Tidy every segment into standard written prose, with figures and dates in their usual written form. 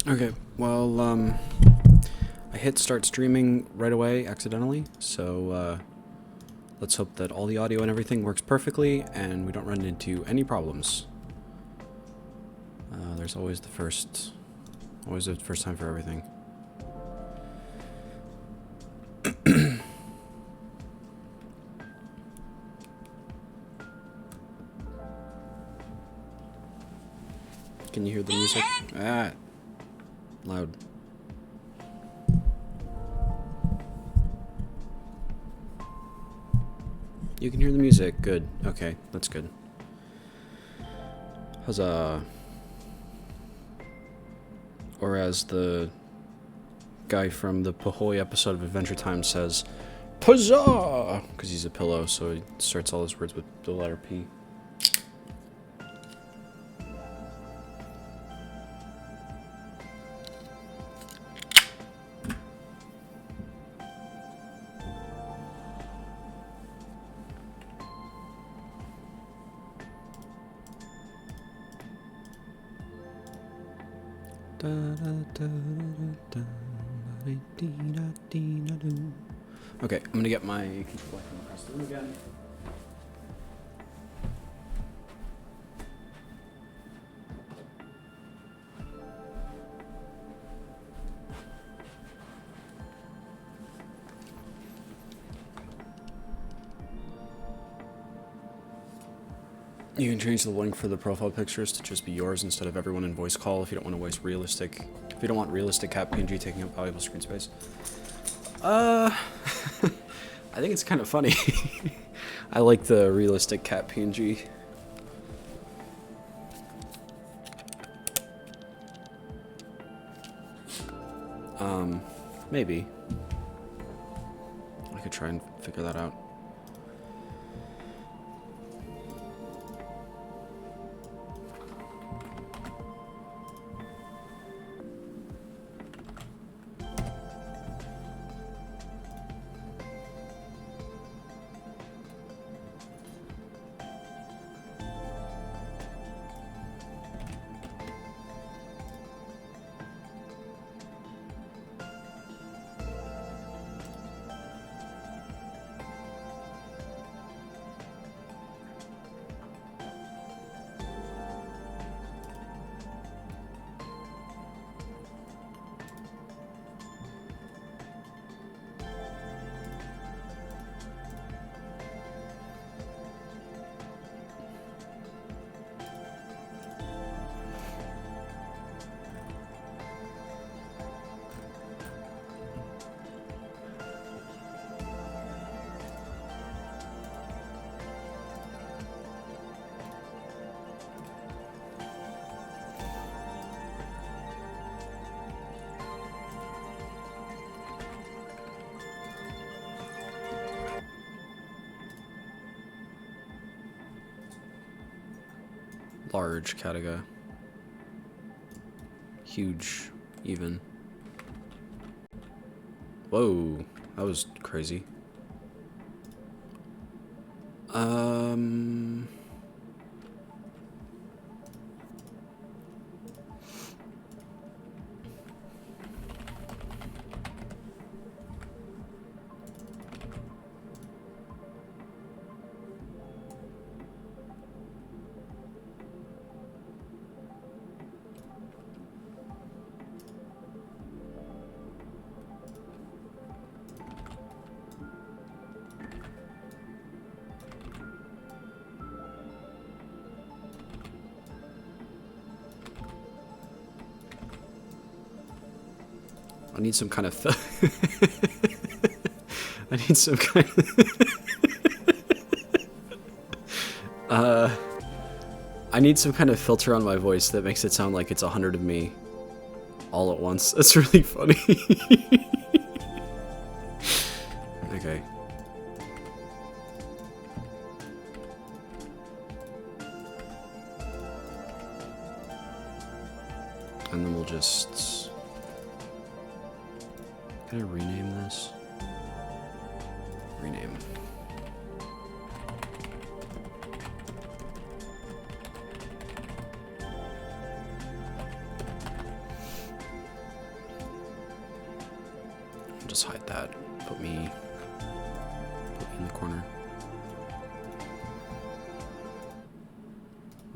Okay, well, I hit start streaming right away accidentally, so let's hope that all the audio and everything works perfectly and we don't run into any problems. There's always the first time for everything. Can you hear the music? Ah, loud. You can hear the music. Good. Okay, that's good. Huzzah. Or as the guy from the Pahoy episode of Adventure Time says, Huzzah! Because he's a pillow, so he starts all his words with the letter P. Okay, I'm gonna get my controller from across the room again. You can change the link for the profile pictures to just be yours instead of everyone in voice call if you don't want to waste realistic. If you don't want realistic cat PNG taking up valuable screen space. I think it's kind of funny. I like the realistic cat PNG. Maybe. I could try and figure that out. Large Kataga. Huge, even. Whoa, that was crazy. I need some kind of I need some kind of I need some kind of filter on my voice that makes it sound like it's 100 of me all at once. That's really funny. Okay. And then we'll just... Can I rename this? Rename. just hide that. Put me in the corner.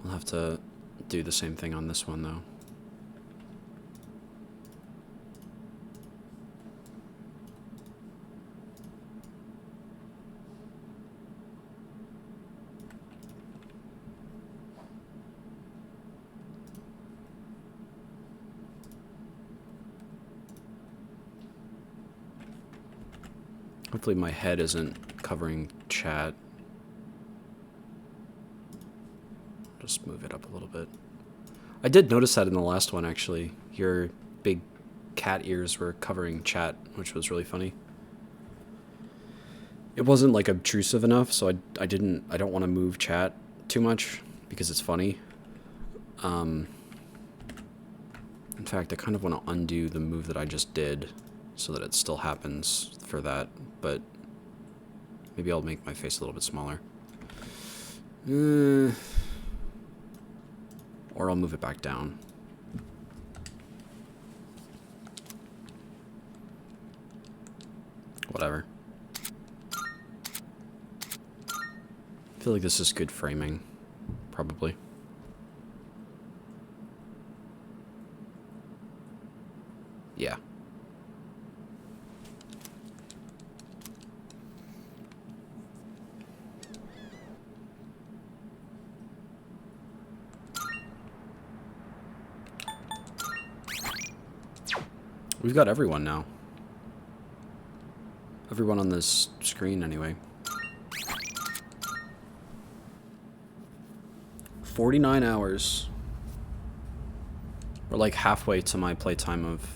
We'll have to do the same thing on this one, though. Hopefully my head isn't covering chat. Just move it up a little bit. I did notice that in the last one, actually. Your big cat ears were covering chat, which was really funny. It wasn't like obtrusive enough, so I don't want to move chat too much because it's funny. In fact, I kind of want to undo the move that I just did so that it still happens for that, but maybe I'll make my face a little bit smaller. Or I'll move it back down. Whatever. I feel like this is good framing, probably. Yeah. We've got everyone now. Everyone on this screen, anyway. 49 hours. We're like halfway to my playtime of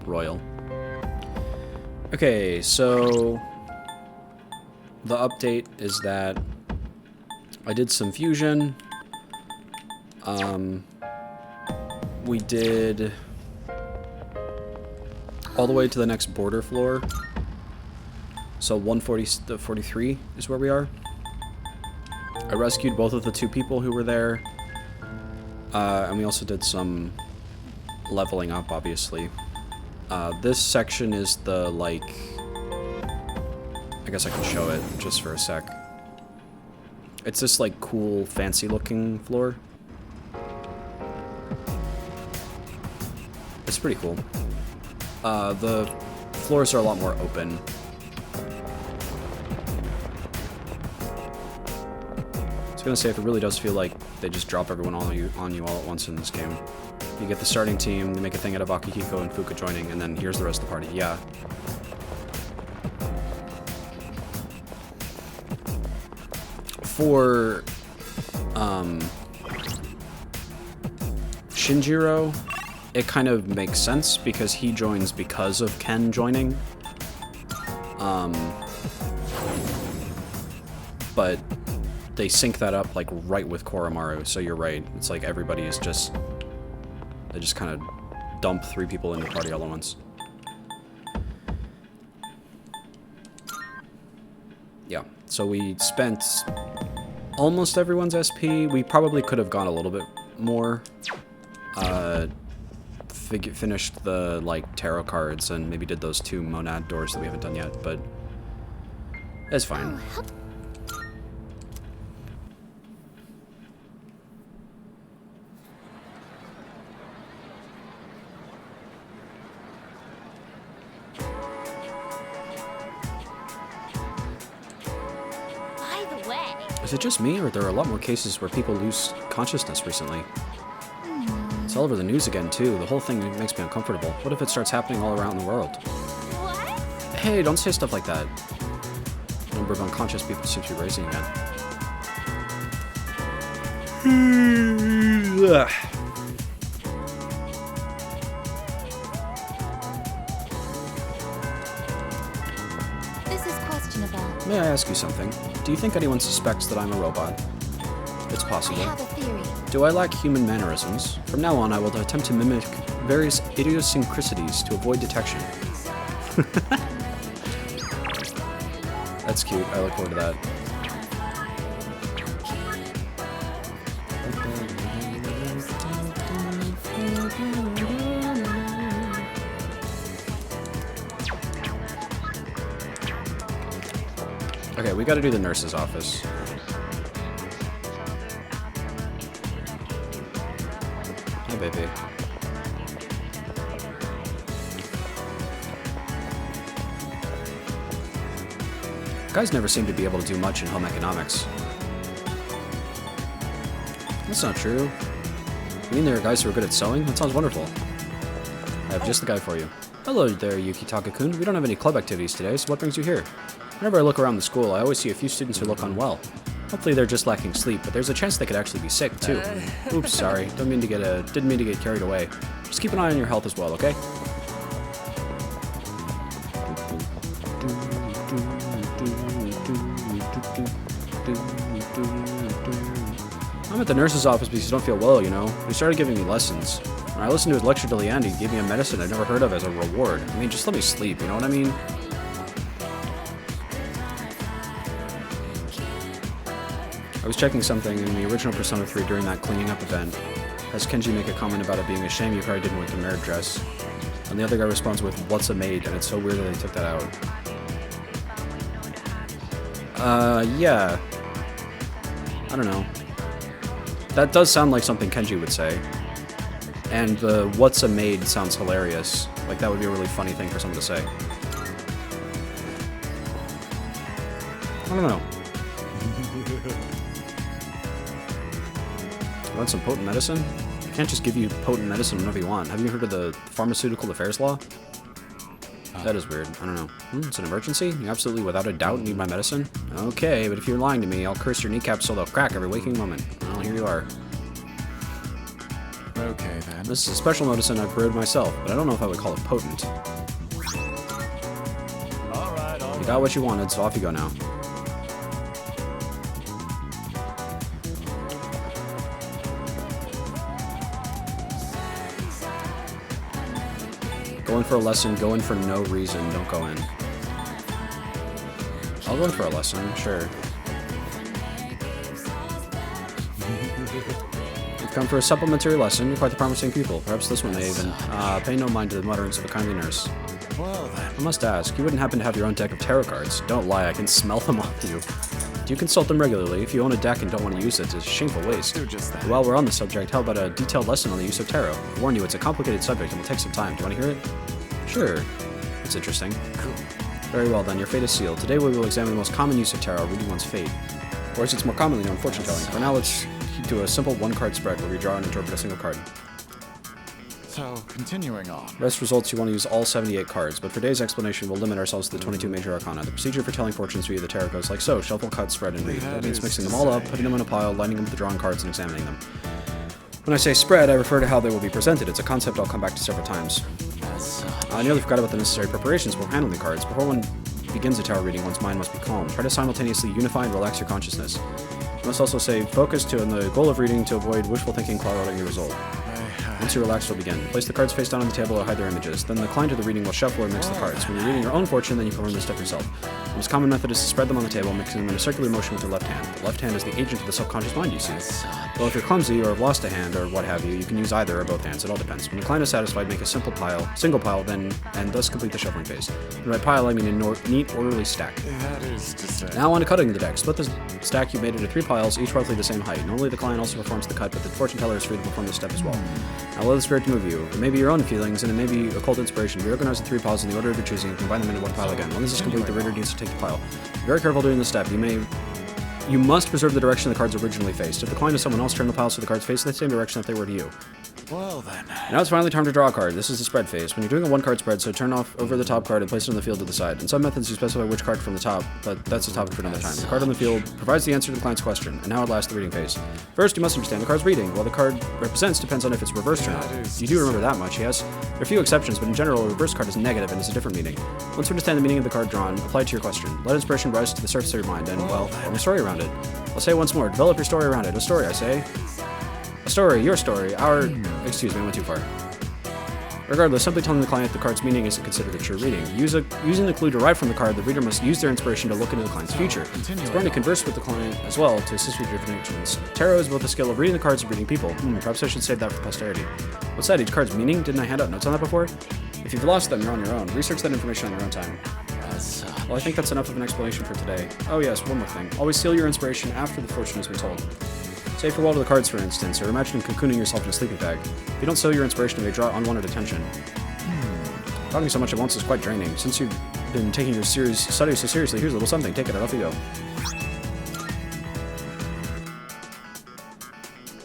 Royal. Okay, so the update is that I did some fusion. We did all the way to the next border floor. So 143 is where we are. I rescued both of the two people who were there. And we also did some leveling up, obviously. This section is the, like... I guess I can show it just for a sec. It's this, like, cool, fancy-looking floor. It's pretty cool. The floors are a lot more open. I was gonna say, if it really does feel like they just drop everyone on you all at once in this game. You get the starting team, they make a thing out of Akihiko and Fuka joining, and then here's the rest of the party. Yeah. For Shinjiro, it kind of makes sense because he joins because of Ken joining. But they sync that up like right with Koromaru, so you're right. It's like everybody is just... They just kind of dump 3 people in the party all at once. Yeah, so we spent almost everyone's SP. We probably could have gone a little bit more. Finished the, like, tarot cards and maybe did those 2 monad doors that we haven't done yet, but it's fine. Is it just me, or there are a lot more cases where people lose consciousness recently? It's all over the news again, too. The whole thing makes me uncomfortable. What if it starts happening all around the world? What? Hey, don't say stuff like that. The number of unconscious people seems to be raising again. This is questionable. May I ask you something? Do you think anyone suspects that I'm a robot? It's possible. I have a theory. Do I lack human mannerisms? From now on, I will attempt to mimic various idiosyncrasies to avoid detection. That's cute. I look forward to that. Okay, we gotta do the nurse's office. Hi, baby. Guys never seem to be able to do much in home economics. That's not true. You mean there are guys who are good at sewing? That sounds wonderful. I have just the guy for you. Hello there, Yukitaka-kun. We don't have any club activities today, so what brings you here? Whenever I look around the school, I always see a few students who look unwell. Hopefully they're just lacking sleep, but there's a chance they could actually be sick, too. Oops, sorry. Didn't mean to get carried away. Just keep an eye on your health as well, okay? I'm at the nurse's office because you don't feel well, you know. He started giving me lessons. When I listened to his lecture till the end, he gave me a medicine I'd never heard of as a reward. I mean, just let me sleep, you know what I mean? I was checking something in the original Persona 3 during that cleaning up event. Has Kenji make a comment about it being a shame you probably didn't wear the merit dress. And the other guy responds with, "What's a maid?" And it's so weird that they took that out. Yeah. I don't know. That does sound like something Kenji would say. And the "what's a maid" sounds hilarious. Like, that would be a really funny thing for someone to say. I don't know. Want some potent medicine? I can't just give you potent medicine whenever you want. Have you heard of the Pharmaceutical Affairs Law? That is weird. I don't know. It's an emergency? You absolutely, without a doubt, need my medicine? Okay, but if you're lying to me, I'll curse your kneecaps so they'll crack every waking moment. Well, here you are. Okay, then. This is a special medicine I've brewed myself, but I don't know if I would call it potent. All right. You got what you wanted, so off you go now. Go in for a lesson, go in for no reason, don't go in. I'll go in for a lesson, sure. You've come for a supplementary lesson, you're quite the promising pupil. Perhaps this one may even pay no mind to the mutterings of a kindly nurse. Well, then. I must ask, you wouldn't happen to have your own deck of tarot cards? Don't lie, I can smell them off you. Do you consult them regularly? If you own a deck and don't want to use it, it's a shameful waste. Do just that. While we're on the subject, how about a detailed lesson on the use of tarot? I warn you, it's a complicated subject and will take some time. Do you want to hear it? Sure. That's interesting. Cool. Very well then, your fate is sealed. Today we will examine the most common use of tarot, reading one's fate. Or as it's more commonly known, fortune telling. For now, let's do a simple one-card spread where we draw and interpret a single card. So, continuing on. Best results, you want to use all 78 cards, but for today's explanation, we'll limit ourselves to the 22 major arcana. The procedure for telling fortunes via the tarot goes like so: shuffle, cut, spread, and read. That means mixing them all up, putting them in a pile, lining them with the drawn cards, and examining them. When I say spread, I refer to how they will be presented. It's a concept I'll come back to several times. I nearly forgot about the necessary preparations for handling the cards. Before one begins a tarot reading, one's mind must be calm. Try to simultaneously unify and relax your consciousness. You must also stay focused on the goal of reading to avoid wishful thinking clouding your result. Once you're relaxed, we'll begin. Place the cards face down on the table or hide their images. Then the client of the reading will shuffle or mix the cards. When you're reading your own fortune, then you perform this step yourself. The most common method is to spread them on the table, mixing them in a circular motion with your left hand. The left hand is the agent of the subconscious mind, you see. Well, if you're clumsy or have lost a hand or what have you, you can use either or both hands. It all depends. When the client is satisfied, make a single pile, then and thus complete the shuffling phase. And by pile, I mean a neat, orderly stack. That is to say. Now on to cutting the deck. Split the stack you made into 3 piles, each roughly the same height. Normally the client also performs the cut, but the fortune teller is free to perform this step as well. Now let the spirit move you. It may be your own feelings, and it may be occult inspiration. Reorganize the 3 piles in the order of your choosing and combine them into 1 pile again. When this is complete, the reader needs to take the pile. Be very careful during this step. You must preserve the direction the cards originally faced. If the client is someone else, turn the piles so the cards face the same direction if they were to you. Well, then. Now it's finally time to draw a card. This is the spread phase. When you're doing a 1-card spread, so turn off over the top card and place it on the field to the side. In some methods, you specify which card from the top, but that's a topic for another time. The card on the field provides the answer to the client's question, and now at last the reading phase. First, you must understand the card's reading. While the card represents depends on if it's reversed or not. You do remember that much, yes? There are a few exceptions, but in general, a reverse card is negative and has a different meaning. Once you understand the meaning of the card drawn, apply it to your question. Let inspiration rise to the surface of your mind, and, well, form a story around it. I'll say it once more. Develop your story around it. A story, I say. A story, your story, our... Excuse me, I went too far. Regardless, simply telling the client the card's meaning isn't considered a true reading. Using the clue derived from the card, the reader must use their inspiration to look into the client's future. It's important to converse with the client as well to assist with your predictions. Tarot is both the skill of reading the cards and reading people. Perhaps I should save that for posterity. What's that? Each card's meaning? Didn't I hand out notes on that before? If you've lost them, you're on your own. Research that information on your own time. Well, I think that's enough of an explanation for today. Oh yes, one more thing. Always seal your inspiration after the fortune has been told. Say farewell to the cards, for instance, or imagine cocooning yourself in a sleeping bag. If you don't seal your inspiration, it may draw unwanted attention. Talking so much at once is quite draining. Since you've been taking your studies so seriously, here's a little something. Take it, and off you go.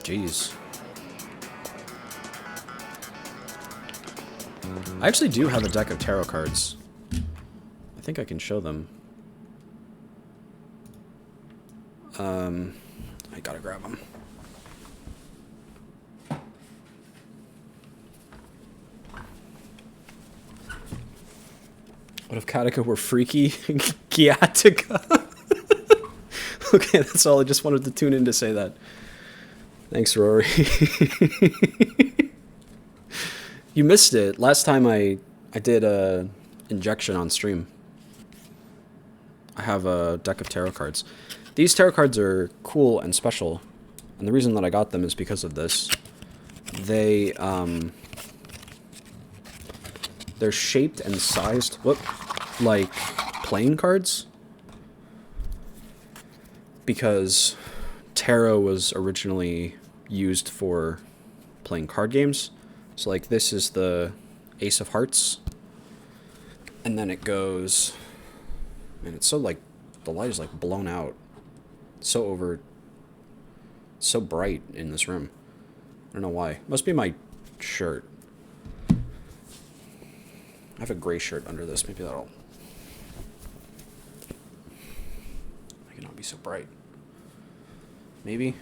Jeez. I actually do have a deck of tarot cards. I think I can show them. I gotta grab them. What if Kataga were freaky? Kataga. Okay, that's all. I just wanted to tune in to say that. Thanks, Rory. You missed it. Last time I did a injection on stream. I have a deck of tarot cards. These tarot cards are cool and special, and the reason that I got them is because of this. They're shaped and sized, like playing cards, because tarot was originally used for playing card games. So like this is the Ace of Hearts, and then it goes, and it's so like, the light is like blown out, so bright in this room. I don't know why. Must be my shirt. I have a gray shirt under this. Maybe that'll make it not be so bright. Maybe.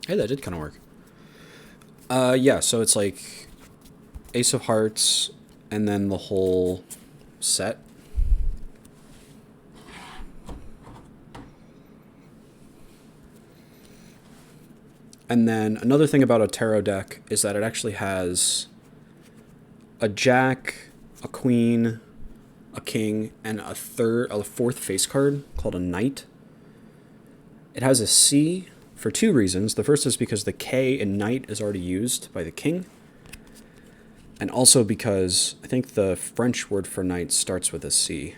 Hey, that did kind of work. Yeah, so it's like Ace of Hearts and then the whole set. And then another thing about a tarot deck is that it actually has a jack, a queen, a king, and a fourth face card called a knight. It has a C for two reasons. The first is because the K in knight is already used by the king. And also because I think the French word for knight starts with a C.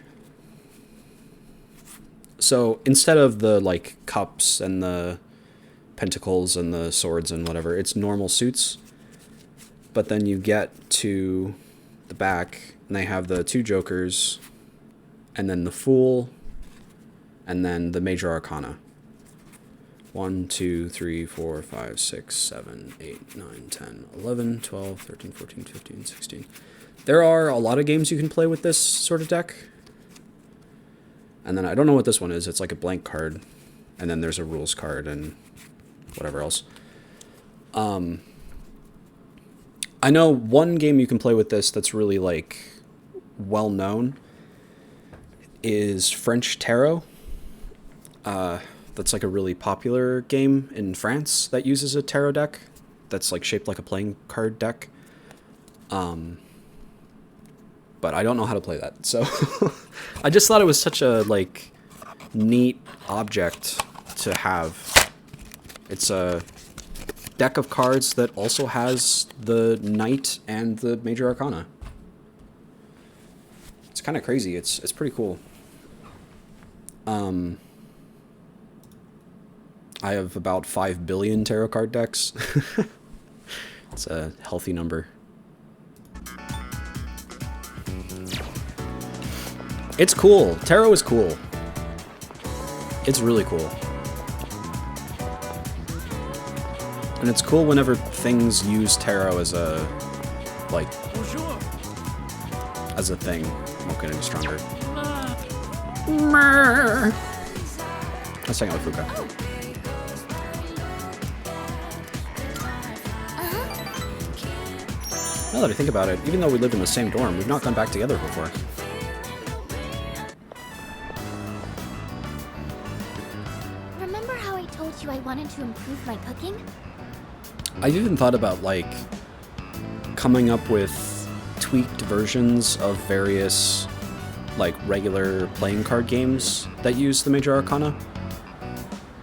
So instead of the like cups and the pentacles and the swords and whatever, it's normal suits. But then you get to the back and they have the two jokers and then the fool and then the major arcana. 1, 2, 3, 4, 5, 6, 7, 8, 9, 10, 11, 12, 13, 14, 15, 16. There are a lot of games you can play with this sort of deck. And then I don't know what this one is. It's like a blank card. And then there's a rules card and whatever else. I know one game you can play with this that's really like well known is French Tarot. That's like a really popular game in France that uses a tarot deck that's like shaped like a playing card deck. But I don't know how to play that. So I just thought it was such a like neat object to have. It's a deck of cards that also has the knight and the major arcana. It's kind of crazy. It's pretty cool. I have about 5 billion tarot card decks. It's a healthy number. It's cool. Tarot is cool. It's really cool. And it's cool whenever things use tarot as a, like, as a thing. I'm not getting stronger. Let's hang out with Fuka. Now that I think about it, even though we live in the same dorm, we've not gone back together before. Remember how I told you I wanted to improve my cooking? I've even thought about, like, coming up with tweaked versions of various, like, regular playing card games that use the major arcana.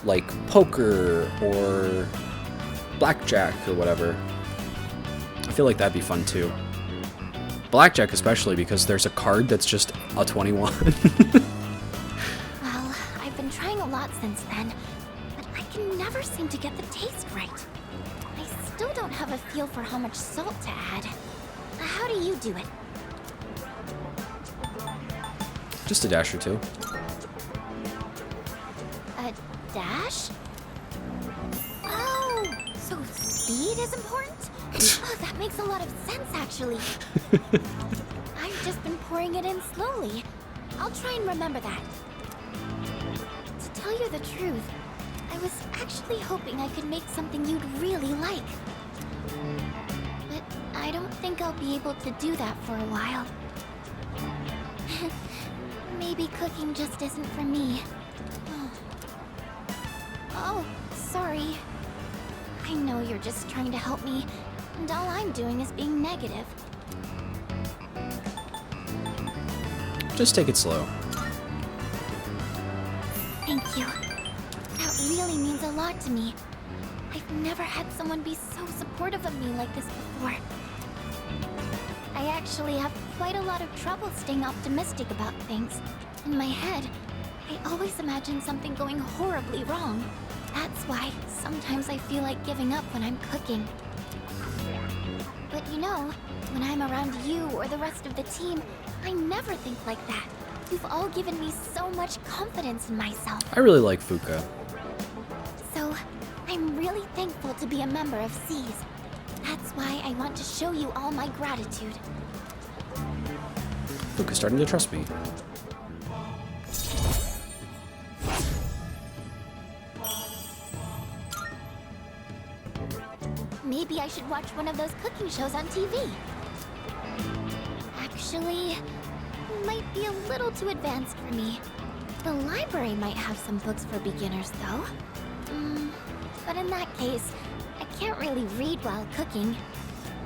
Like poker or blackjack or whatever. I feel like that'd be fun too. Blackjack especially, because there's a card that's just a 21. Well, I've been trying a lot since then, but I can never seem to get the taste right. I still don't have a feel for how much salt to add. How do you do it? Just a dash or two. A dash? Oh, so speed is important? Oh, that makes a lot of sense, actually. I've just been pouring it in slowly. I'll try and remember that. To tell you the truth, I was actually hoping I could make something you'd really like. But I don't think I'll be able to do that for a while. Maybe cooking just isn't for me. Oh, sorry. I know you're just trying to help me, and all I'm doing is being negative. Just take it slow. Thank you. That really means a lot to me. I've never had someone be so supportive of me like this before. I actually have quite a lot of trouble staying optimistic about things. In my head, I always imagine something going horribly wrong. That's why sometimes I feel like giving up when I'm cooking. But you know, when I'm around you or the rest of the team, I never think like that. You've all given me so much confidence in myself. I really like Fuka. So, I'm really thankful to be a member of C's. That's why I want to show you all my gratitude. Fuka's starting to trust me. Maybe I should watch one of those cooking shows on TV. Actually, might be a little too advanced for me. The library might have some books for beginners, though. But in that case, I can't really read while cooking.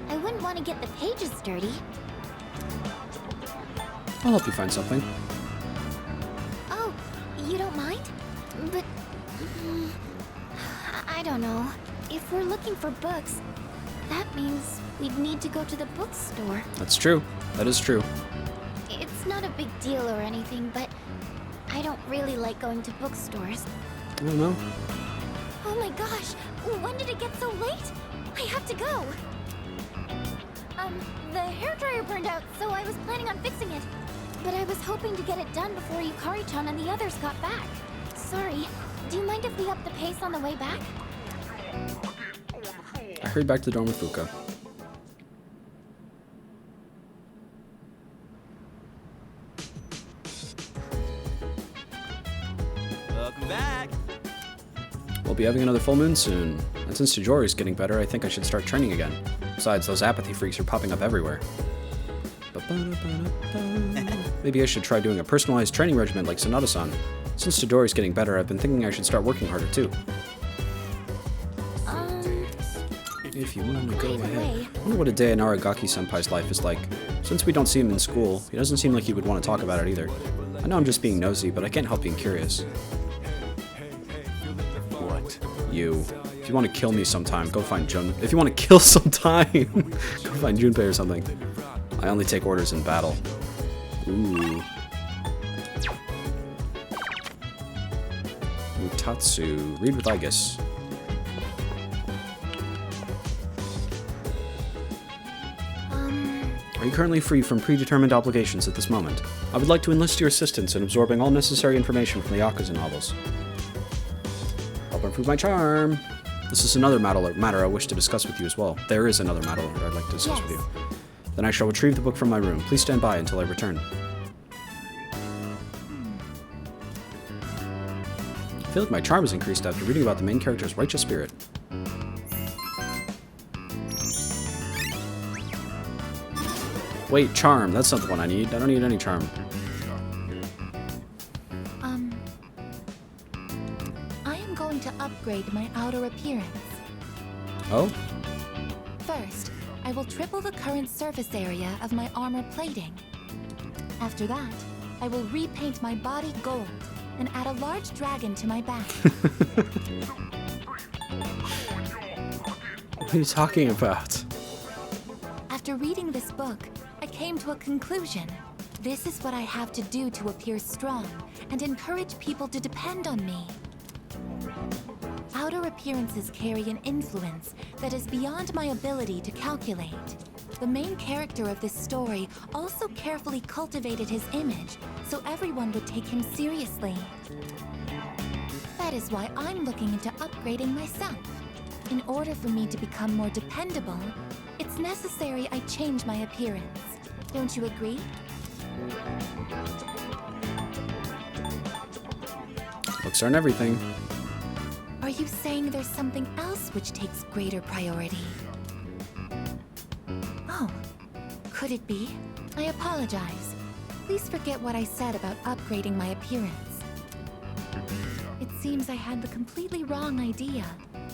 I wouldn't want to get the pages dirty. I'll help you find something. Oh, you don't mind? But... I don't know. If we're looking for books, that means we'd need to go to the bookstore. That's true. That is true. It's not a big deal or anything, but I don't really like going to bookstores. I don't know. Oh my gosh, when did it get so late? I have to go. The hairdryer burned out, so I was planning on fixing it. But I was hoping to get it done before Yukari-chan and the others got back. Sorry, do you mind if we up the pace on the way back? I hurried back to the dorm with Fuka. Welcome back. We'll be having another full moon soon. And since Tajori's getting better, I think I should start training again. Besides, those apathy freaks are popping up everywhere. Maybe I should try doing a personalized training regimen like Sonata-san. Since Todori's getting better, I've been thinking I should start working harder too. If you want to go ahead. I wonder what a day in Aragaki-senpai's life is like. Since we don't see him in school, he doesn't seem like he would want to talk about it either. I know I'm just being nosy, but I can't help being curious. What? You. If you want to kill me sometime, go find Jun. If you want to kill sometime, go find Junpei or something. I only take orders in battle. Ooh. Utatsu. Read with Igus. Are you currently free from predetermined obligations at this moment? I would like to enlist your assistance in absorbing all necessary information from the Yakuza novels. Help improve my charm. This is another matter I wish to discuss with you as well. There is another matter I'd like to discuss with you. Then I shall retrieve the book from my room. Please stand by until I return. I feel like my charm has increased after reading about the main character's righteous spirit. Wait, charm. That's not the one I need. I don't need any charm. I am going to upgrade my outer appearance. Oh? First, I will triple the current surface area of my armor plating. After that, I will repaint my body gold and add a large dragon to my back. What are you talking about? After reading this book, I came to a conclusion. This is what I have to do to appear strong and encourage people to depend on me. Outer appearances carry an influence that is beyond my ability to calculate. The main character of this story also carefully cultivated his image so everyone would take him seriously. That is why I'm looking into upgrading myself. In order for me to become more dependable, it's necessary I change my appearance. Don't you agree? Looks aren't everything. Are you saying there's something else which takes greater priority? Oh, could it be? I apologize. Please forget what I said about upgrading my appearance. It seems I had the completely wrong idea.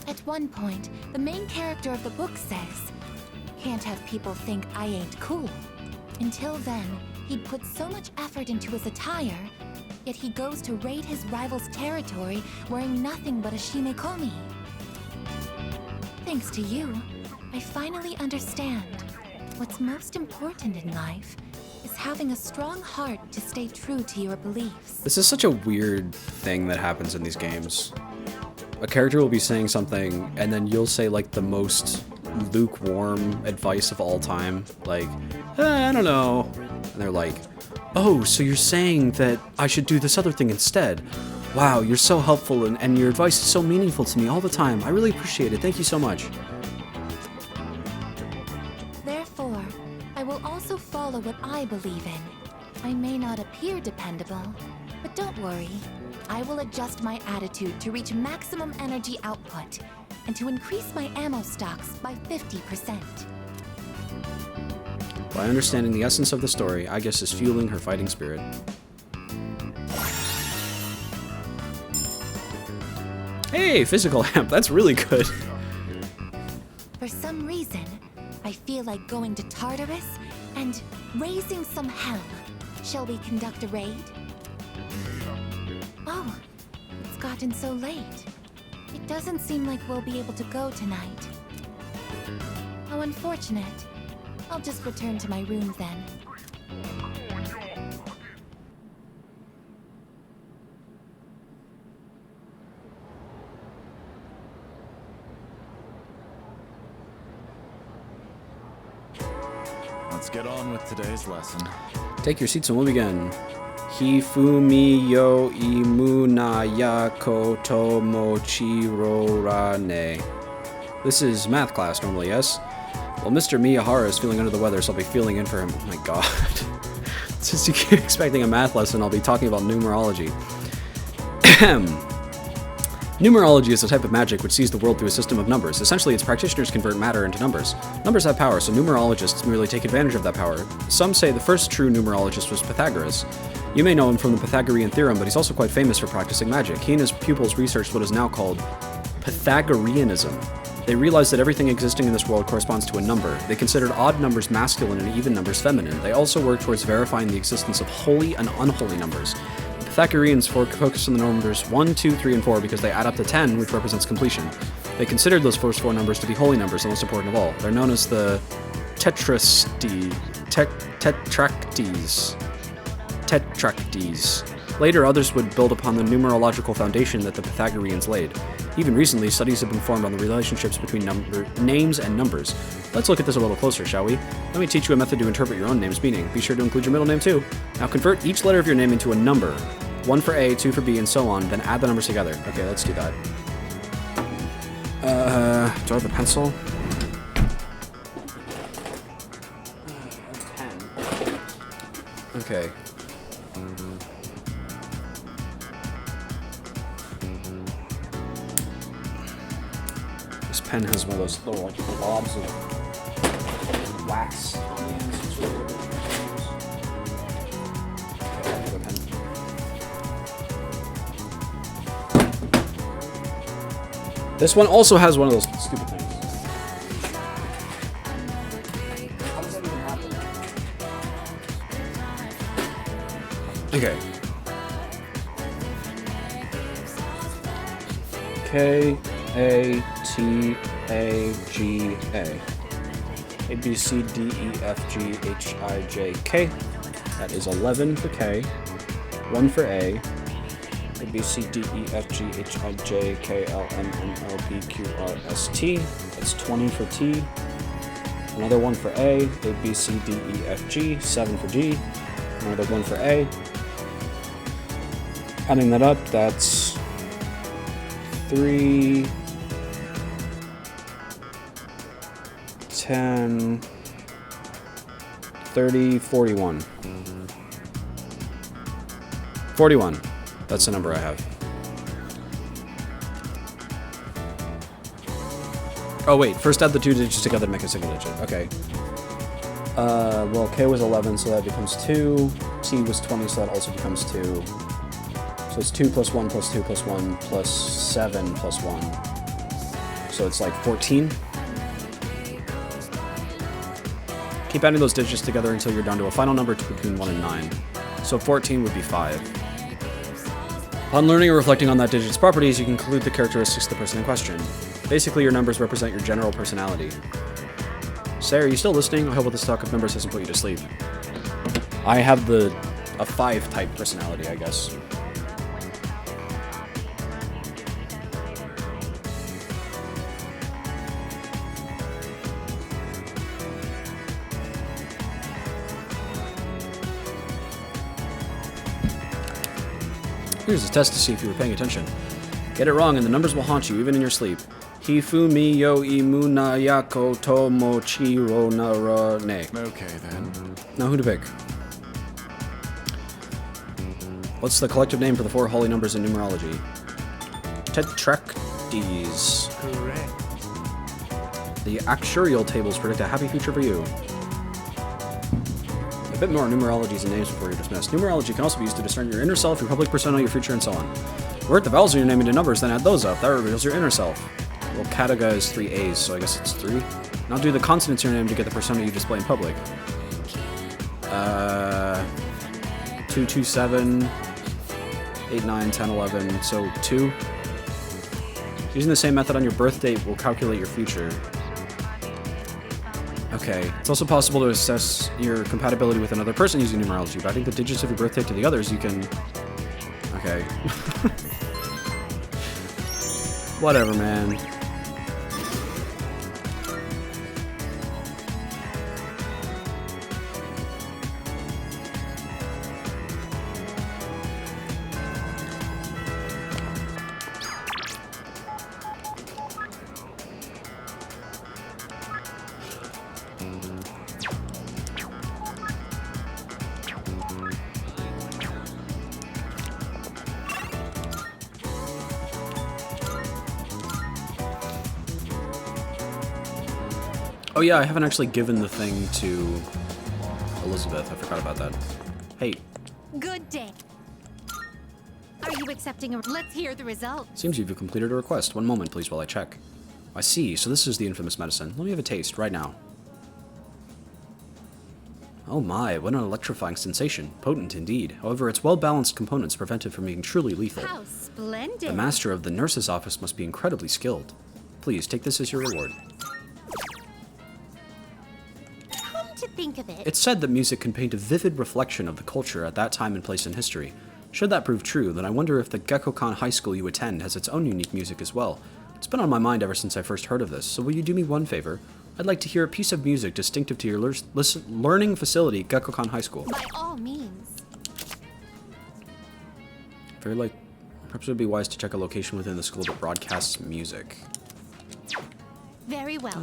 At one point, the main character of the book says, "Can't have people think I ain't cool." Until then, he'd put so much effort into his attire, yet he goes to raid his rival's territory wearing nothing but a shimekomi. Thanks to you, I finally understand. What's most important in life is having a strong heart to stay true to your beliefs. This is such a weird thing that happens in these games. A character will be saying something, and then you'll say like the most lukewarm advice of all time, like, I don't know. And they're like, oh, so you're saying that I should do this other thing instead. Wow, you're so helpful, and your advice is so meaningful to me all the time. I really appreciate it. Thank you so much. Therefore, I will also follow what I believe in. I may not appear dependable, but don't worry. I will adjust my attitude to reach maximum energy output and to increase my ammo stocks by 50%. By understanding the essence of the story, I guess is fueling her fighting spirit. Hey, physical amp, that's really good. For some reason, I feel like going to Tartarus and raising some hell. Shall we conduct a raid? Oh, it's gotten so late. It doesn't seem like we'll be able to go tonight. How unfortunate. I'll just return to my room then. Let's get on with today's lesson. Take your seats and we'll begin. Hifumi yo imunaya koto mochirorane. This is math class normally, yes? Well, Mr. Miyahara is feeling under the weather, so I'll be feeling in for him. Oh my god. Since you keep expecting a math lesson, I'll be talking about numerology. Numerology is a type of magic which sees the world through a system of numbers. Essentially, its practitioners convert matter into numbers. Numbers have power, so numerologists merely take advantage of that power. Some say the first true numerologist was Pythagoras. You may know him from the Pythagorean theorem, but he's also quite famous for practicing magic. He and his pupils researched what is now called Pythagoreanism. They realized that everything existing in this world corresponds to a number. They considered odd numbers masculine and even numbers feminine. They also worked towards verifying the existence of holy and unholy numbers. The Pythagoreans focused on the numbers 1, 2, 3, and 4 because they add up to 10, which represents completion. They considered those first 4 numbers to be holy numbers, the most important of all. They're known as the tetractes. Later, others would build upon the numerological foundation that the Pythagoreans laid. Even recently, studies have been formed on the relationships between names and numbers. Let's look at this a little closer, shall we? Let me teach you a method to interpret your own name's meaning. Be sure to include your middle name too. Now convert each letter of your name into a number. 1 for A, 2 for B, and so on, then add the numbers together. Okay, let's do that. Do I have a pencil? Okay. This pen has one of those little like blobs of wax. This one also has one of those stupid things. How does that even happen? Okay. K-A-T-A-G-A. A, B, C, D, E, F, G, H, I, J, K. That is 11 for K. 1 for A. A, B, C, D, E, F, G, H, I, J, K, L, M, N, O, P, Q, R, S, T. That's 20 for T. Another 1 for A. A, B, C, D, E, F, G. 7 for G. Another 1 for A. Adding that up, that's 3, 10, 30, 41. 41. That's the number I have. Oh wait, first add the two digits together to make a single digit. Okay. Well, K was 11, so that becomes 2. T was 20, so that also becomes 2. So it's 2 plus 1 plus 2 plus 1 plus 7 plus 1. So it's like 14. Keep adding those digits together until you're down to a final number between 1 and 9. So 14 would be 5. Upon learning or reflecting on that digit's properties, you can conclude the characteristics of the person in question. Basically, your numbers represent your general personality. Say, are you still listening? I hope this talk of numbers hasn't put you to sleep. I have a 5 type personality, I guess. Here's a test to see if you were paying attention. Get it wrong and the numbers will haunt you even in your sleep. Hifumi yo imuna yako tomochiro nara ne. Okay, then. Now who to pick? What's the collective name for the 4 holy numbers in numerology? Tetractes. Correct. The actuarial tables predict a happy future for you. A bit more numerologies and names before you're dismissed. Numerology can also be used to discern your inner self, your public persona, your future, and so on. Word the vowels of your name into numbers, then add those up. That reveals your inner self. Well, Kataga is 3 A's, so I guess it's 3. Now do the consonants in your name to get the persona you display in public. 2, 2, 7, 8, 9, 10, 11, so 2. Using the same method on your birth date will calculate your future. Okay, it's also possible to assess your compatibility with another person using numerology, but I think the digits of your birth date to the others you can... Okay. Whatever, man. Oh yeah, I haven't actually given the thing to Elizabeth. I forgot about that. Hey, Good day. Are you accepting a... Let's hear the results. seems you've completed a request. One moment, please, while I check. I see, so this is the infamous medicine. Let me have a taste, right now. Oh my, what an electrifying sensation. Potent indeed. However, its well-balanced components prevent it from being truly lethal. How splendid. The master of the nurse's office must be incredibly skilled. Please, take this as your reward. Come to think of it. It's said that music can paint a vivid reflection of the culture at that time and place in history. Should that prove true, then I wonder if the Gekkokan High School you attend has its own unique music as well. It's been on my mind ever since I first heard of this, so will you do me one favor? I'd like to hear a piece of music distinctive to your learning facility, Gekkokan High School. By all means. Perhaps it would be wise to check a location within the school that broadcasts music. Very well.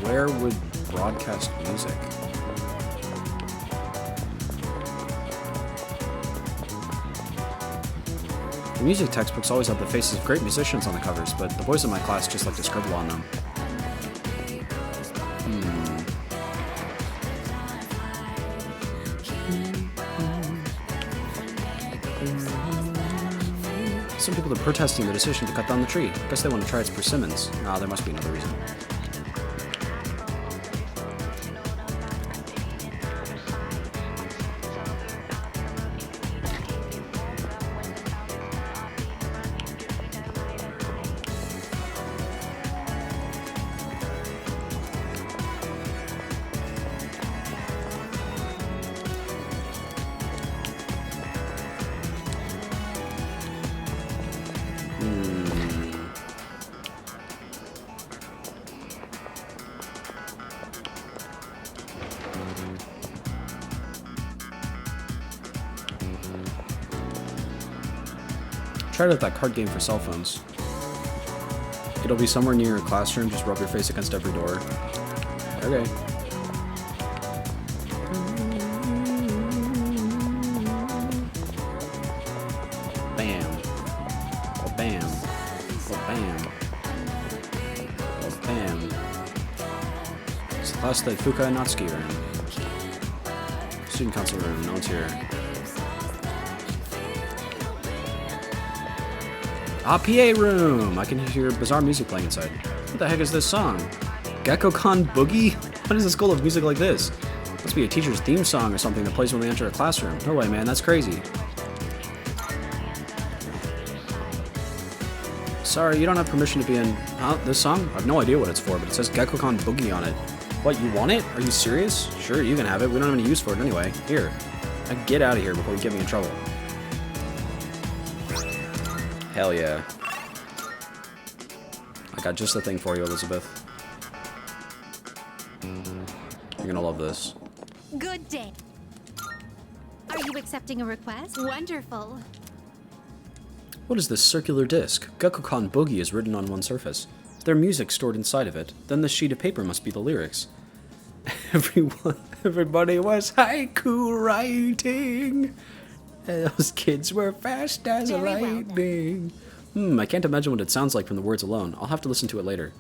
Where would broadcast music? The music textbooks always have the faces of great musicians on the covers, but the boys in my class just like to scribble on them. Some people are protesting the decision to cut down the tree. Guess they want to try its persimmons. Ah, there must be another reason. Try it with that card game for cell phones. It'll be somewhere near your classroom, just rub your face against every door. Okay. Bam. Oh, bam. Oh, bam. Oh, bam. It's the class that Fuka and Natsuki are in. Student council room, no one's here. Ah, PA room! I can hear bizarre music playing inside. What the heck is this song? Gekko-Kan Boogie? What is the school of music like this? Must be a teacher's theme song or something that plays when they enter a classroom. No way, man, that's crazy. Sorry, you don't have permission to be in this song? I have no idea what it's for, but it says Gekko-Kan Boogie on it. What, you want it? Are you serious? Sure, you can have it. We don't have any use for it anyway. Here. Now get out of here before you get me in trouble. Hell yeah. I got just the thing for you, Elizabeth. You're gonna love this. Good day. Are you accepting a request? Wonderful. What is this circular disc? Gekko-Kan Boogie is written on one surface. Their music stored inside of it. Then this sheet of paper must be the lyrics. Everybody was haiku writing. Those kids were fast as Very well lightning. I can't imagine what it sounds like from the words alone. I'll have to listen to it later.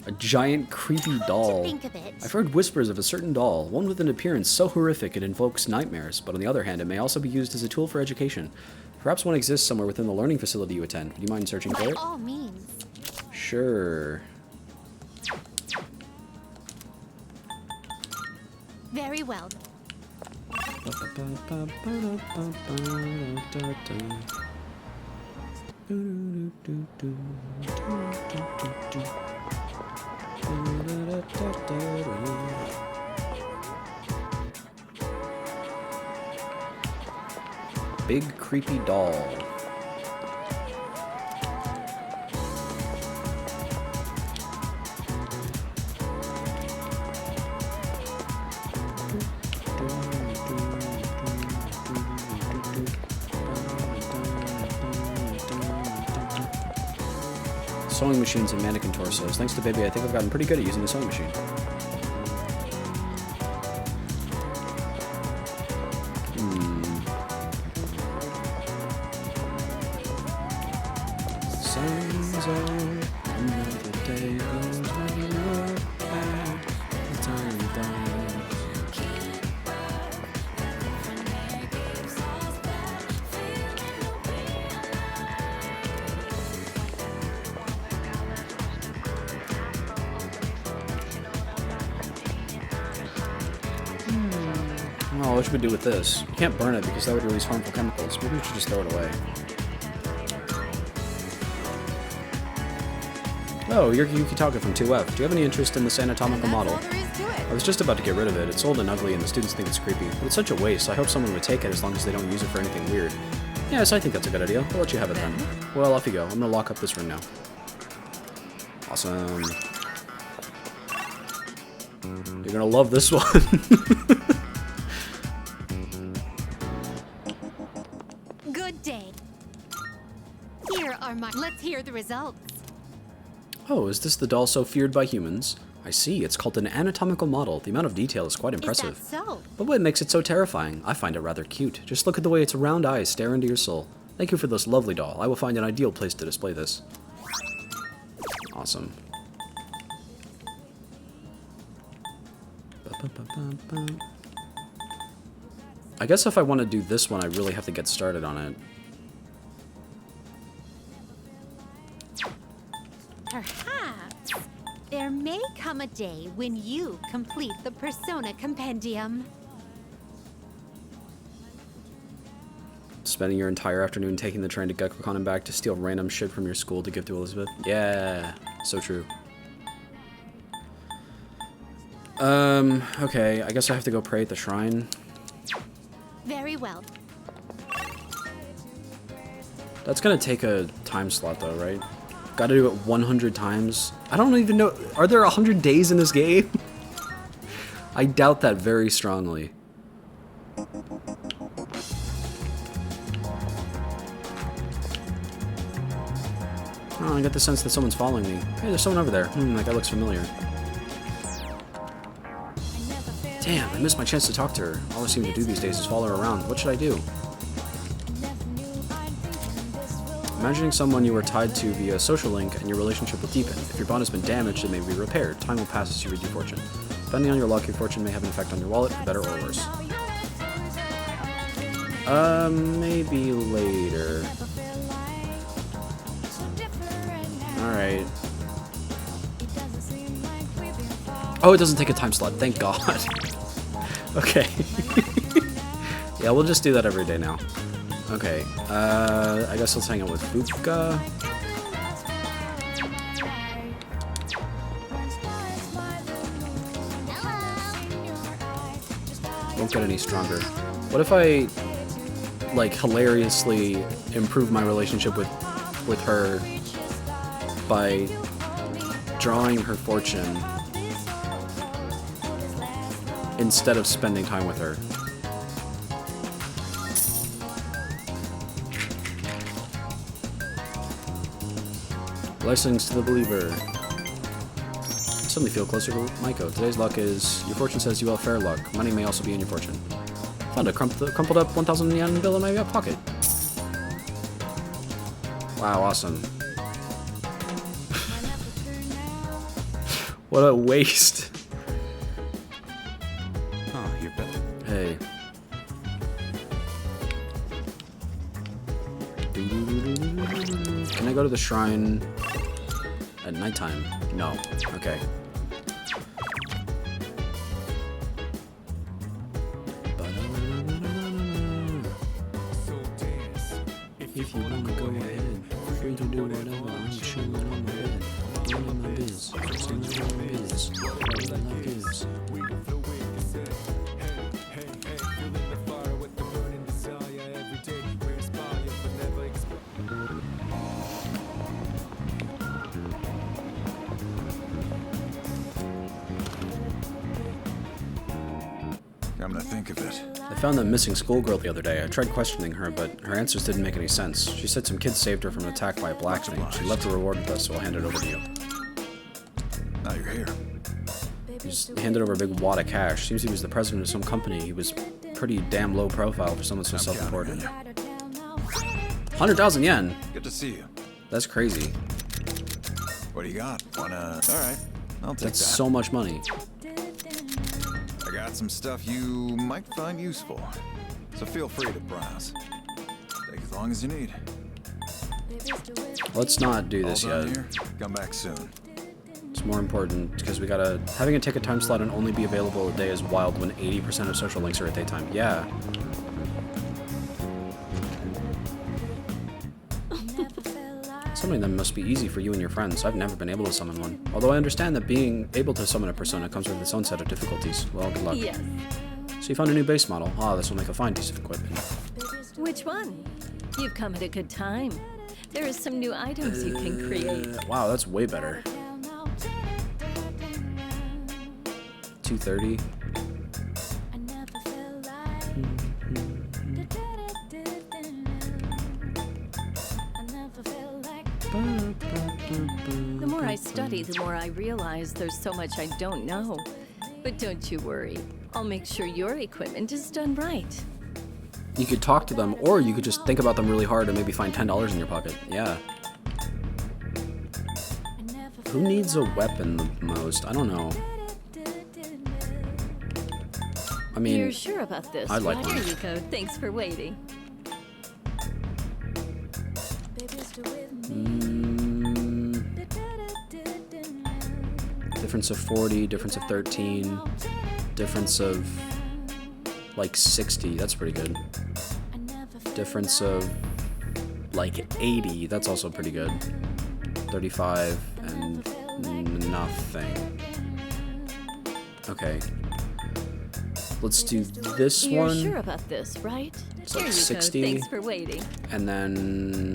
A giant, creepy doll. Think of it. I've heard whispers of a certain doll, one with an appearance so horrific it invokes nightmares, but on the other hand, it may also be used as a tool for education. Perhaps one exists somewhere within the learning facility you attend. Would you mind searching for By it? all means. Sure. Very well. Big creepy doll. Sewing machines and mannequin torsos. Thanks to Baby, I think I've gotten pretty good at using the sewing machine. Sun's out, another day goes when you look back, the time dies. Oh, what should we do with this? We can't burn it because that would release harmful chemicals. Maybe we should just throw it away. Oh, you're Kataga from 2F. Do you have any interest in this anatomical model? That's all there is to it. I was just about to get rid of it. It's old and ugly and the students think it's creepy. But it's such a waste, so I hope someone would take it as long as they don't use it for anything weird. Yes, I think that's a good idea. I'll let you have it then. Well, off you go. I'm gonna lock up this room now. Awesome. You're gonna love this one. Good day. Here are my... Let's hear the results. Oh, is this the doll so feared by humans? I see. It's called an anatomical model. The amount of detail is quite impressive. Is that so? But what makes it so terrifying? I find it rather cute. Just look at the way its round eyes stare into your soul. Thank you for this lovely doll. I will find an ideal place to display this. Awesome. I guess if I want to do this one, I really have to get started on it. Perhaps there may come a day when you complete the Persona Compendium. Spending your entire afternoon taking the train to Gekkoukan and back to steal random shit from your school to give to Elizabeth? Yeah, so true. Okay, I guess I have to go pray at the shrine. Very well. That's gonna take a time slot though, right? Gotta do it 100 times. I don't even know, are there 100 days in this game? I doubt that very strongly. Oh, I get the sense that someone's following me. Hey, there's someone over there. That guy looks familiar. Damn, I missed my chance to talk to her. All I seem to do these days is follow her around. What should I do? Imagining someone you are tied to via a social link and your relationship will deepen. If your bond has been damaged, it may be repaired. Time will pass as you read your fortune. Depending on your luck, your fortune may have an effect on your wallet, for better or worse. Maybe later. Alright. Oh, it doesn't take a time slot. Thank God. Okay. Yeah, we'll just do that every day now. Okay. I guess let's hang out with Fuka. Won't get any stronger. What if I, like, hilariously improve my relationship with her by drawing her fortune instead of spending time with her? Blessings to the believer. I suddenly feel closer to Maiko. Today's luck is, your fortune says you will have fair luck. Money may also be in your fortune. Found a crumpled up 1,000 yen bill in my pocket. Wow, awesome. What a waste. Oh, you're better. Hey. Can I go to the shrine at nighttime? No. Okay. If you wanna go ahead, feel free to do whatever. I'm chilling on my bed. Doing my biz. Doing my biz. Doing my biz. Come to think of it. I found that missing schoolgirl the other day. I tried questioning her, but her answers didn't make any sense. She said some kids saved her from an attack by a blacksmith. She left a reward with us, so I'll hand it over to you. Now you're here. He just handed over a big wad of cash. Seems he was the president of some company. He was pretty damn low profile for someone so self-important. 100,000 yen! Good to see you. That's crazy. What do you got? Wanna... Alright, I'll take That's that. so much money. I got some stuff you might find useful. So feel free to browse. Take as long as you need. Let's not do this All done yet. here. Come back soon. It's more important because we gotta... Having a ticket time slot and only be available a day is wild when 80% of social links are at daytime. Yeah. Summoning them must be easy for you and your friends. I've never been able to summon one. Although I understand that being able to summon a persona comes with its own set of difficulties. Well, good luck. Yes. So you found a new base model. Ah, this will make a fine piece of equipment. Which one? You've come at a good time. There are some new items you can create. Wow, that's way better. 230. The more I study, the more I realize there's so much I don't know. But don't you worry. I'll make sure your equipment is done right. You could talk to them, or you could just think about them really hard and maybe find $10 in your pocket. Yeah. Who needs a weapon the most? I don't know. I mean, You're sure about this? I'd like right? one. Here you go. Thanks for waiting. Difference of 40, difference of 13, difference of like 60, that's pretty good. Difference of like 80, that's also pretty good. 35 and nothing. Okay. Let's do this You're one. sure about this, right? It's Here like you 60. go. Thanks for waiting. And then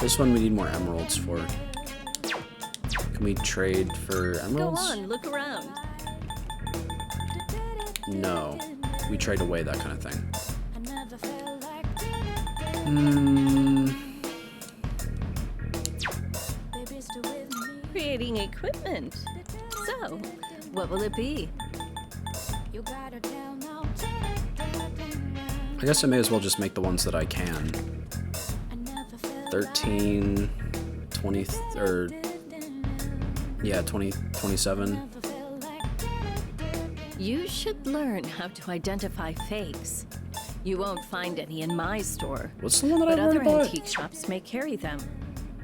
this one we need more emeralds for. Can we trade for Go emeralds? on, look around. No. We trade away that kind of thing. Creating equipment. So, what will it be? I guess I may as well just make the ones that I can. 13, 20, or yeah, 20, 27. You should learn how to identify fakes. You won't find any in my store. What's the one that But I've already other bought? antique shops may carry them.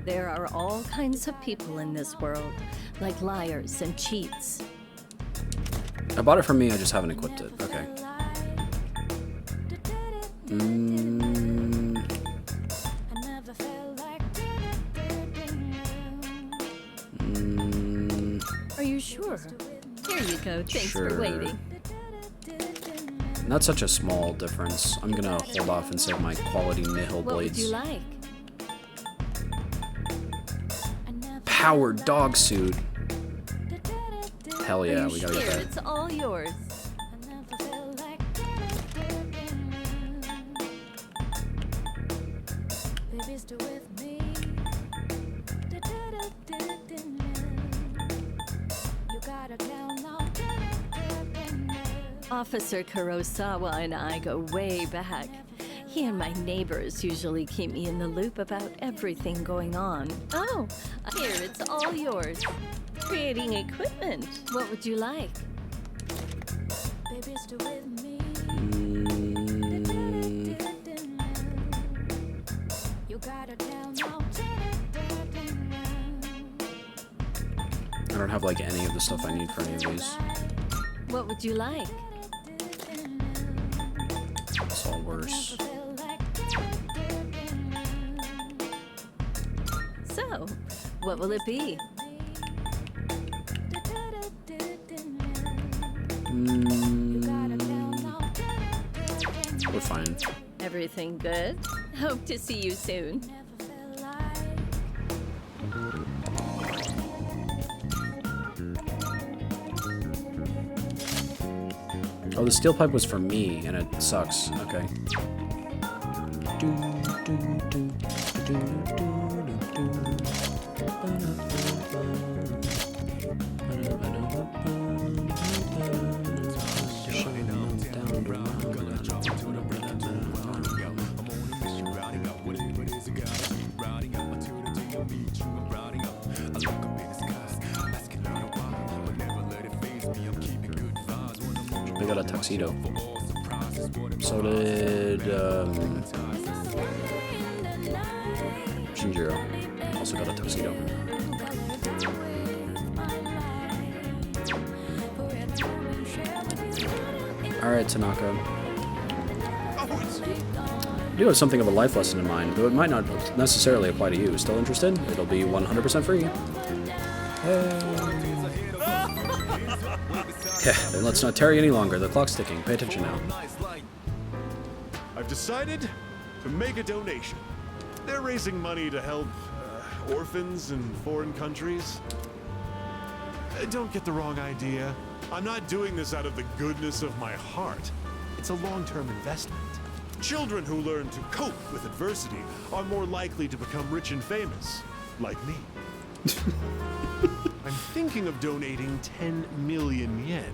There are all kinds of people in this world, like liars and cheats. I bought it for me, I just haven't equipped it. Okay. Are you sure? Here you go. Thanks Sure. for waiting. Not such a small difference. I'm gonna hold off and save my quality nihil What would blades. you like? Powered dog suit. Hell yeah, Are we you gotta sure? get that. It's all yours. Officer Kurosawa and I go way back. He and my neighbors usually keep me in the loop about everything going on. Oh, here, it's all yours. Creating equipment. What would you like? I don't have like any of the stuff I need for any of these. What would you like? It's all worse. So, what will it be? We're fine. Everything good? Hope to see you soon. Oh, the steel pipe was for me, and it sucks. Okay. They got a tuxedo. So did Shinjiro. Also got a tuxedo. Alright, Tanaka. You have something of a life lesson in mind, though it might not necessarily apply to you. Still interested? It'll be 100% free. Yeah, then let's not tarry any longer. The clock's ticking. Pay attention now. I've decided to make a donation. They're raising money to help orphans in foreign countries. Don't get the wrong idea. I'm not doing this out of the goodness of my heart. It's a long-term investment. Children who learn to cope with adversity are more likely to become rich and famous. like me. I'm thinking of donating 10 million yen.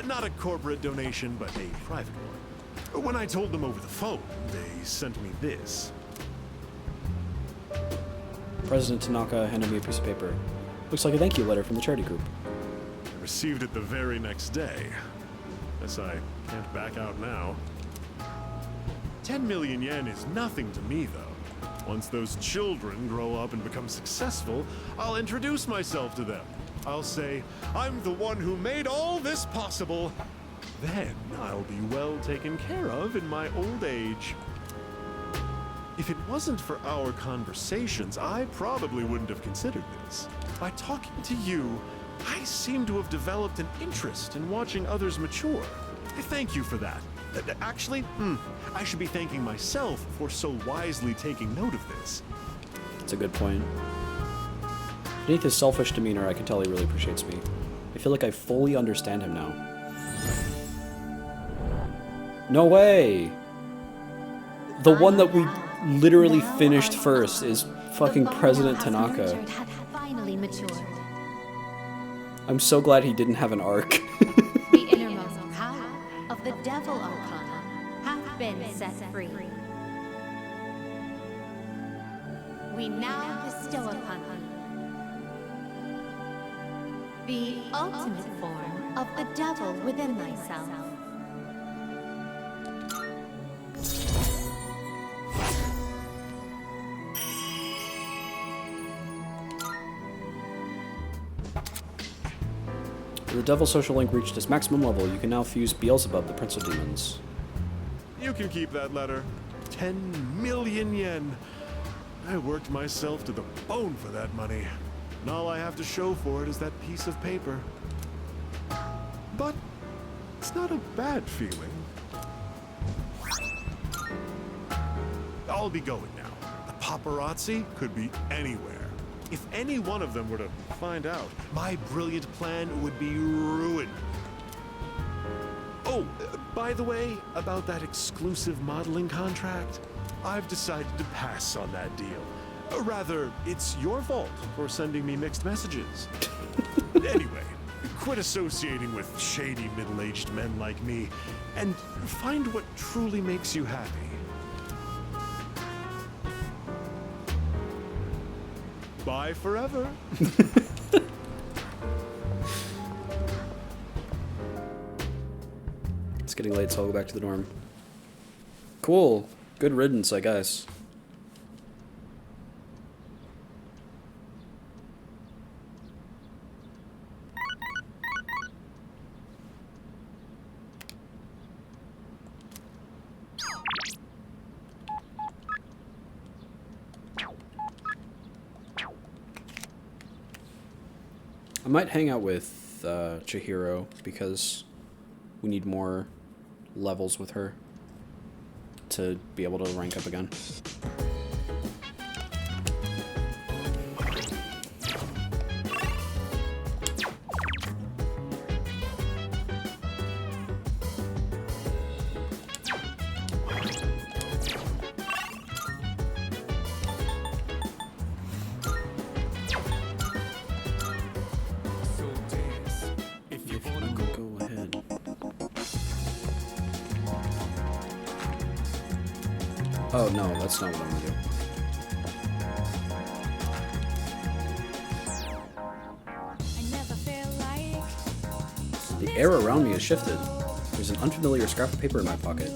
Not a corporate donation, but a private one. When I told them over the phone, they sent me this. President Tanaka handed me a piece of paper. Looks like a thank you letter from the charity group. I received it the very next day. Guess I can't back out now. 10 million yen is nothing to me, though. Once those children grow up and become successful, I'll introduce myself to them. I'll say, I'm the one who made all this possible. Then I'll be well taken care of in my old age. If it wasn't for our conversations, I probably wouldn't have considered this. By talking to you, I seem to have developed an interest in watching others mature. I thank you for that. Actually, I should be thanking myself for so wisely taking note of this. That's a good point. Beneath his selfish demeanor, I can tell he really appreciates me. I feel like I fully understand him now. No way! The one that we literally finished first is fucking President Tanaka. Had finally matured. I'm so glad he didn't have an arc. The innermost power of the Devil Arcana have been set free. We now bestow upon you the ultimate form of the devil within thyself. The Devil Social Link reached its maximum level. You can now fuse Beelzebub, the Prince of Demons. You can keep that letter. 10 million yen. I worked myself to the bone for that money. And all I have to show for it is that piece of paper. But it's not a bad feeling. I'll be going now. The paparazzi could be anywhere. If any one of them were to find out, my brilliant plan would be ruined. Oh, by the way, about that exclusive modeling contract, I've decided to pass on that deal. Rather, it's your fault for sending me mixed messages. Anyway, quit associating with shady middle-aged men like me, and find what truly makes you happy. Bye forever. It's getting late, so I'll go back to the dorm. Cool. Good riddance, I guess. I might hang out with Chihiro because we need more levels with her to be able to rank up again. Go ahead. Oh no, that's not what I'm gonna do. The air around me has shifted. There's an unfamiliar scrap of paper in my pocket.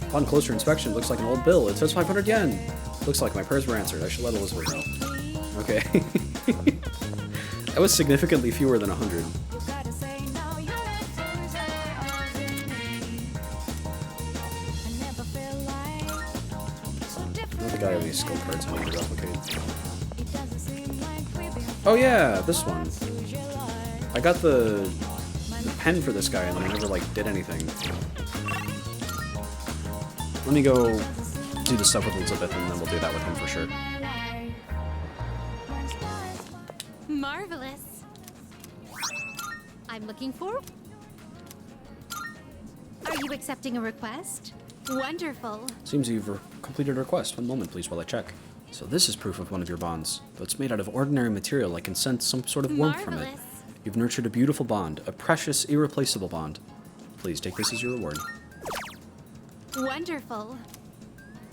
Upon closer inspection, it looks like an old bill. It says 500 yen. Looks like my prayers were answered. I should let Elizabeth know. Okay. That was significantly fewer than 100. I think I have these skill cards I need to replicate. Oh yeah, this one. I got the pen for this guy and then I never like did anything. Let me go do the stuff with Elizabeth and then we'll do that with him for sure. Marvelous. I'm looking forward. Are you accepting a request? Wonderful. Seems you've completed a request. One moment please while I check. So this is proof of one of your bonds. Though it's made out of ordinary material, I can sense some sort of warmth from it. Marvelous. You've nurtured a beautiful bond, a precious, irreplaceable bond. Please take this as your reward. Wonderful.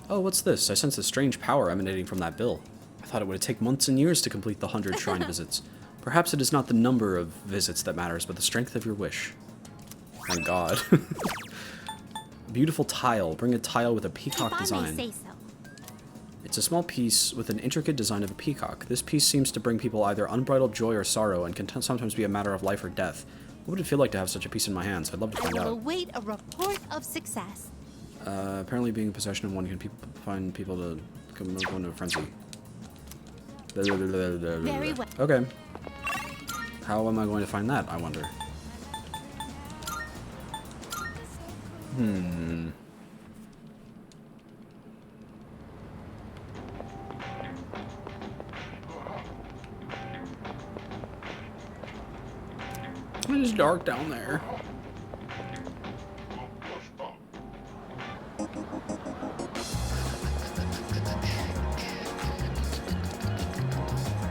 Oh, what's this? I sense a strange power emanating from that bill. I thought it would take months and years to complete the 100 shrine visits. Perhaps it is not the number of visits that matters, but the strength of your wish. Thank God. Beautiful tile. Bring a tile with a peacock If I design. may say so. It's a small piece with an intricate design of a peacock. This piece seems to bring people either unbridled joy or sorrow and can sometimes be a matter of life or death. What would it feel like to have such a piece in my hands? I'd love to I find will out. await a report of success. Apparently being in possession of one can find people to go into a frenzy. Very well. Okay. How am I going to find that, I wonder? It is dark down there.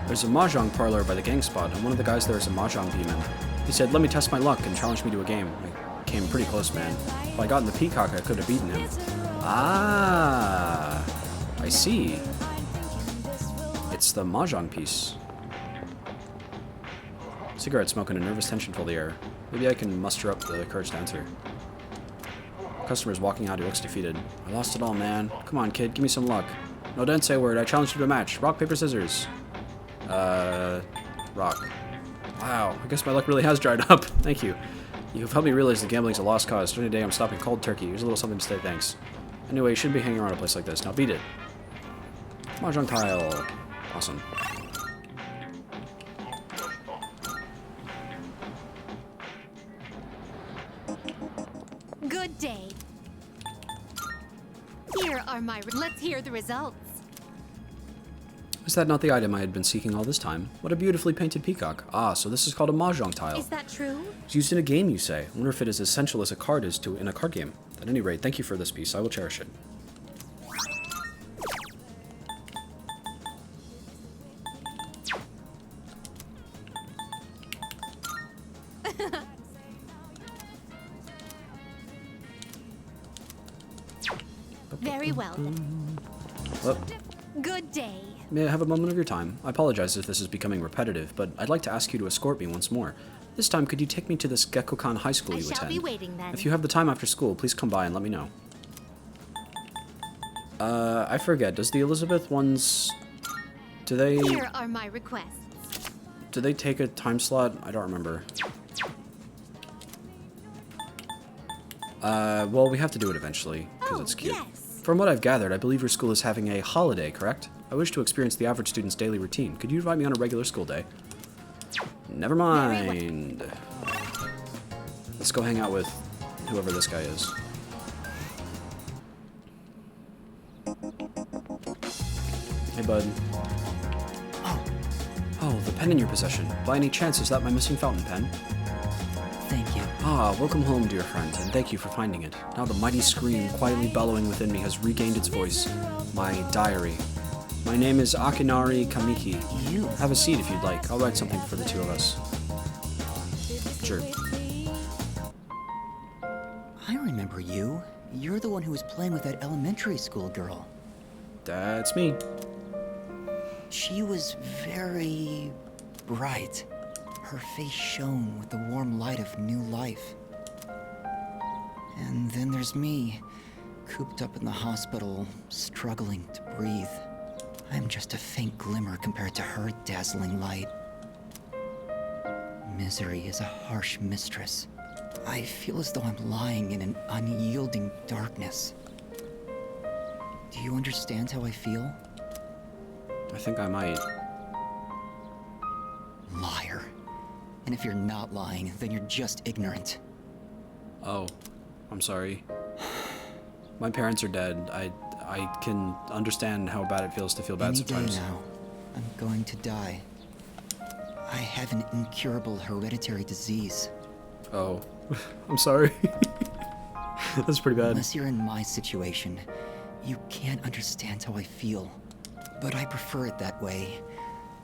There's a mahjong parlor by the gang spot, and one of the guys there is a mahjong demon. He said, "Let me test my luck," and challenged me to a game. I came pretty close, man. If I got in the peacock, I could have beaten him. Ah, I see. It's the mahjong piece. Cigarette smoke and a nervous tension fill the air. Maybe I can muster up the courage to answer. Customer's walking out, he looks defeated. I lost it all, man. Come on, kid, give me some luck. No, don't say a word. I challenge you to a match. Rock, paper, scissors. Rock. Wow, I guess my luck really has dried up. Thank you. You've helped me realize that gambling's a lost cause. During the day, I'm stopping cold turkey. Here's a little something to say thanks. Anyway, you shouldn't be hanging around a place like this. Now beat it. Mahjong tile. Awesome. Good day. Here are my... Let's hear the results. Is that not the item I had been seeking all this time? What a beautifully painted peacock. Ah, so this is called a mahjong tile. Is that true? It's used in a game, you say. I wonder if it is as essential as a card is in a card game. At any rate, thank you for this piece. I will cherish it. Very well then. Oh, Good day. may I have a moment of your time? I apologize if this is becoming repetitive, but I'd like to ask you to escort me once more. This time, could you take me to this Gekkokan High School I you shall attend? be waiting then. If you have the time after school, please come by and let me know. I forget. Does the Elizabeth ones... Do they Here are my requests. take a time slot? I don't remember. Well, we have to do it eventually, because Oh, it's cute. yes. From what I've gathered, I believe your school is having a holiday, correct? I wish to experience the average student's daily routine. Could you invite me on a regular school day? Never mind. Let's go hang out with whoever this guy is. Hey, bud. Oh, the pen in your possession. By any chance, is that my missing fountain pen? Thank you. Ah, welcome home, dear friend, and thank you for finding it. Now the mighty scream, quietly bellowing within me, has regained its voice. My diary. My name is Akinari Kamiki. You? Have a seat if you'd like. I'll write something for the two of us. Sure. I remember you. You're the one who was playing with that elementary school girl. That's me. She was very bright. Her face shone with the warm light of new life. And then there's me, cooped up in the hospital, struggling to breathe. I'm just a faint glimmer compared to her dazzling light. Misery is a harsh mistress. I feel as though I'm lying in an unyielding darkness. Do you understand how I feel? I think I might. Liar. And if you're not lying, then you're just ignorant. Oh, I'm sorry. My parents are dead. I can understand how bad it feels to feel bad Any day sometimes. now, I'm going to die. I have an incurable hereditary disease. Oh, I'm sorry. That's pretty bad. Unless you're in my situation, you can't understand how I feel. but I prefer it that way.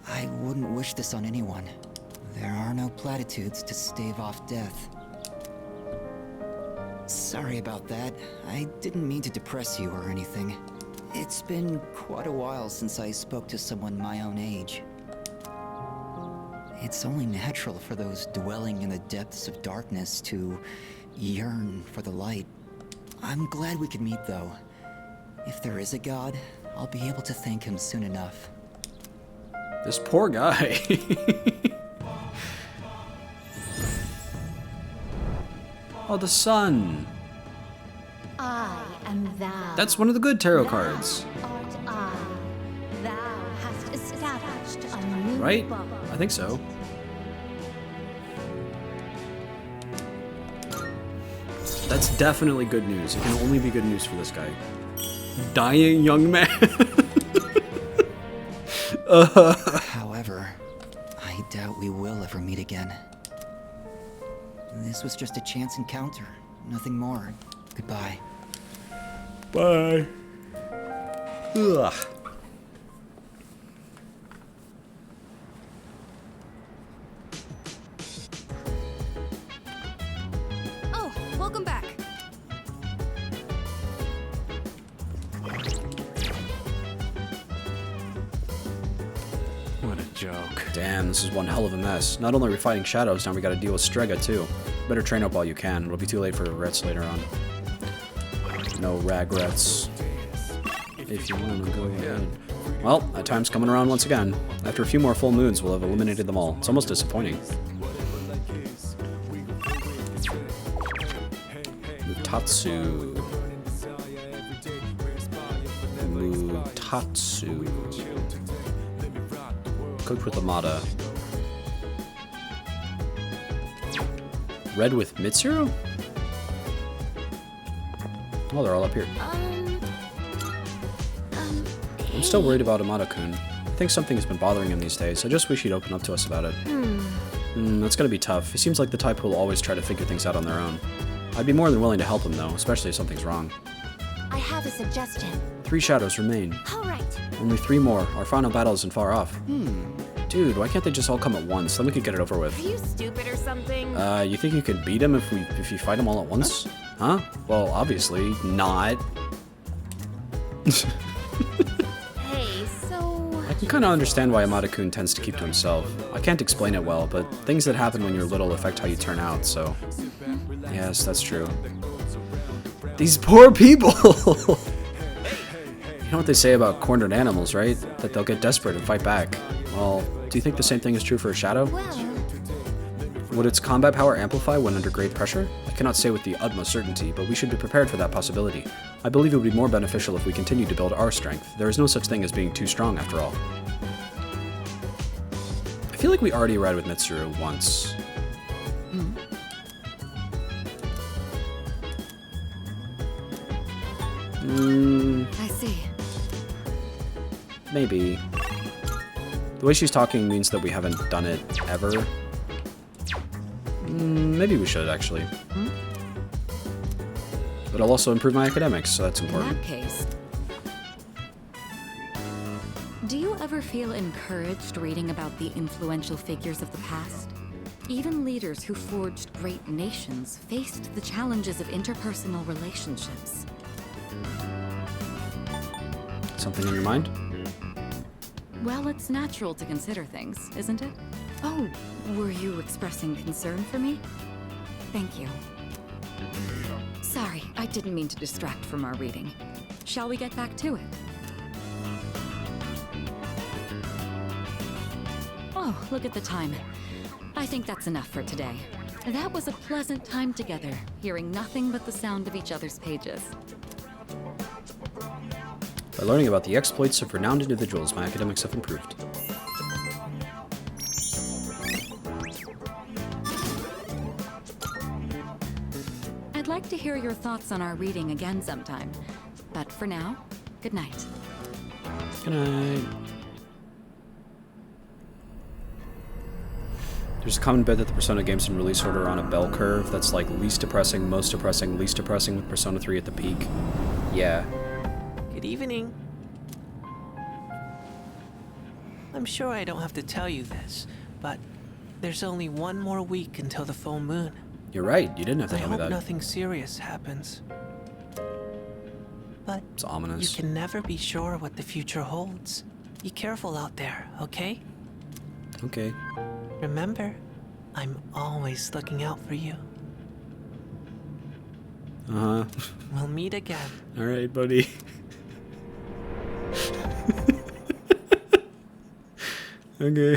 I wouldn't wish this on anyone. There are no platitudes to stave off death. Sorry about that. I didn't mean to depress you or anything. It's been quite a while since I spoke to someone my own age. It's only natural for those dwelling in the depths of darkness to yearn for the light. I'm glad we could meet, though. If there is a god, I'll be able to thank him soon enough. This poor guy. Oh, the sun. I am thou. That's one of the good tarot cards. Thou art I. Thou hast established a new Right? bubble. I think so. That's definitely good news. It can only be good news for this guy. Dying young man. However, I doubt we will ever meet again. This was just a chance encounter, nothing more. Goodbye. Bye. Ugh. Oh, welcome back. What a joke. Damn, this is one hell of a mess. Not only are we fighting shadows, now we gotta deal with Strega too. Better train up while you can. It'll be too late for regrets later on. No regrets. If you wanna go ahead. Well, that time's coming around once again. After a few more full moons, we'll have eliminated them all. It's almost disappointing. Mutatsu. Mutatsu. Cooked with Amada. Red with Mitsuru? Oh, they're all up here. I'm still worried about Amada-kun. I think something has been bothering him these days. I just wish he'd open up to us about it. That's gonna be tough. He seems like the type who will always try to figure things out on their own. I'd be more than willing to help him, though, especially if something's wrong. I have a suggestion. 3 shadows remain. All right. Only 3 more. Our final battle isn't far off. Dude, why can't they just all come at once? Then we could get it over with. Are you stupid or something? You think you could beat him if you fight him all at once? Huh? Well, obviously not. Hey, so... I can kind of understand why Amada-kun tends to keep to himself. I can't explain it well, but things that happen when you're little affect how you turn out, so... Yes, that's true. These poor people! You know what they say about cornered animals, right? That they'll get desperate and fight back. Well, do you think the same thing is true for a shadow? Well, Would its combat power amplify when under great pressure? I cannot say with the utmost certainty, but we should be prepared for that possibility. I believe it would be more beneficial if we continue to build our strength. There is no such thing as being too strong, after all. I feel like we already read with Mitsuru once. I see. Maybe. The way she's talking means that we haven't done it ever. Maybe we should, actually. But I'll also improve my academics, so that's In important. that case, do you ever feel encouraged reading about the influential figures of the past? Even leaders who forged great nations faced the challenges of interpersonal relationships. Something in your mind? Well, it's natural to consider things, isn't it? Oh, were you expressing concern for me? Thank you. Sorry, I didn't mean to distract from our reading. Shall we get back to it? Oh, look at the time. I think that's enough for today. That was a pleasant time together, hearing nothing but the sound of each other's pages. By learning about the exploits of renowned individuals, my academics have improved. I'd like to hear your thoughts on our reading again sometime. But for now, good night. Good night. There's a common bit that the Persona games in release order are on a bell curve that's like least depressing, most depressing, least depressing, with Persona 3 at the peak. Yeah. Good evening. I'm sure I don't have to tell you this, but there's only one more week until the full moon. You're right. You didn't have to I tell me hope that. nothing serious happens. But It's ominous. you can never be sure what the future holds. Be careful out there, okay? Okay. Remember, I'm always looking out for you. Uh-huh. We'll meet again. All right, buddy. Okay.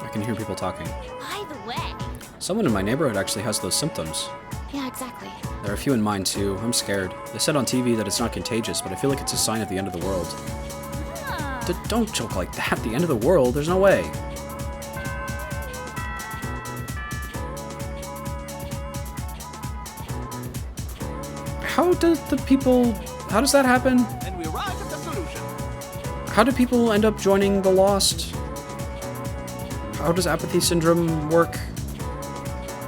I can hear people talking. By the way. Someone in my neighborhood actually has those symptoms. Yeah, exactly. There are a few in mine too. I'm scared. They said on TV that it's not contagious, but I feel like it's a sign of the end of the world. Don't joke like that. The end of the world? There's no way. How does that happen? And we arrived at the solution. How do people end up joining the Lost? How does apathy syndrome work?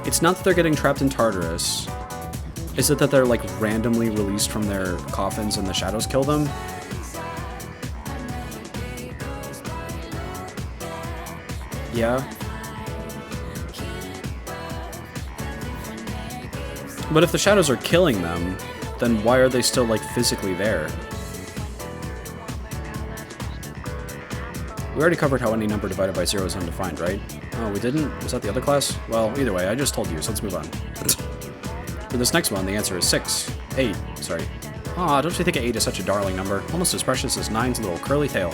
It's not that they're getting trapped in Tartarus. Is it that they're like randomly released from their coffins and the shadows kill them? Yeah. But if the shadows are killing them, then why are they still like physically there? We already covered how any number divided by 0 is undefined, right? Oh, we didn't? Was that the other class? Well, either way, I just told you, so let's move on. For this next one, the answer is 6. 8, sorry. Aw, don't you think 8 is such a darling number? Almost as precious as 9's little curly tail.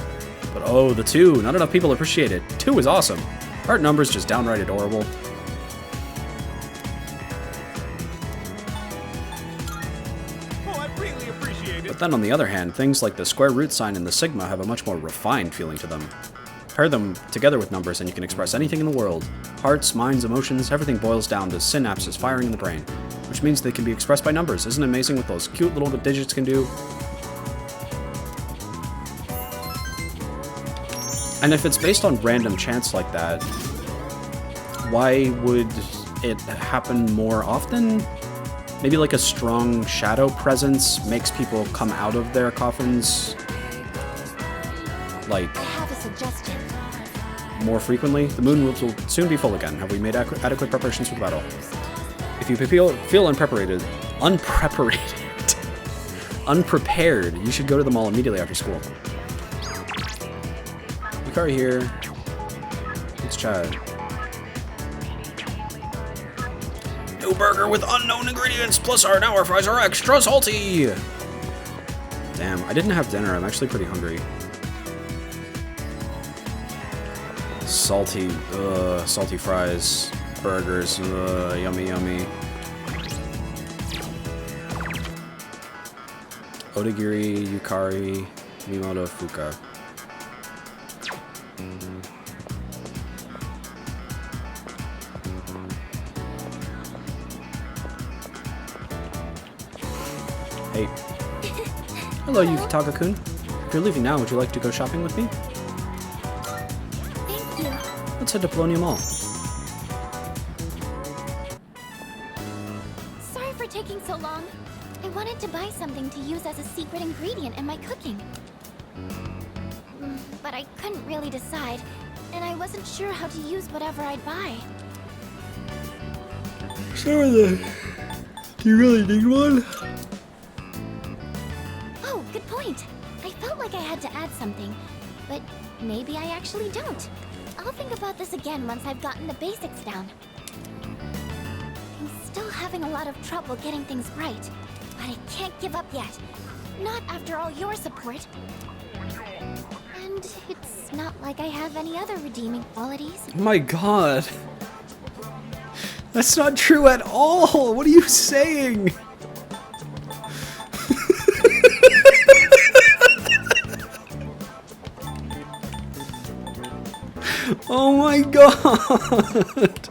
But oh, the 2, not enough people appreciate it. 2 is awesome. Aren't numbers just downright adorable? Oh, I really appreciate it. But then on the other hand, things like the square root sign and the sigma have a much more refined feeling to them. Pair them together with numbers and you can express anything in the world. Hearts, minds, emotions, everything boils down to synapses firing in the brain, which means they can be expressed by numbers. Isn't it amazing what those cute little digits can do? And if it's based on random chance like that, why would it happen more often? Maybe like a strong shadow presence makes people come out of their coffins, like, I have a suggestion. more frequently. The moon will soon be full again. Have we made adequate preparations for the battle? If you feel unprepared, you should go to the mall immediately after school. Yukari here. It's Chad. New burger with unknown ingredients, plus our now our fries are extra salty. Damn, I didn't have dinner. I'm actually pretty hungry. Salty fries, burgers, yummy, yummy. Odagiri, Yukari, Mimoto, Fuka. Hey. Hello, Kataga-kun. If you're leaving now, would you like to go shopping with me? Thank you. Let's head to Polonia Mall. Sorry for taking so long. I wanted to buy something to use as a secret ingredient in my cooking. But I couldn't really decide, and I wasn't sure how to use whatever I'd buy. Sure then. Do you really need one? Oh, good point. I felt like I had to add something, but maybe I actually don't. I'll think about this again once I've gotten the basics down. I'm still having a lot of trouble getting things right, but I can't give up yet. Not after all your support. And it's not like I have any other redeeming qualities. Oh my god. That's not true at all. What are you saying? Oh my god.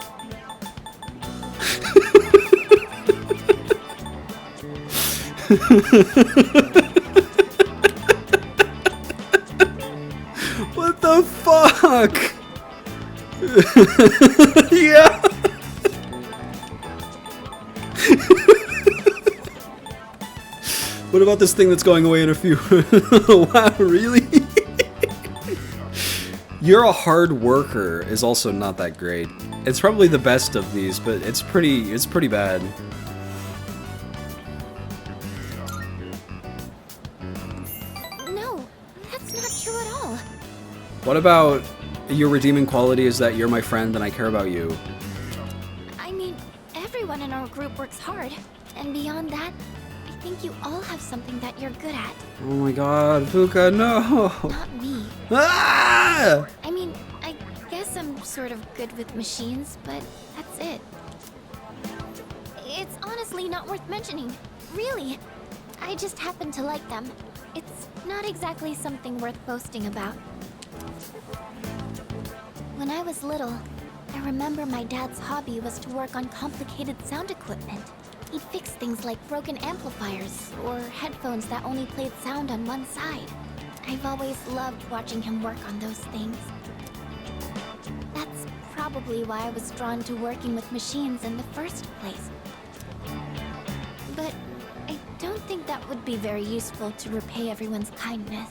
What the fuck? Yeah. What about this thing that's going away in a few? Wow, really? You're a hard worker is also not that great. It's probably the best of these, but it's pretty bad. No, that's not true at all. What about your redeeming quality is that you're my friend and I care about you? I mean, everyone in our group works hard. And beyond that, I think you all have something that you're good at. Oh my god, Fuka, no! Not me. Ah! I mean, I guess I'm sort of good with machines, but that's it. It's honestly not worth mentioning. Really. I just happen to like them. It's not exactly something worth boasting about. When I was little, I remember my dad's hobby was to work on complicated sound equipment. He'd fix things like broken amplifiers, or headphones that only played sound on one side. I've always loved watching him work on those things. That's probably why I was drawn to working with machines in the first place. But I don't think that would be very useful to repay everyone's kindness.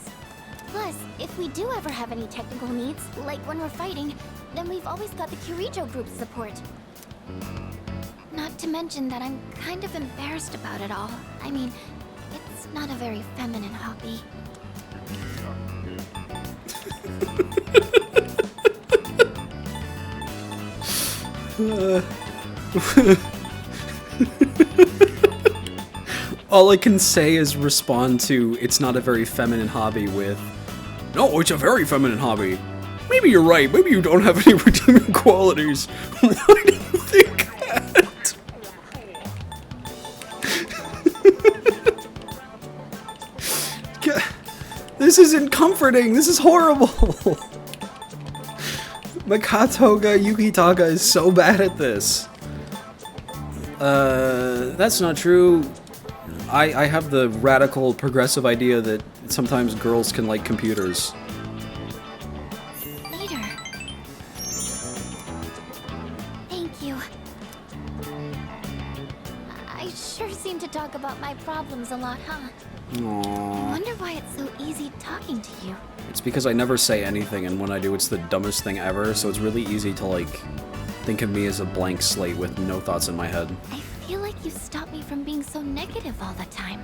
Plus, if we do ever have any technical needs, like when we're fighting, then we've always got the Kirijo group's support. Not to mention that I'm kind of embarrassed about it all. I mean, it's not a very feminine hobby. All I can say is respond to "it's not a very feminine hobby" with "no, it's a very feminine hobby." Maybe you're right. Maybe you don't have any redeeming qualities. Why do you think that? This isn't comforting. This is horrible. My Kataga Yukitaga is so bad at this. That's not true. I have the radical progressive idea that sometimes girls can like computers. Later. Thank you. I sure seem to talk about my problems a lot, huh? I Aww. wonder why it's so easy talking to you. It's because I never say anything, and when I do, it's the dumbest thing ever, so it's really easy to, like, think of me as a blank slate with no thoughts in my head. I feel like you stop me from being so negative all the time.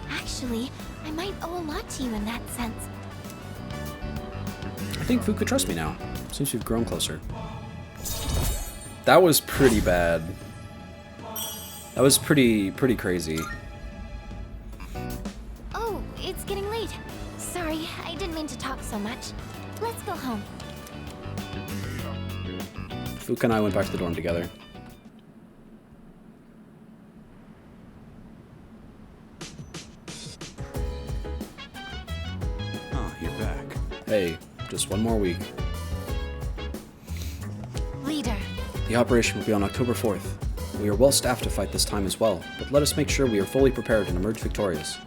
Actually, I might owe a lot to you in that sense. I think Fu could trust me now, since we've grown closer. That was pretty bad. That was pretty crazy. Oh, it's getting late. Sorry, I didn't mean to talk so much. Let's go home. Fuka and I went back to the dorm together. Oh, you're back. Hey, just one more week. Leader. The operation will be on October 4th. We are well staffed to fight this time as well, but let us make sure we are fully prepared and emerge victorious.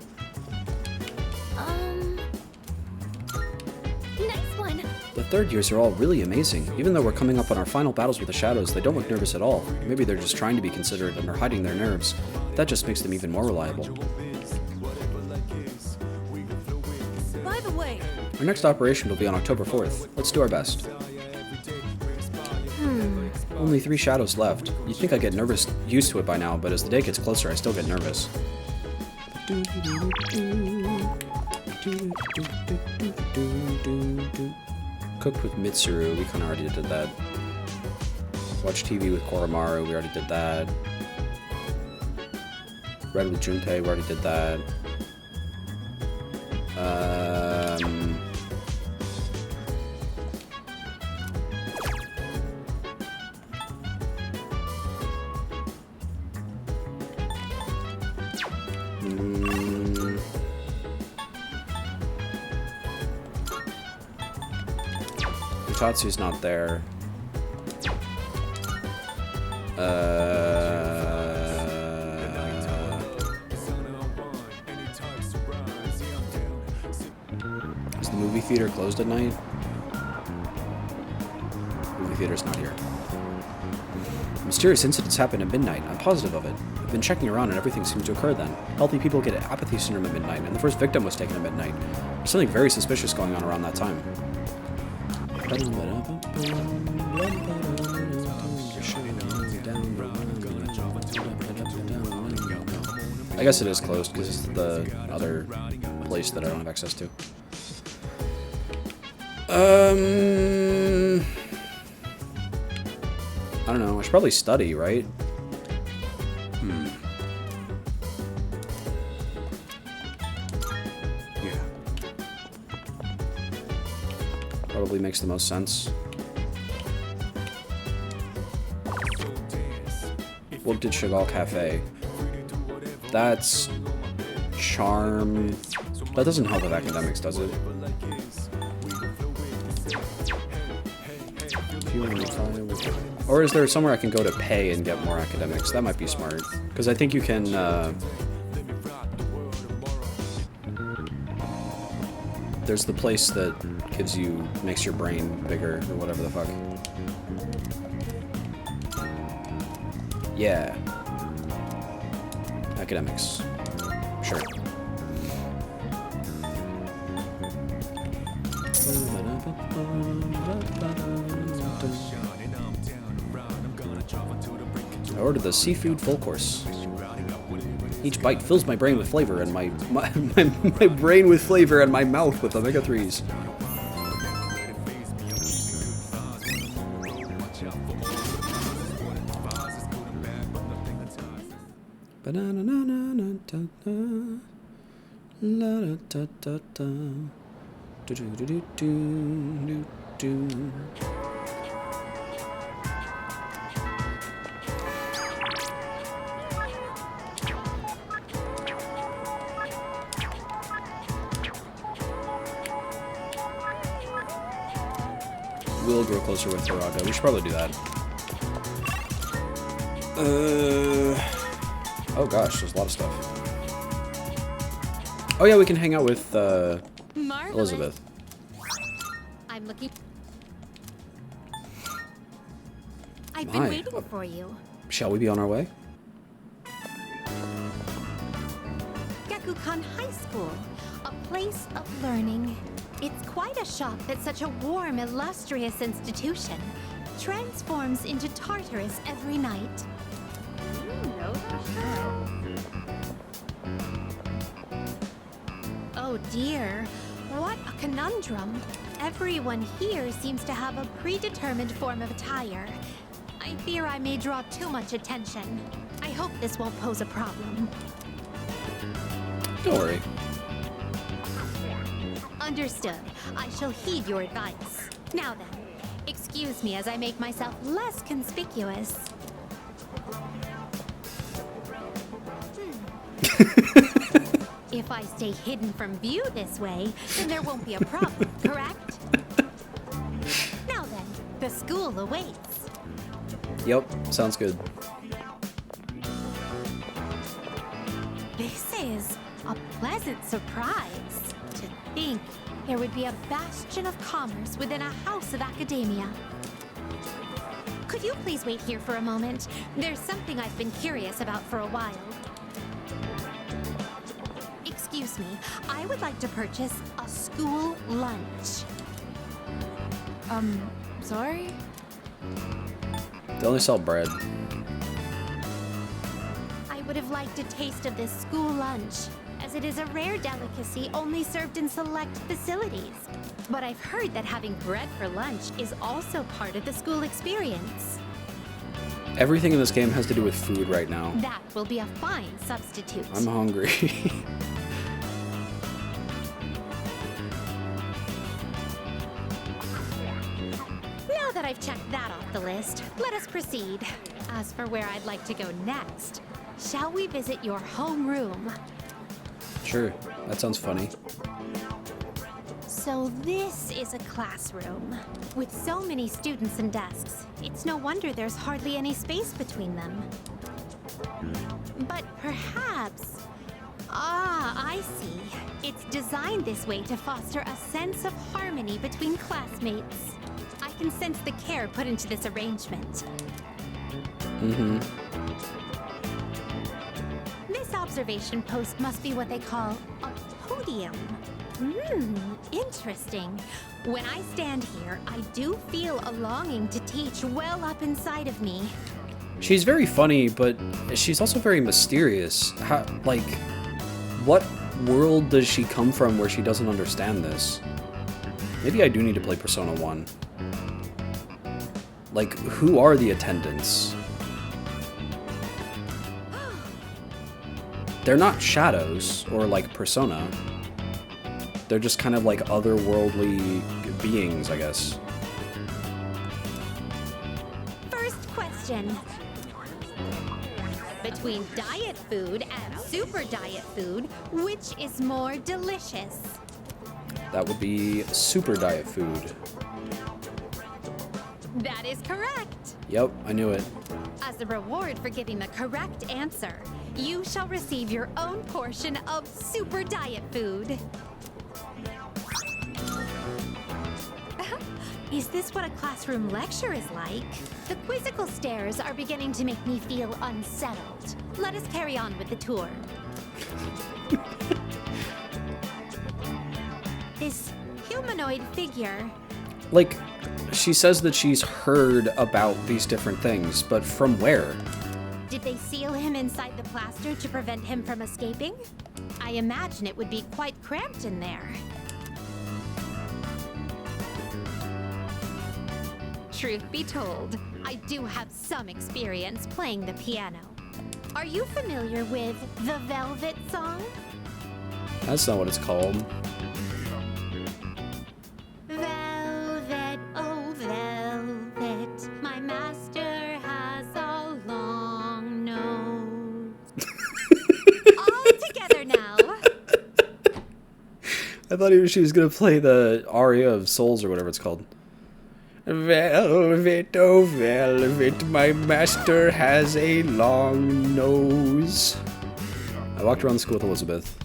Next one. The third years are all really amazing. Even though we're coming up on our final battles with the shadows, they don't look nervous at all. Maybe they're just trying to be considerate and are hiding their nerves. That just makes them even more reliable. By the way, Our next operation will be on October 4th. Let's do our best. Only 3 shadows left. You'd think I'd get used to it by now, but as the day gets closer, I still get nervous. Cooked with Mitsuru, we kinda already did that. Watch TV with Koromaru, we already did that. Read with Junpei, we already did that. Tatsu's not there. Is the movie theater closed at night? Movie theater's not here. Mysterious incidents happen at midnight. I'm positive of it. I've been checking around and everything seems to occur then. Healthy people get apathy syndrome at midnight, and the first victim was taken at midnight. There's something very suspicious going on around that time. I guess it is closed because it's the other place that I don't have access to. I don't know. I should probably study, right? Yeah. Probably makes the most sense. Looked at Chagall Cafe. That's charm. That doesn't help with academics, does it? Or is there somewhere I can go to pay and get more academics? That might be smart. Because I think you can, there's the place that gives you, makes your brain bigger, or whatever the fuck. Yeah. Academics. Sure. I ordered the seafood full course. Each bite fills my brain with flavor and my brain with flavor and my mouth with omega-3s. We'll grow closer with Kataga. We should probably do that. Oh gosh, there's a lot of stuff. Oh yeah, we can hang out with Elizabeth. I'm looking. I've been waiting for you. Shall we be on our way? Gakukan High School, a place of learning. It's quite a shock that such a warm, illustrious institution transforms into Tartarus every night. Oh dear, what a conundrum. Everyone here seems to have a predetermined form of attire. I fear I may draw too much attention. I hope this won't pose a problem. Don't worry. Understood. I shall heed your advice. Now then, excuse me as I make myself less conspicuous. If I stay hidden from view this way, then there won't be a problem, correct? Now then, the school awaits. Yep, sounds good. This is a pleasant surprise. To think there would be a bastion of commerce within a house of academia. Could you please wait here for a moment? There's something I've been curious about for a while. Excuse me, I would like to purchase a school lunch. Sorry? They only sell bread. I would have liked a taste of this school lunch, as it is a rare delicacy only served in select facilities. But I've heard that having bread for lunch is also part of the school experience. Everything in this game has to do with food right now. That will be a fine substitute. I'm hungry. Now that I've checked that off the list, let us proceed. As for where I'd like to go next, shall we visit your homeroom? Sure, that sounds funny. So this is a classroom. With so many students and desks, it's no wonder there's hardly any space between them. But perhaps... Ah, I see. It's designed this way to foster a sense of harmony between classmates. I can sense the care put into this arrangement. Mm-hmm. This observation post must be what they call a podium. Interesting. When I stand here, I do feel a longing to teach well up inside of me. She's very funny, but she's also very mysterious. How, like, what world does she come from where she doesn't understand this? Maybe I do need to play Persona 1. Like, who are the attendants? They're not shadows, or like Persona. They're just kind of like otherworldly beings, I guess. First question. Between diet food and super diet food, which is more delicious? That would be super diet food. That is correct. Yep, I knew it. As a reward for giving the correct answer, you shall receive your own portion of super diet food. Is this what a classroom lecture is like? The quizzical stares are beginning to make me feel unsettled. Let us carry on with the tour. This humanoid figure. Like, she says that she's heard about these different things, but from where? Did they seal him inside the plaster to prevent him from escaping? I imagine it would be quite cramped in there. Truth be told, I do have some experience playing the piano. Are you familiar with the Velvet Song? That's not what it's called. Velvet, oh velvet, my master has a long nose. All together now. I thought she was gonna play the aria of Souls or whatever it's called. Velvet, oh velvet, my master has a long nose. I walked around the school with Elizabeth.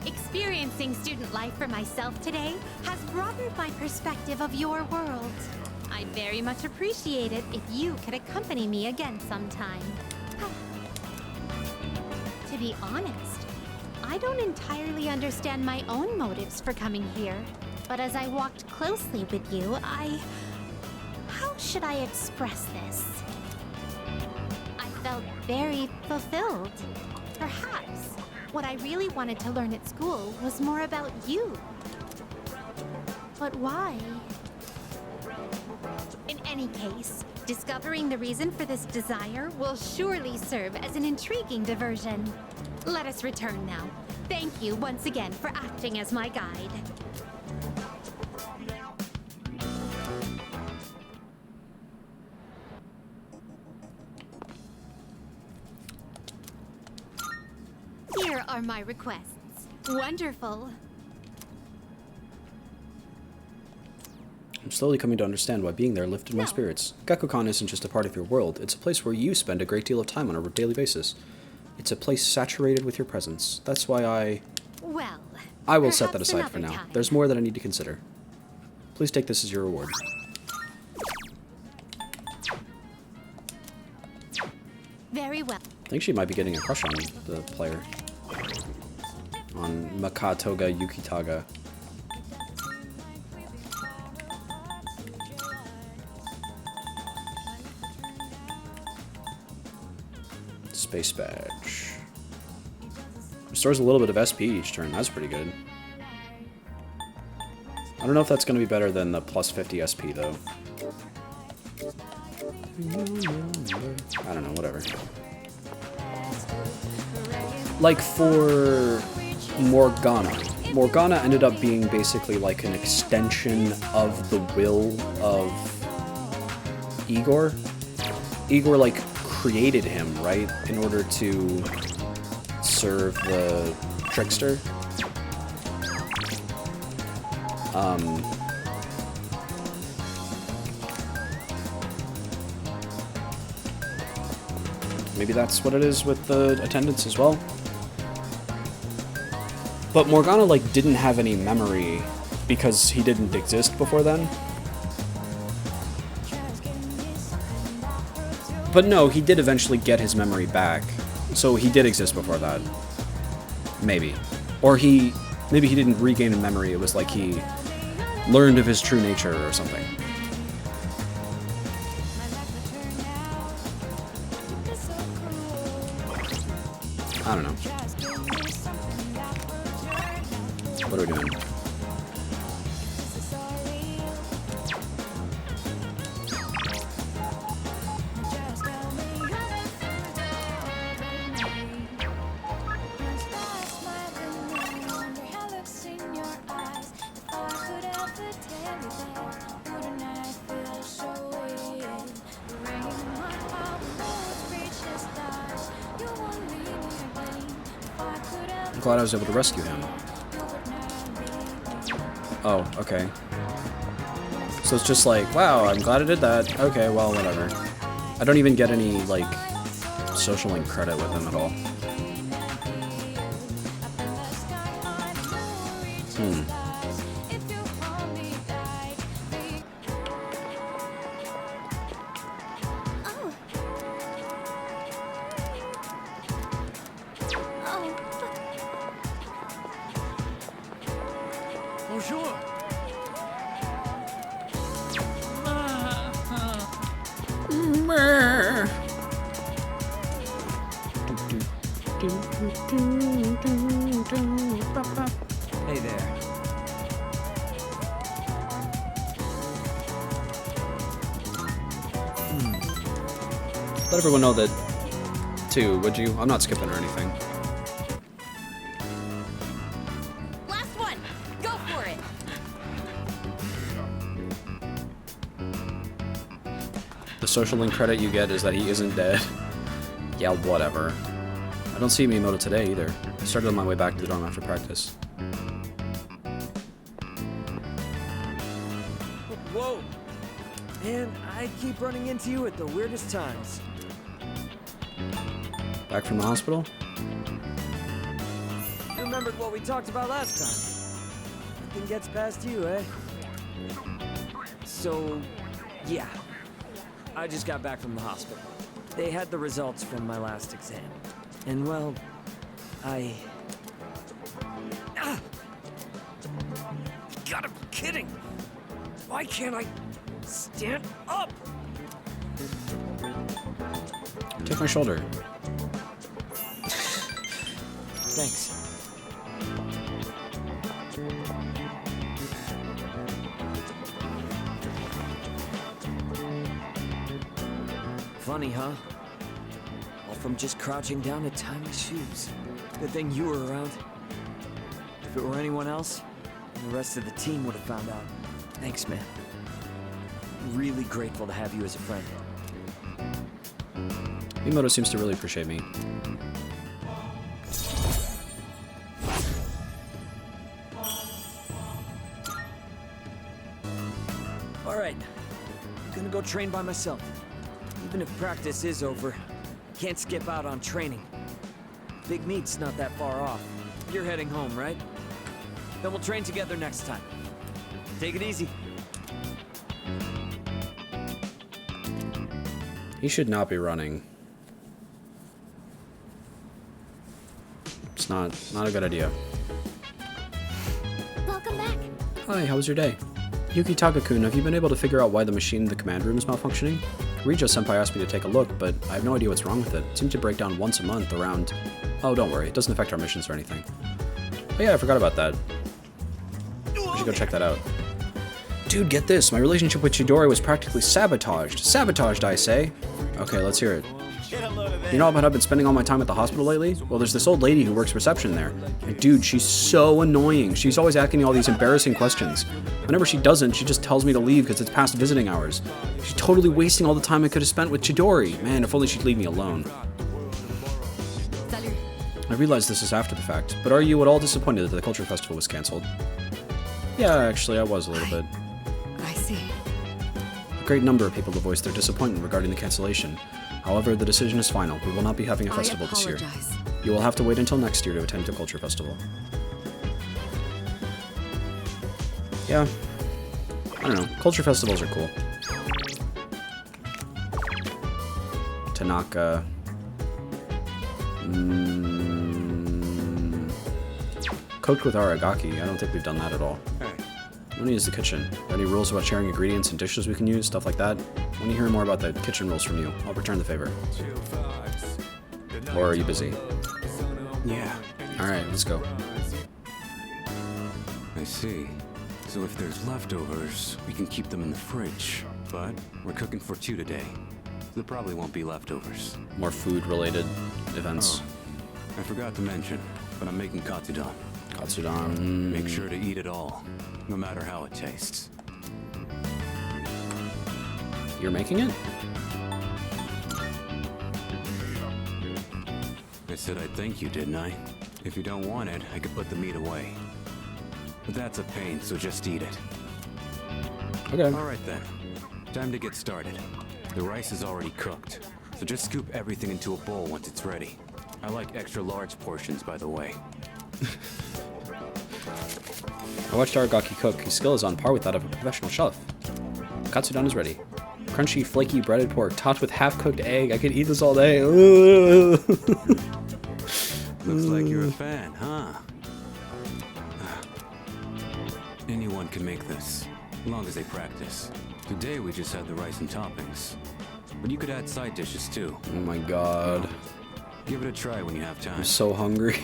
Experiencing student life for myself today has broadened my perspective of your world. I'd very much appreciate it if you could accompany me again sometime. To be honest, I don't entirely understand my own motives for coming here. But as I walked closely with you, how should I express this? I felt very fulfilled. Perhaps what I really wanted to learn at school was more about you. But why? In any case, discovering the reason for this desire will surely serve as an intriguing diversion. Let us return now. Thank you once again for acting as my guide. Here are my requests. Wonderful. I'm slowly coming to understand why being there lifted my spirits. Gekko-kan isn't just a part of your world, it's a place where you spend a great deal of time on a daily basis. It's a place saturated with your presence. That's why I will set that aside for now. Time. There's more that I need to consider. Please take this as your reward. Very well. I think she might be getting a crush on the player. On Kataga Yukitaga. Space badge. Restores a little bit of SP each turn. That's pretty good. I don't know if that's going to be better than the plus 50 SP, though. I don't know, whatever. Like for Morgana. Morgana ended up being basically like an extension of the will of Igor. Igor, like, created him, right? In order to serve the trickster. Maybe that's what it is with the attendants as well. But Morgana, like, didn't have any memory because he didn't exist before then. But no, he did eventually get his memory back. So he did exist before that. Maybe. Or maybe he didn't regain a memory, it was like he learned of his true nature or something. I don't know. What are we doing? I'm glad I was able to rescue him. Oh, okay. So it's just like, wow, I'm glad I did that. Okay, well, whatever. I don't even get any, like, social link credit with him at all. Bonjour. Hey there. Let everyone know that, too, would you? I'm not skipping or anything. Last one! Go for it! The social link credit you get is that he isn't dead. Yeah, whatever. I don't see Miyamoto today either. I started on my way back to the dorm after practice. Whoa. Man, I keep running into you at the weirdest times. Back from the hospital? You remembered what we talked about last time. Nothing gets past you, eh? So, yeah. I just got back from the hospital. They had the results from my last exam. And well, I... Ah! You gotta be kidding! Why can't I stand up? Take my shoulder. Thanks. Funny, huh? All from just crouching down to tie my shoes. Good thing you were around. If it were anyone else, the rest of the team would have found out. Thanks, man. Really grateful to have you as a friend. Miyamoto seems to really appreciate me. Alright. Gonna go train by myself. Even if practice is over, can't skip out on training. Big meet's not that far off. You're heading home, right? Then we'll train together next time. Take it easy. He should not be running. It's not a good idea. Welcome back. Hi, how was your day? Yuki Taka-kun, have you been able to figure out why the machine in the command room is malfunctioning? Rijo-senpai asked me to take a look, but I have no idea what's wrong with it. It seems to break down once a month around... Oh, don't worry, it doesn't affect our missions or anything. Oh yeah, I forgot about that. I should go check that out. Dude, get this. My relationship with Chidori was practically sabotaged. Sabotaged, I say. Okay, let's hear it. You know about I've been spending all my time at the hospital lately? Well, there's this old lady who works reception there. And dude, she's so annoying. She's always asking me all these embarrassing questions. Whenever she doesn't, she just tells me to leave because it's past visiting hours. She's totally wasting all the time I could have spent with Chidori. Man, if only she'd leave me alone. I realize this is after the fact, but are you at all disappointed that the Culture Festival was cancelled? Yeah, actually, I was a little bit. I see. A great number of people have voiced their disappointment regarding the cancellation. However, the decision is final. We will not be having a festival this year. You will have to wait until next year to attend the Culture Festival. Yeah. I don't know. Culture festivals are cool. Tanaka. Cooked with aragaki. I don't think we've done that at all. We want to use the kitchen. Any rules about sharing ingredients and dishes we can use? Stuff like that? When you hear more about the kitchen rules from you, I'll return the favor. Or are you busy? Yeah. Alright, let's go. I see. So if there's leftovers, we can keep them in the fridge. But we're cooking for 2 today. There probably won't be leftovers. More food-related events. I forgot to mention, but I'm making katsudon. Katsudon. Make sure to eat it all, no matter how it tastes. You're making it? I said I'd thank you, didn't I? If you don't want it, I could put the meat away. But that's a pain, so just eat it. Okay. Alright then. Time to get started. The rice is already cooked, so just scoop everything into a bowl once it's ready. I like extra large portions, by the way. I watched Aragaki cook. His skill is on par with that of a professional chef. Katsudon is ready. Crunchy, flaky, breaded pork topped with half-cooked egg. I could eat this all day. Looks like you're a fan, huh? Anyone can make this, as long as they practice. Today we just had the rice and toppings. But you could add side dishes too. Oh my god. Give it a try when you have time. I'm so hungry.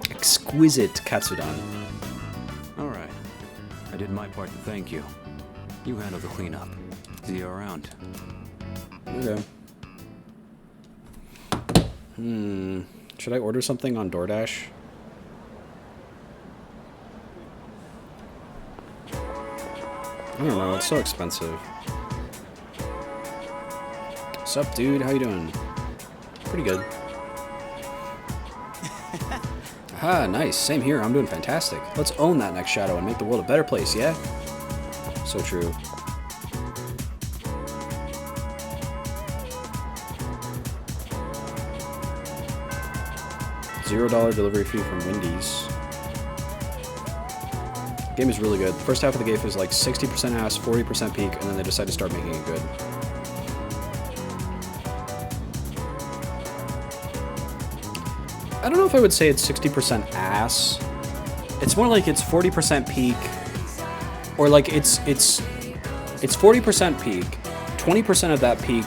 Exquisite katsudon. Alright. I did my part to thank you. You handle the cleanup. See you around. Okay. Should I order something on DoorDash? I don't know, it's so expensive. What's up, dude? How you doing? Pretty good. Ah, nice. Same here. I'm doing fantastic. Let's own that next shadow and make the world a better place, yeah? So true. $0 delivery fee from Wendy's. Game is really good. The first half of the game is like 60% ass, 40% peak, and then they decide to start making it good. I don't know if I would say it's 60% ass. It's more like it's 40% peak, or like it's 40% peak. 20% of that peak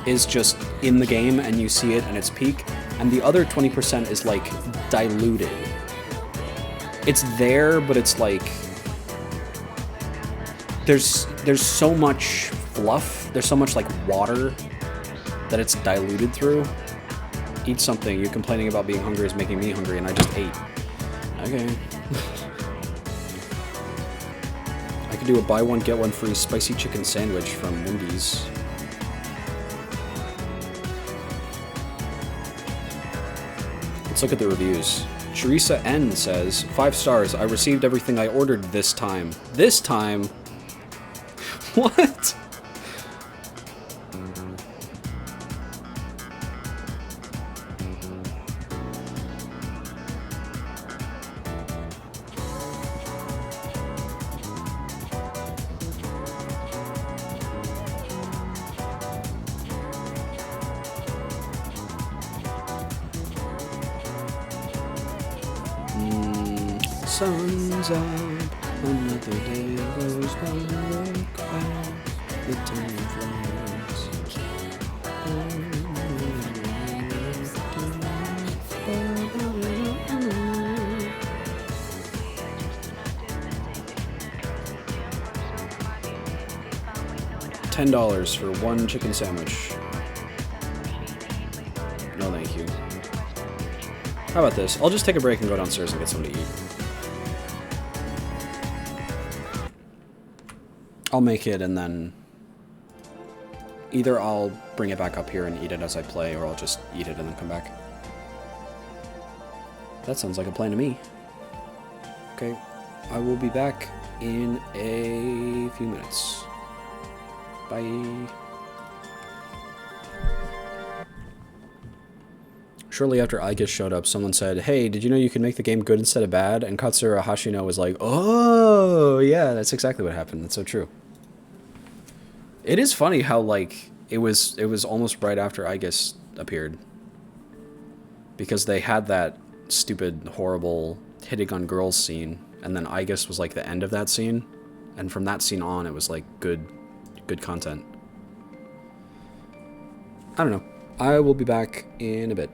is just in the game and you see it and it's peak, and the other 20% is like diluted. It's there, but it's like there's so much fluff, there's so much like water that it's diluted through. Eat something. You complaining about being hungry is making me hungry, and I just ate. Okay. I could do a buy one get one free spicy chicken sandwich from Wendy's. Let's look at the reviews. Teresa N says, 5 stars. I received everything I ordered this time. This time? What? Sun's up, another day goes by, look back, the time flies. $10 for one chicken sandwich. No thank you. How about this? I'll just take a break and go downstairs and get something to eat. I'll make it, and then either I'll bring it back up here and eat it as I play, or I'll just eat it and then come back. That sounds like a plan to me. Okay, I will be back in a few minutes. Bye. Shortly after Aigis showed up, someone said, "Hey, did you know you can make the game good instead of bad?" And Katsura Hashino was like, "Oh, yeah, that's exactly what happened. That's so true." It is funny how, like, it was almost right after Aegis appeared. Because they had that stupid, horrible hitting on girls scene, and then Aegis was like the end of that scene, and from that scene on, it was like good content. I don't know. I will be back in a bit.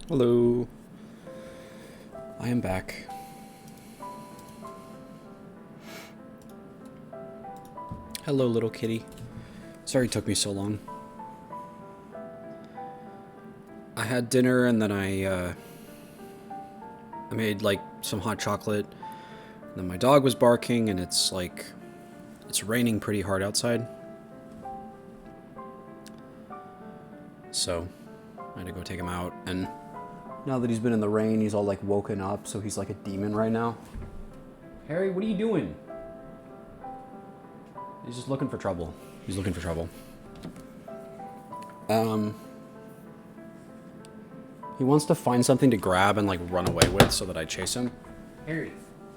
Hello. I am back. Hello, little kitty. Sorry it took me so long. I had dinner and then I made like some hot chocolate. And then my dog was barking and it's raining pretty hard outside. So I had to go take him out, and now that he's been in the rain, he's all like woken up, so he's like a demon right now. Harry, what are you doing? He's just looking for trouble. He's looking for trouble. He wants to find something to grab and like run away with so that I chase him. Harry,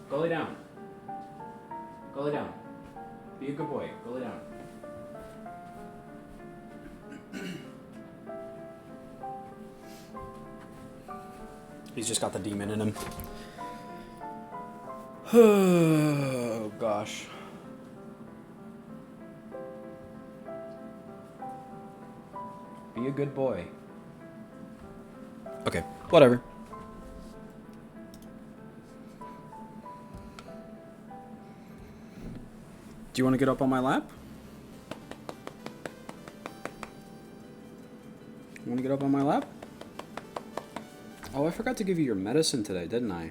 go lay down. Go lay down. Be a good boy. Go lay down. He's just got the demon in him. Oh, gosh. Be a good boy. Okay, whatever. Do you want to get up on my lap? You want to get up on my lap? Oh, I forgot to give you your medicine today, didn't I?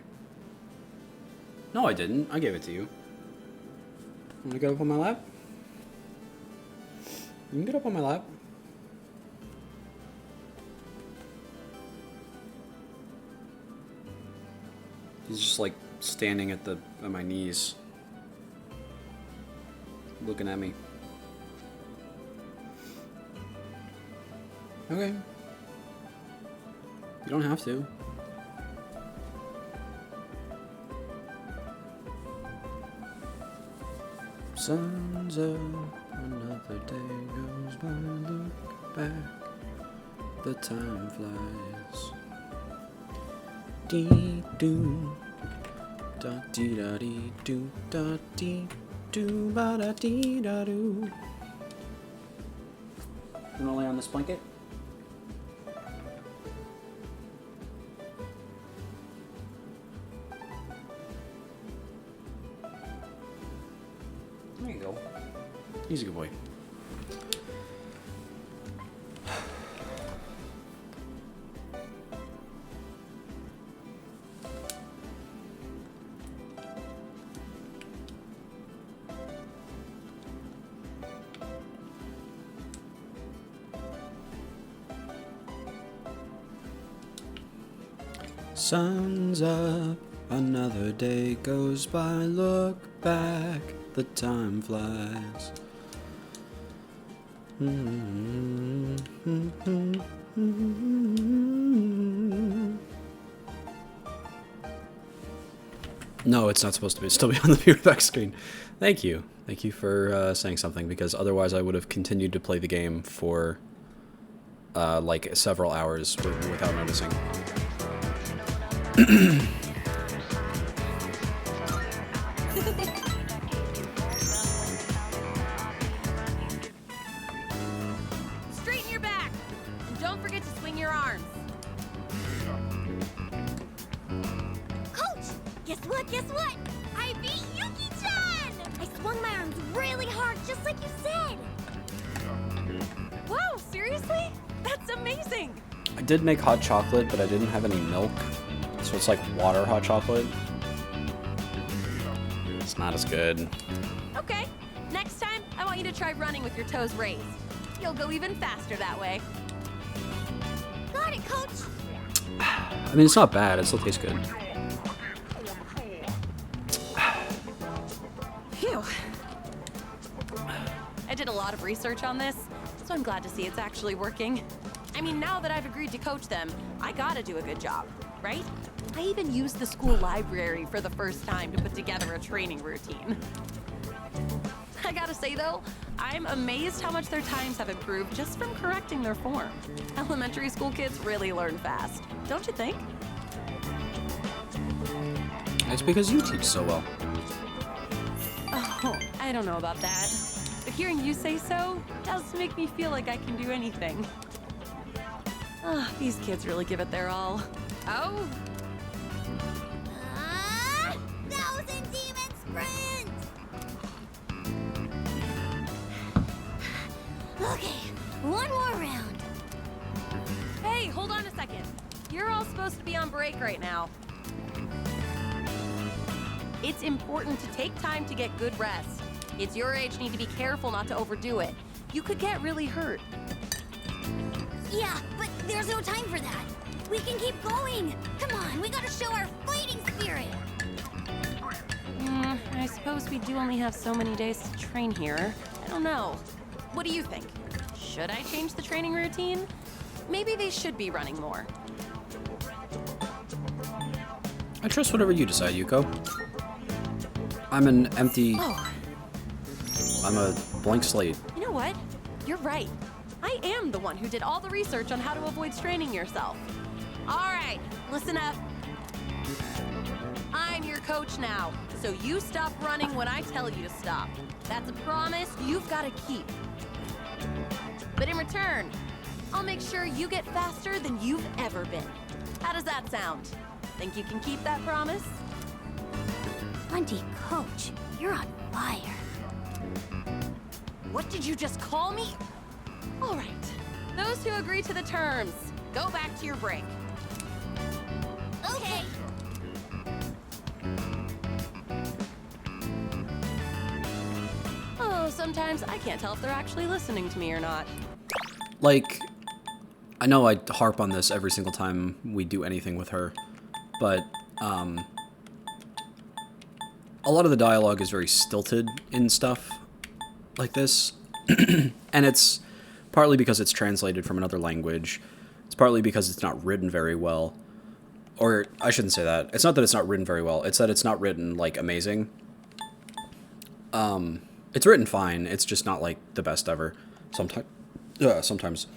No, I didn't. I gave it to you. Want to get up on my lap? You can get up on my lap. He's just like standing at my knees, looking at me. Okay. You don't have to. Sun's up, another day goes by, look back, the time flies. Dee doo, da dee da dee doo, da dee doo, ba da dee da doo. You wanna lay on this blanket? There you go. He's a good boy. Sun's up, another day goes by, look back, the time flies. No, it's not supposed to still be on the viewerback screen. Thank you. Thank you for saying something, because otherwise I would have continued to play the game for like several hours without noticing. Straighten your back, and don't forget to swing your arms. Coach! Guess what? Guess what? I beat Yuki-chan! I swung my arms really hard, just like you said. Wow, seriously? That's amazing! I did make hot chocolate, but I didn't have any milk. So it's like water hot chocolate. It's not as good. Okay, next time I want you to try running with your toes raised. You'll go even faster that way. Got it, Coach! I mean, it's not bad. It still tastes good. Phew. I did a lot of research on this, so I'm glad to see it's actually working. I mean, now that I've agreed to coach them, I gotta do a good job, right? I even used the school library for the first time to put together a training routine. I gotta say though, I'm amazed how much their times have improved just from correcting their form. Elementary school kids really learn fast, don't you think? It's because you teach so well. Oh, I don't know about that. But hearing you say so does make me feel like I can do anything. Ah, these kids really give it their all. Oh! Thousand Demon Sprint! Okay, one more round. Hey, hold on a second. You're all supposed to be on break right now. It's important to take time to get good rest. Kids your age need to be careful not to overdo it. You could get really hurt. Yeah, but there's no time for that. We can keep going. Come on, we gotta show our fighting spirit. I suppose we do only have so many days to train here. I don't know. What do you think? Should I change the training routine? Maybe they should be running more. I trust whatever you decide, Yuko. I'm an empty... Oh. I'm a blank slate. You know what? You're right. I am the one who did all the research on how to avoid straining yourself. All right, listen up. I'm your coach now, so you stop running when I tell you to stop. That's a promise you've got to keep. But in return, I'll make sure you get faster than you've ever been. How does that sound? Think you can keep that promise? Auntie Coach, you're on fire. What did you just call me? All right. Those who agree to the terms, go back to your break. Okay. Oh, sometimes I can't tell if they're actually listening to me or not. Like, I know I harp on this every single time we do anything with her, but a lot of the dialogue is very stilted in stuff like this, and it's partly because it's translated from another language. It's partly because it's not written very well. Or, I shouldn't say that. It's not that it's not written very well. It's that it's not written, like, amazing. It's written fine. It's just not, like, the best ever. Sometimes.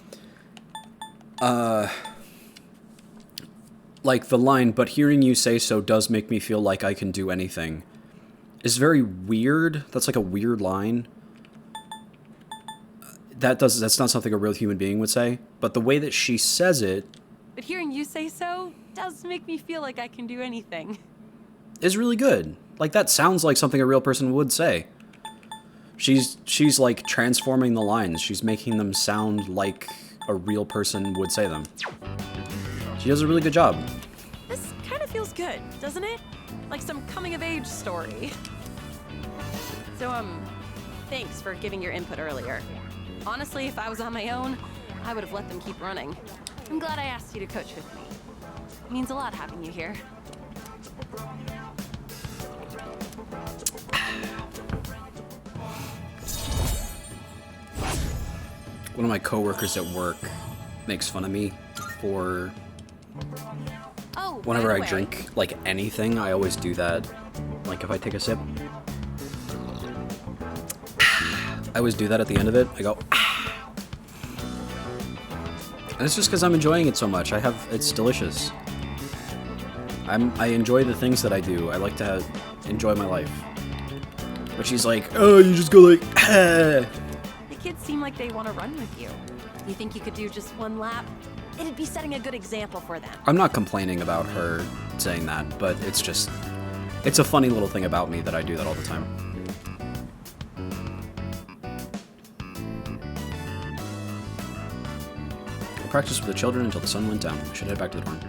Like, the line, "But hearing you say so does make me feel like I can do anything," is very weird. That's, like, a weird line. That's not something a real human being would say. But the way that she says it... But hearing you say so does make me feel like I can do anything. ...is really good. Like, that sounds like something a real person would say. She's like, transforming the lines. She's making them sound like a real person would say them. She does a really good job. This kind of feels good, doesn't it? Like some coming-of-age story. So, thanks for giving your input earlier. Honestly, if I was on my own, I would have let them keep running. I'm glad I asked you to coach with me. It means a lot having you here. One of my coworkers at work makes fun of me for whenever I drink, like, anything. I always do that. Like, if I take a sip, I always do that at the end of it. I go, and it's just because I'm enjoying it so much. It's delicious. I enjoy the things that I do. I like to enjoy my life. But she's like, oh, you just go like, The kids seem like they want to run with you. You think you could do just one lap? It'd be setting a good example for them. I'm not complaining about her saying that, but it's a funny little thing about me that I do that all the time. I practiced with the children until the sun went down. I should head back to the dorm.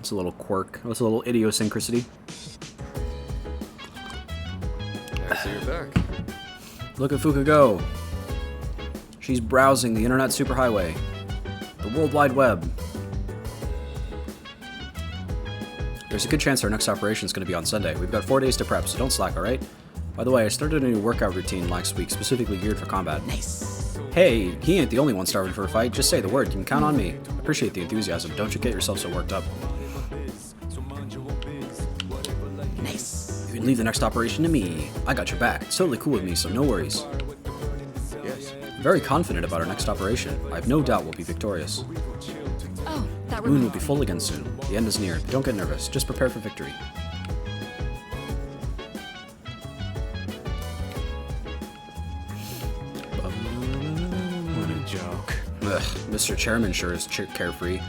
It's a little quirk. It's a little idiosyncrasy. I see you're back. Look at Fuka go. She's browsing the internet superhighway. The World Wide Web. There's a good chance our next operation is going to be on Sunday. We've got 4 days to prep, so don't slack, alright? By the way, I started a new workout routine last week, specifically geared for combat. Nice. Hey, he ain't the only one starving for a fight. Just say the word. You can count on me. Appreciate the enthusiasm. Don't you get yourself so worked up. Nice. You can leave the next operation to me. I got your back. It's totally cool with me, so no worries. Yes. I'm very confident about our next operation. I have no doubt we'll be victorious. Oh, that Moon will be full again soon. The end is near. Don't get nervous. Just prepare for victory. What a joke. Ugh, Mr. Chairman sure is carefree.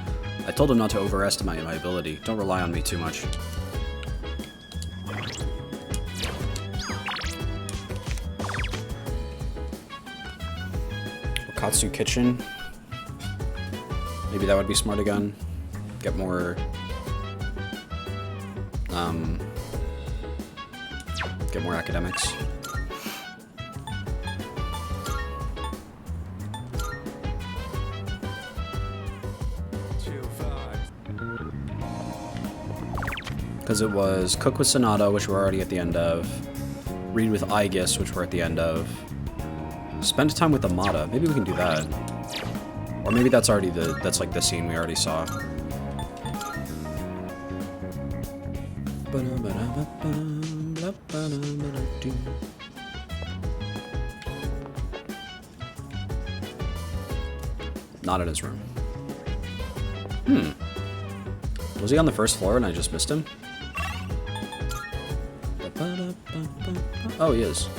I told him not to overestimate my ability. Don't rely on me too much. Wakatsu Kitchen. Maybe that would be smart again. Get more... get more academics. Because it was Cook with Sonata, which we're already at the end of. Read with Aegis, which we're at the end of. Spend time with Amata. Maybe we can do that. Or maybe that's already that's like the scene we already saw. Not in his room. Was he on the first floor and I just missed him? Oh, he is.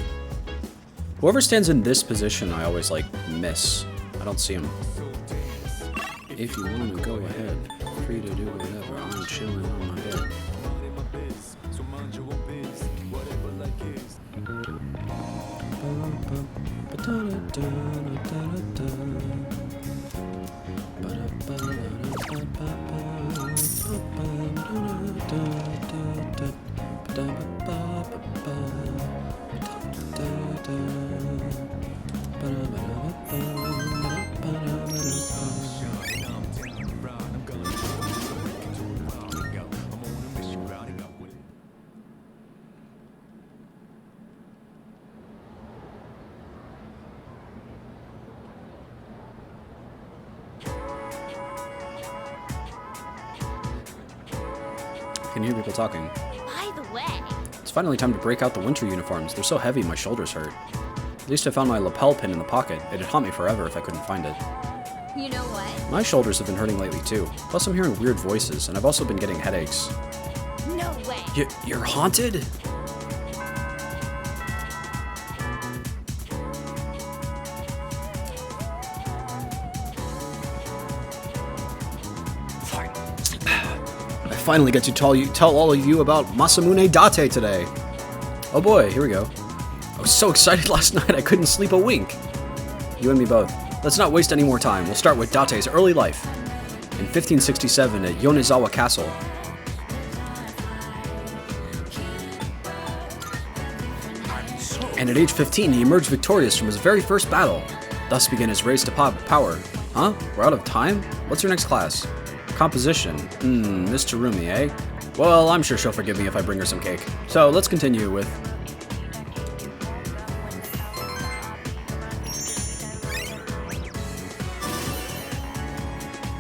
Whoever stands in this position, I always, like, miss. I don't see him. If you want to go ahead, free to do whatever. I'm chilling on my bed. I can hear people talking. By the way, It's finally time to break out the winter uniforms. They're so heavy, my shoulders hurt. At least I found my lapel pin in the pocket. It'd haunt me forever if I couldn't find it. you know what? My shoulders have been hurting lately too. Plus I'm hearing weird voices, and I've also been getting headaches. No way. You're haunted? Fine. I finally get to tell all of you about Masamune Date today. Oh boy, here we go. I was so excited last night I couldn't sleep a wink. You and me both. Let's not waste any more time. We'll start with Date's early life. In 1567 at Yonezawa Castle. And at age 15, he emerged victorious from his very first battle. Thus began his race to power. Huh? We're out of time? What's your next class? Composition. Miss Terumi, eh? Well, I'm sure she'll forgive me if I bring her some cake. So, let's continue with...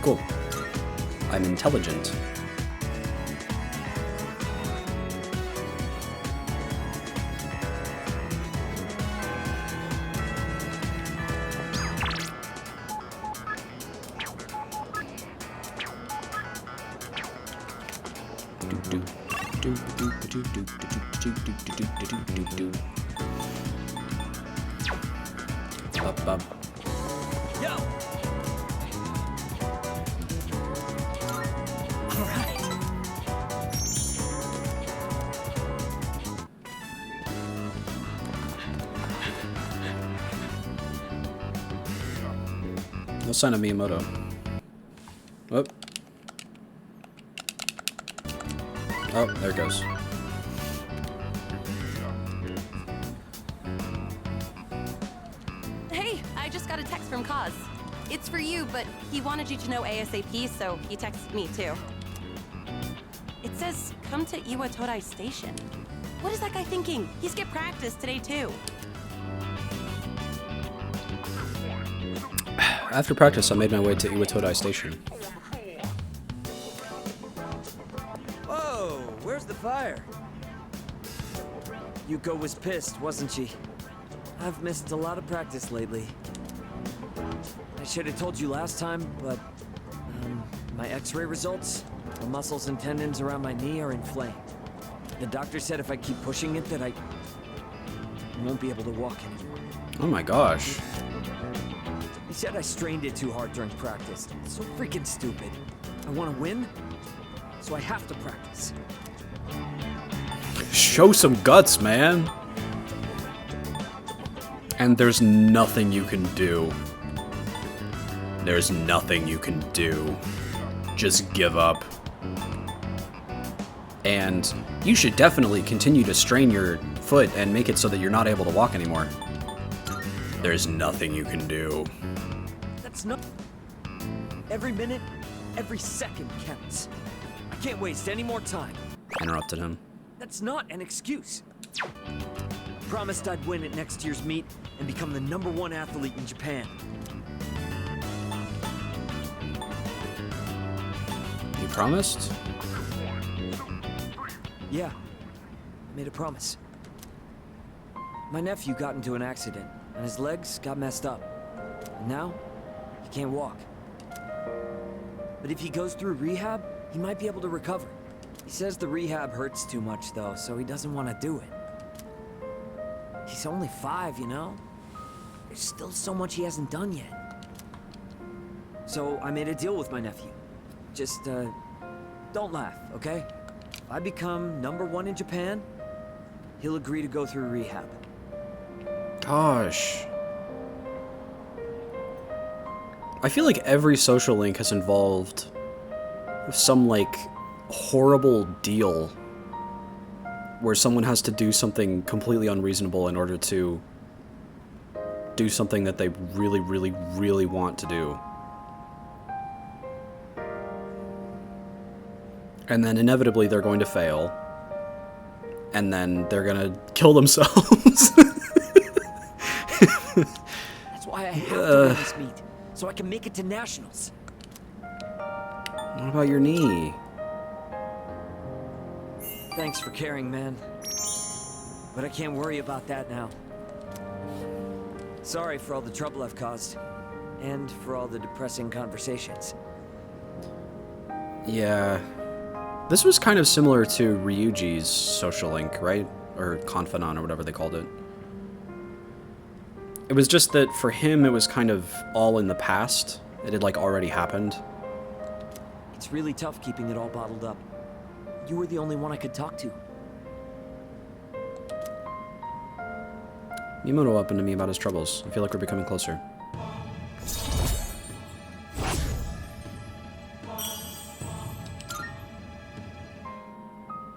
Cool. I'm intelligent. Up. Yo! Alright. No sign of Miyamoto. Whoop. Oh, there it goes. Hey, I just got a text from Kaz. It's for you, but he wanted you to know ASAP, so he texted me too. It says, come to Iwatodai Station. What is that guy thinking? He skipped practice today too. After practice, I made my way to Iwatodai Station. Whoa, where's the fire? Yuko was pissed, wasn't she? I've missed a lot of practice lately. I should have told you last time, but my x-ray results, the muscles and tendons around my knee are inflamed. The doctor said if I keep pushing it that I won't be able to walk anymore. Oh my gosh. He said I strained it too hard during practice. It's so freaking stupid. I want to win, so I have to practice. Show some guts, man. And there's nothing you can do. There's nothing you can do. Just give up. And you should definitely continue to strain your foot and make it so that you're not able to walk anymore. There's nothing you can do. That's not... Every minute, every second counts. I can't waste any more time. Interrupted him. That's not an excuse. I promised I'd win at next year's meet and become the #1 athlete in Japan. You promised? Yeah, I made a promise. My nephew got into an accident, and his legs got messed up. And now, he can't walk. But if he goes through rehab, He might be able to recover. He says the rehab hurts too much, though, so he doesn't want to do it. He's only 5, you know? There's still so much he hasn't done yet. So I made a deal with my nephew. Just, don't laugh, okay? If I become #1 in Japan, he'll agree to go through rehab. Gosh. I feel like every social link has involved some, like, horrible deal where someone has to do something completely unreasonable in order to do something that they really, really, really want to do. And then inevitably they're going to fail. And then they're gonna kill themselves. That's why I have to win this meet, so I can make it to nationals. What about your knee? Thanks for caring, man. But I can't worry about that now. Sorry for all the trouble I've caused. And for all the depressing conversations. Yeah. This was kind of similar to Ryuji's social link, right? Or Confidant, or whatever they called it. It was just that for him, it was kind of all in the past. It had, like, already happened. It's really tough keeping it all bottled up. You were the only one I could talk to. Miyamoto opened to me about his troubles. I feel like we're becoming closer.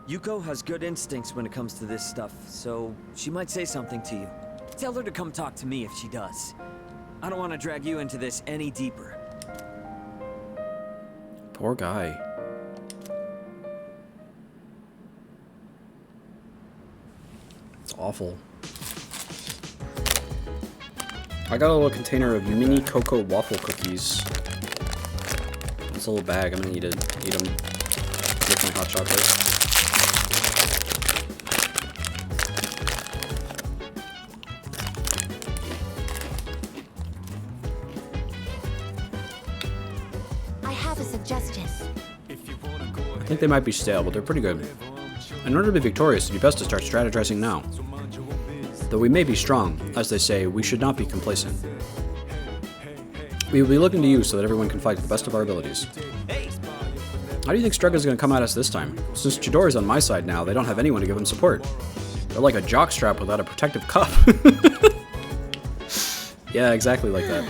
Yuko has good instincts when it comes to this stuff, so she might say something to you. Tell her to come talk to me if she does. I don't want to drag you into this any deeper. Poor guy. It's awful. I got a little container of mini cocoa waffle cookies. It's a little bag. I'm gonna eat them with my hot chocolate. I have a suggestion. I think they might be stale, but they're pretty good. In order to be victorious, it'd be best to start strategizing now. Though we may be strong, as they say, we should not be complacent. We will be looking to you so that everyone can fight to the best of our abilities. How do you think Strugga's going to come at us this time? Since Chidori's on my side now, they don't have anyone to give him support. They're like a jockstrap without a protective cup. Yeah, exactly like that.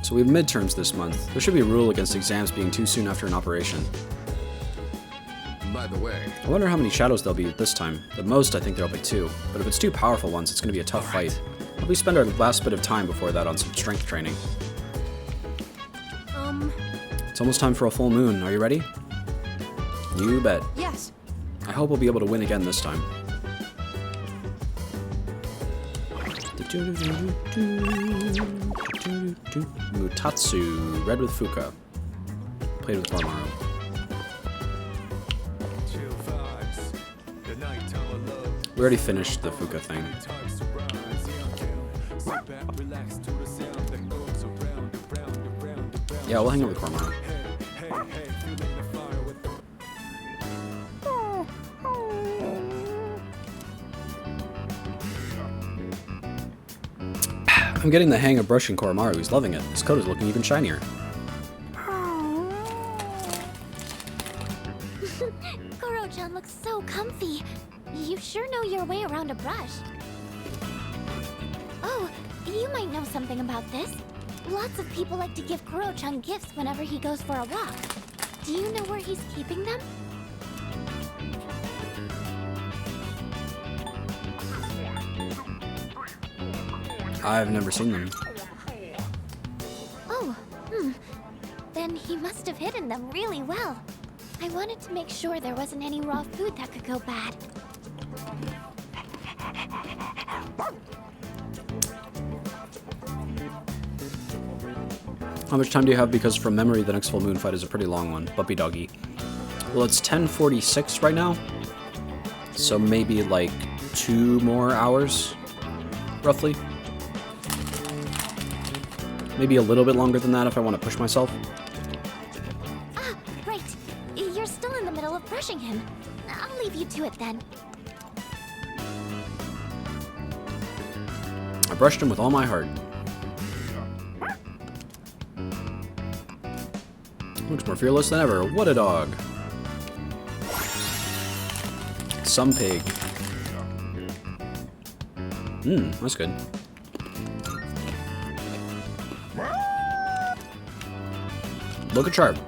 So we have midterms this month. There should be a rule against exams being too soon after an operation. By the way, I wonder how many shadows there'll be this time. The most, I think there'll be 2. But if it's 2 powerful ones, it's going to be a tough fight. We spend our last bit of time before that on some strength training. It's almost time for a full moon. Are you ready? You bet. Yes. I hope we'll be able to win again this time. Mutatsu, red with Fuka. Played with Koromaru. We already finished the Fuka thing. Yeah, we'll hang out with Koromaru. I'm getting the hang of brushing Koromaru. He's loving it. His coat is looking even shinier. Koro-chan looks so comfy. You sure know your way around a brush. Oh, you might know something about this. Lots of people like to give Koro-chan gifts whenever he goes for a walk. Do you know where he's keeping them? I've never seen them. Oh, Then he must have hidden them really well. I wanted to make sure there wasn't any raw food that could go bad. How much time do you have? Because from memory, the next full moon fight is a pretty long one. Puppy doggy. Well, it's 10:46 right now. So maybe like 2 more hours, roughly. Maybe a little bit longer than that if I want to push myself. Ah, right. then. I brushed him with all my heart. Looks more fearless than ever. What a dog. Some pig. That's good. Look at Sharp.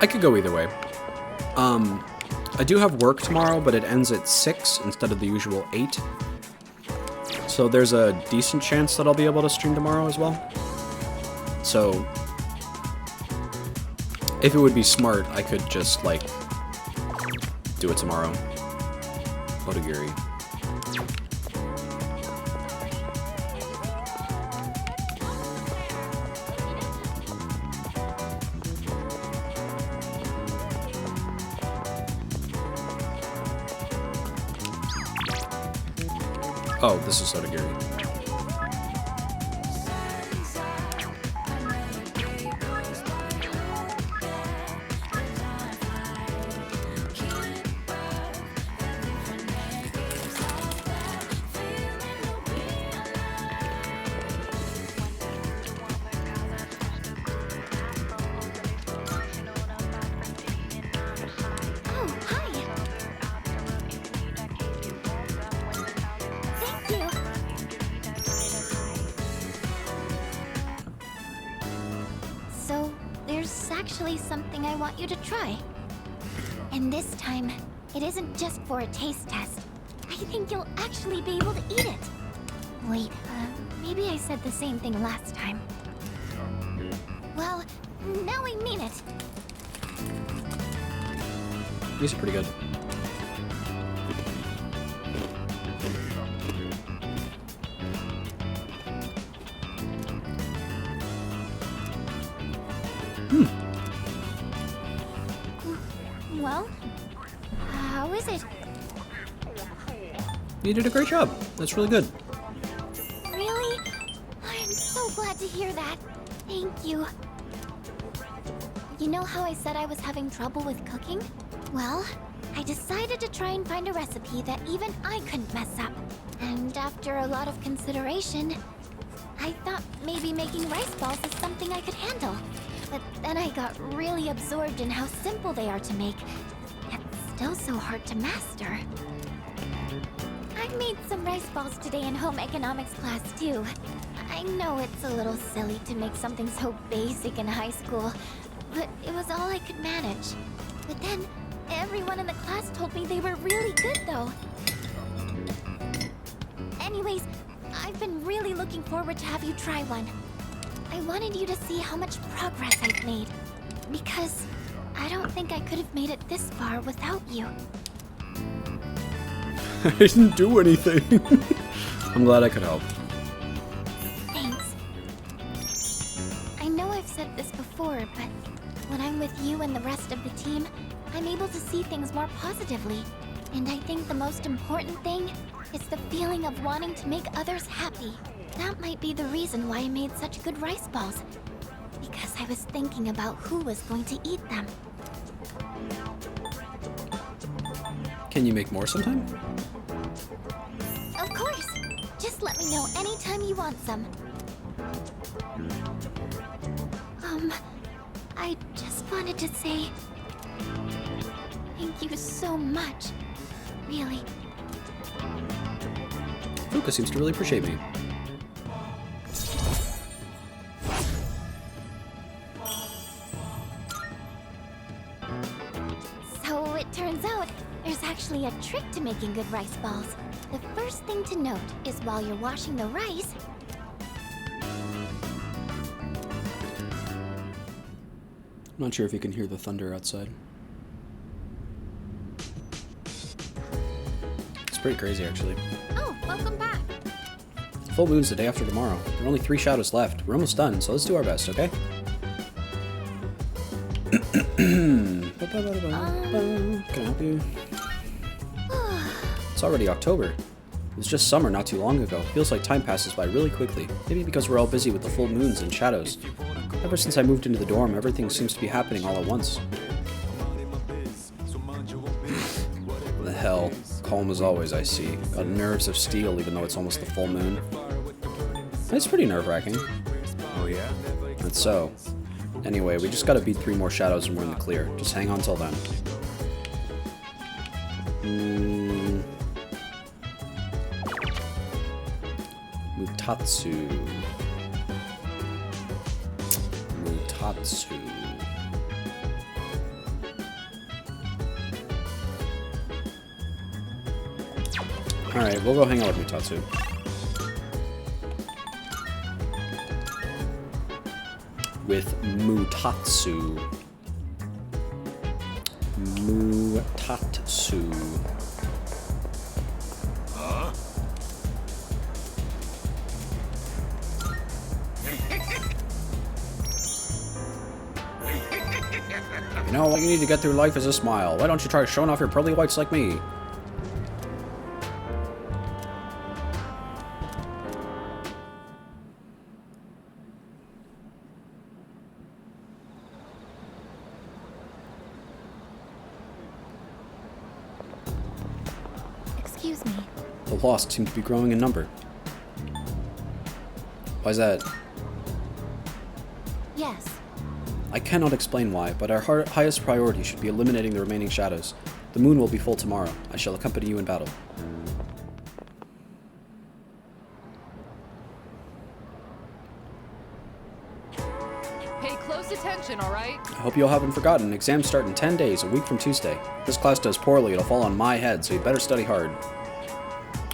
I could go either way. I do have work tomorrow, but it ends at 6 instead of the usual 8. So there's a decent chance that I'll be able to stream tomorrow as well. So if it would be smart, I could just, like, do it tomorrow. Otagiri. Oh, this is Otagiri. So, there's actually something I want you to try. And this time, it isn't just for a taste test. I think you'll actually be able to eat it. Wait, maybe I said the same thing last time. Well, now I mean it. These are pretty good. Well, how is it? You did a great job. That's really good. Really? I'm so glad to hear that. Thank you. You know how I said I was having trouble with cooking? Well, I decided to try and find a recipe that even I couldn't mess up. And after a lot of consideration, I thought maybe making rice balls is something I could handle. But then I got really absorbed in how simple they are to make, yet still so hard to master. I made some rice balls today in home economics class too. I know it's a little silly to make something so basic in high school, but it was all I could manage. But then, everyone in the class told me they were really good though. Anyways, I've been really looking forward to have you try one. I wanted you to see how much progress I've made, because I don't think I could have made it this far without you. I didn't do anything. I'm glad I could help. Thanks. I know I've said this before, but when I'm with you and the rest of the team, I'm able to see things more positively. And I think the most important thing is the feeling of wanting to make others happy. That might be the reason why I made such good rice balls. Because I was thinking about who was going to eat them. Can you make more sometime? Of course! Just let me know anytime you want some. I just wanted to say... thank you so much. Really. Fuka seems to really appreciate me. So it turns out, there's actually a trick to making good rice balls. The first thing to note is while you're washing the rice, I'm not sure if you can hear the thunder outside. It's pretty crazy, actually. Oh, welcome back. Full moon's the day after tomorrow. There are only 3 shadows left. We're almost done, so let's do our best, okay? Can I help you? It's already October. It was just summer not too long ago. Feels like time passes by really quickly. Maybe because we're all busy with the full moons and shadows. Ever since I moved into the dorm, everything seems to be happening all at once. The hell. Calm as always, I see. Got nerves of steel even though it's almost the full moon. It's pretty nerve-wracking. Oh yeah? That's so. Anyway, we just gotta beat 3 more shadows and we're in the clear. Just hang on till then. Mutatsu. Mutatsu. Alright, we'll go hang out with Mutatsu. With Mutatsu. Mutatsu. You know, all you need to get through life is a smile. Why don't you try showing off your pearly whites like me? Excuse me. The lost seem to be growing in number. Why's that? Yes. I cannot explain why, but our highest priority should be eliminating the remaining shadows. The moon will be full tomorrow. I shall accompany you in battle. Pay close attention, alright? I hope you all haven't forgotten. Exams start in 10 days, a week from Tuesday. If this class does poorly, it'll fall on my head, so you better study hard.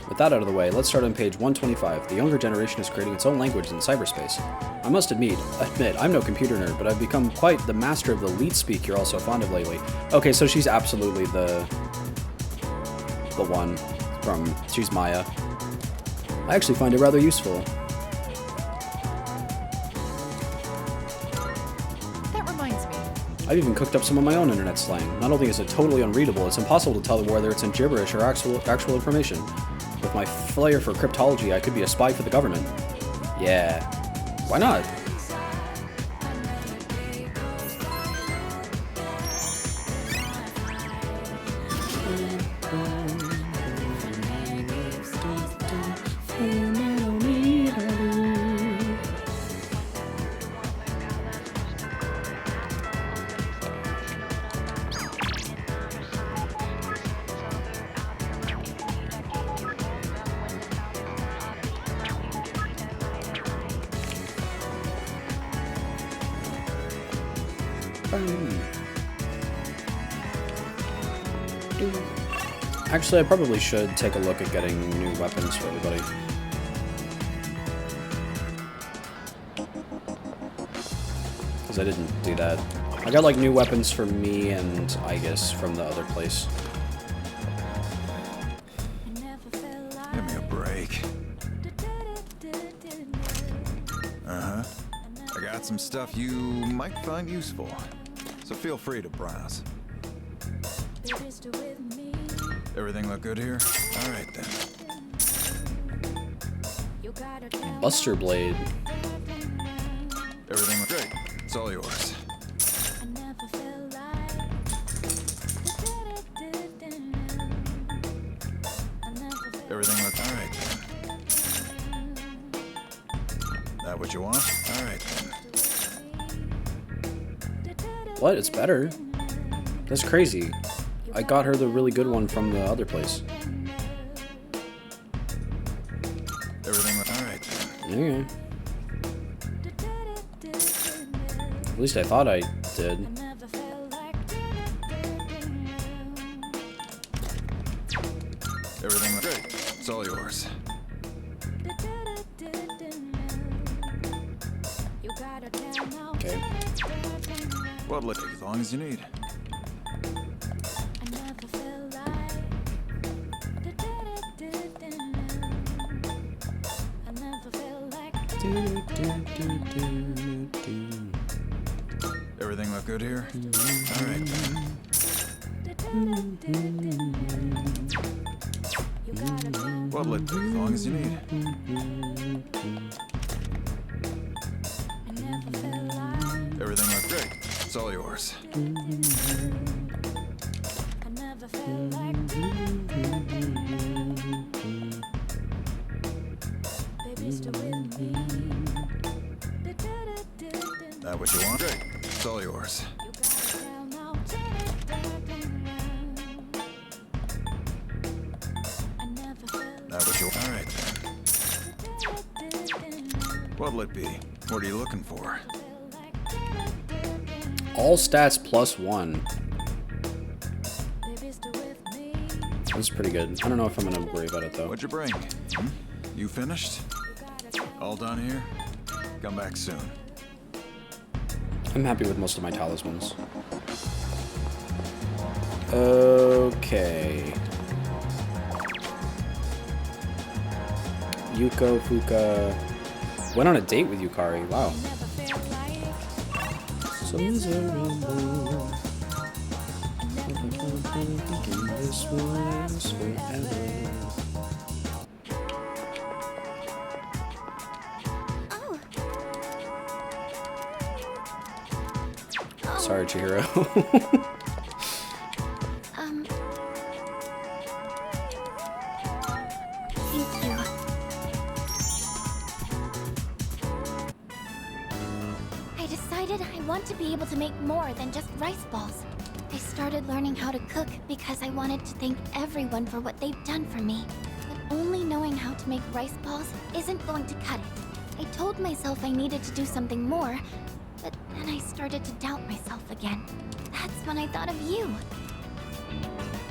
With that out of the way, let's start on page 125. The younger generation is creating its own language in cyberspace. I must admit, I'm no computer nerd, but I've become quite the master of the leet speak you're all so fond of lately. Okay, so she's absolutely the one from... She's Maya. I actually find it rather useful. That reminds me. I've even cooked up some of my own internet slang. Not only is it totally unreadable, it's impossible to tell whether it's in gibberish or actual information. With my flair for cryptology, I could be a spy for the government. Yeah. Why not? Actually, I probably should take a look at getting new weapons for everybody. Because I didn't do that. I got like new weapons for me and I guess from the other place. Give me a break. Uh-huh. I got some stuff you might find useful, so feel free to browse. Everything look good here? Alright then. Buster Blade. Everything look great. It's all yours. Everything looks alright then. That what you want? Alright then. What? It's better. That's crazy. I got her the really good one from the other place. Everything looks alright then. Okay. At least I thought I did. Everything looks great. It's all yours. Okay. Well, take as long as you need. Everything look good here? All right, then. Well, take as long as you need. Everything look great. It's all yours. That what you want? Great. It's all yours. That what you want? All right, then. What'll it be? What are you looking for? All stats +1. That's pretty good. I don't know if I'm gonna worry about it though. What'd you bring? Hmm? You finished? All done here? Come back soon. I'm happy with most of my talismans. Okay. Yuko Fuka went on a date with Yukari. Wow. So miserable. Thinking this will last forever. Sorry, Chihiro. Thank you. I decided I want to be able to make more than just rice balls. I started learning how to cook because I wanted to thank everyone for what they've done for me. But only knowing how to make rice balls isn't going to cut it. I told myself I needed to do something more, but then I started to doubt myself again. That's when I thought of you.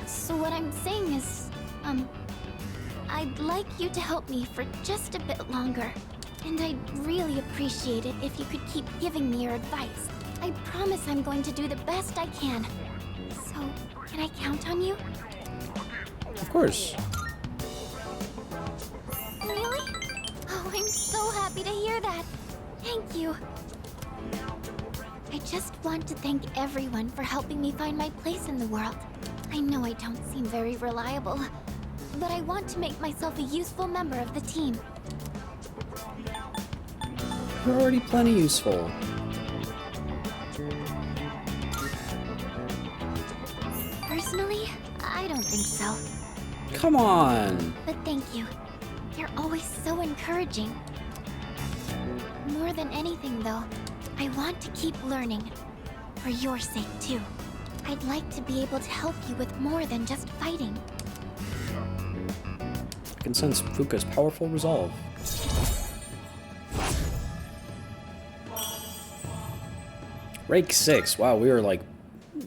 So what I'm saying is, I'd like you to help me for just a bit longer. And I'd really appreciate it if you could keep giving me your advice. I promise I'm going to do the best I can. So, can I count on you? Of course. Really? Oh, I'm so happy to hear that. Thank you. I just want to thank everyone for helping me find my place in the world. I know I don't seem very reliable, but I want to make myself a useful member of the team. You're already plenty useful. Personally, I don't think so. Come on. But thank you. You're always so encouraging. More than anything, though, I want to keep learning. For your sake, too. I'd like to be able to help you with more than just fighting. I can sense Fuka's powerful resolve. Rake 6. Wow, we are like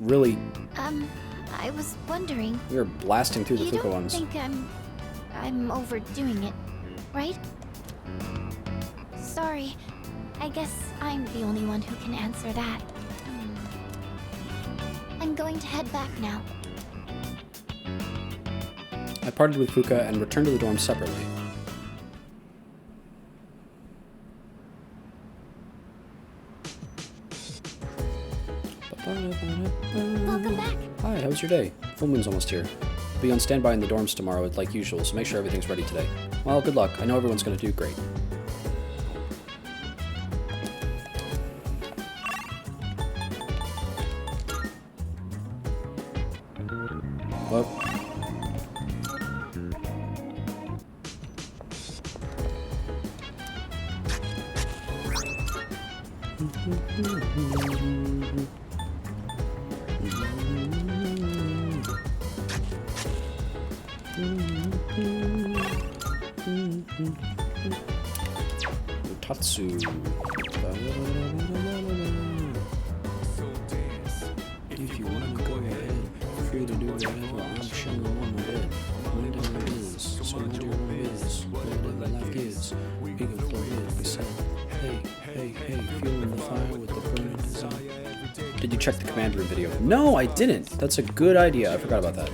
really. I was wondering. We are blasting through the Fuka ones. You don't think I'm overdoing it, right? Sorry. I guess I'm the only one who can answer that. I'm going to head back now. I parted with Fuka and returned to the dorm separately. Welcome back. Hi, how was your day? Full moon's almost here. I'll be on standby in the dorms tomorrow like usual, so make sure everything's ready today. Well, good luck. I know everyone's gonna do great. What? Tatsu. If you want to go ahead, feel free to do whatever. I'm showing on my bed. My dinner is, so my dear one is, whatever life is. Big and flow is, we said, hey, hey, hey, feeling the fire with the burning desire. Did you check the command room video. No, I didn't. That's a good idea. I forgot about that.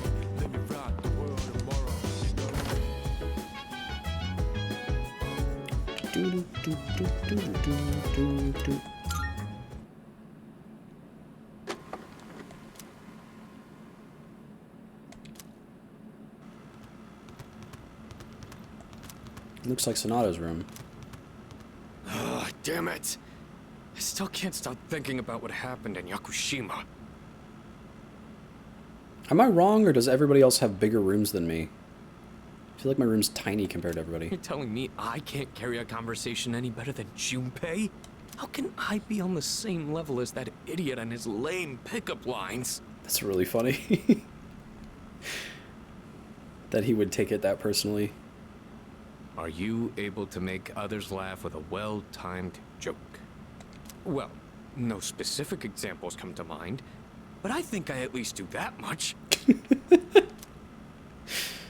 Looks like Sonata's room. Ah, damn it! I still can't stop thinking about what happened in Yakushima. Am I wrong, or does everybody else have bigger rooms than me? I feel like my room's tiny compared to everybody. You're telling me I can't carry a conversation any better than Junpei? How can I be on the same level as that idiot and his lame pickup lines? That's really funny. That he would take it that personally. Are you able to make others laugh with a well-timed joke? Well, no specific examples come to mind, but I think I at least do that much.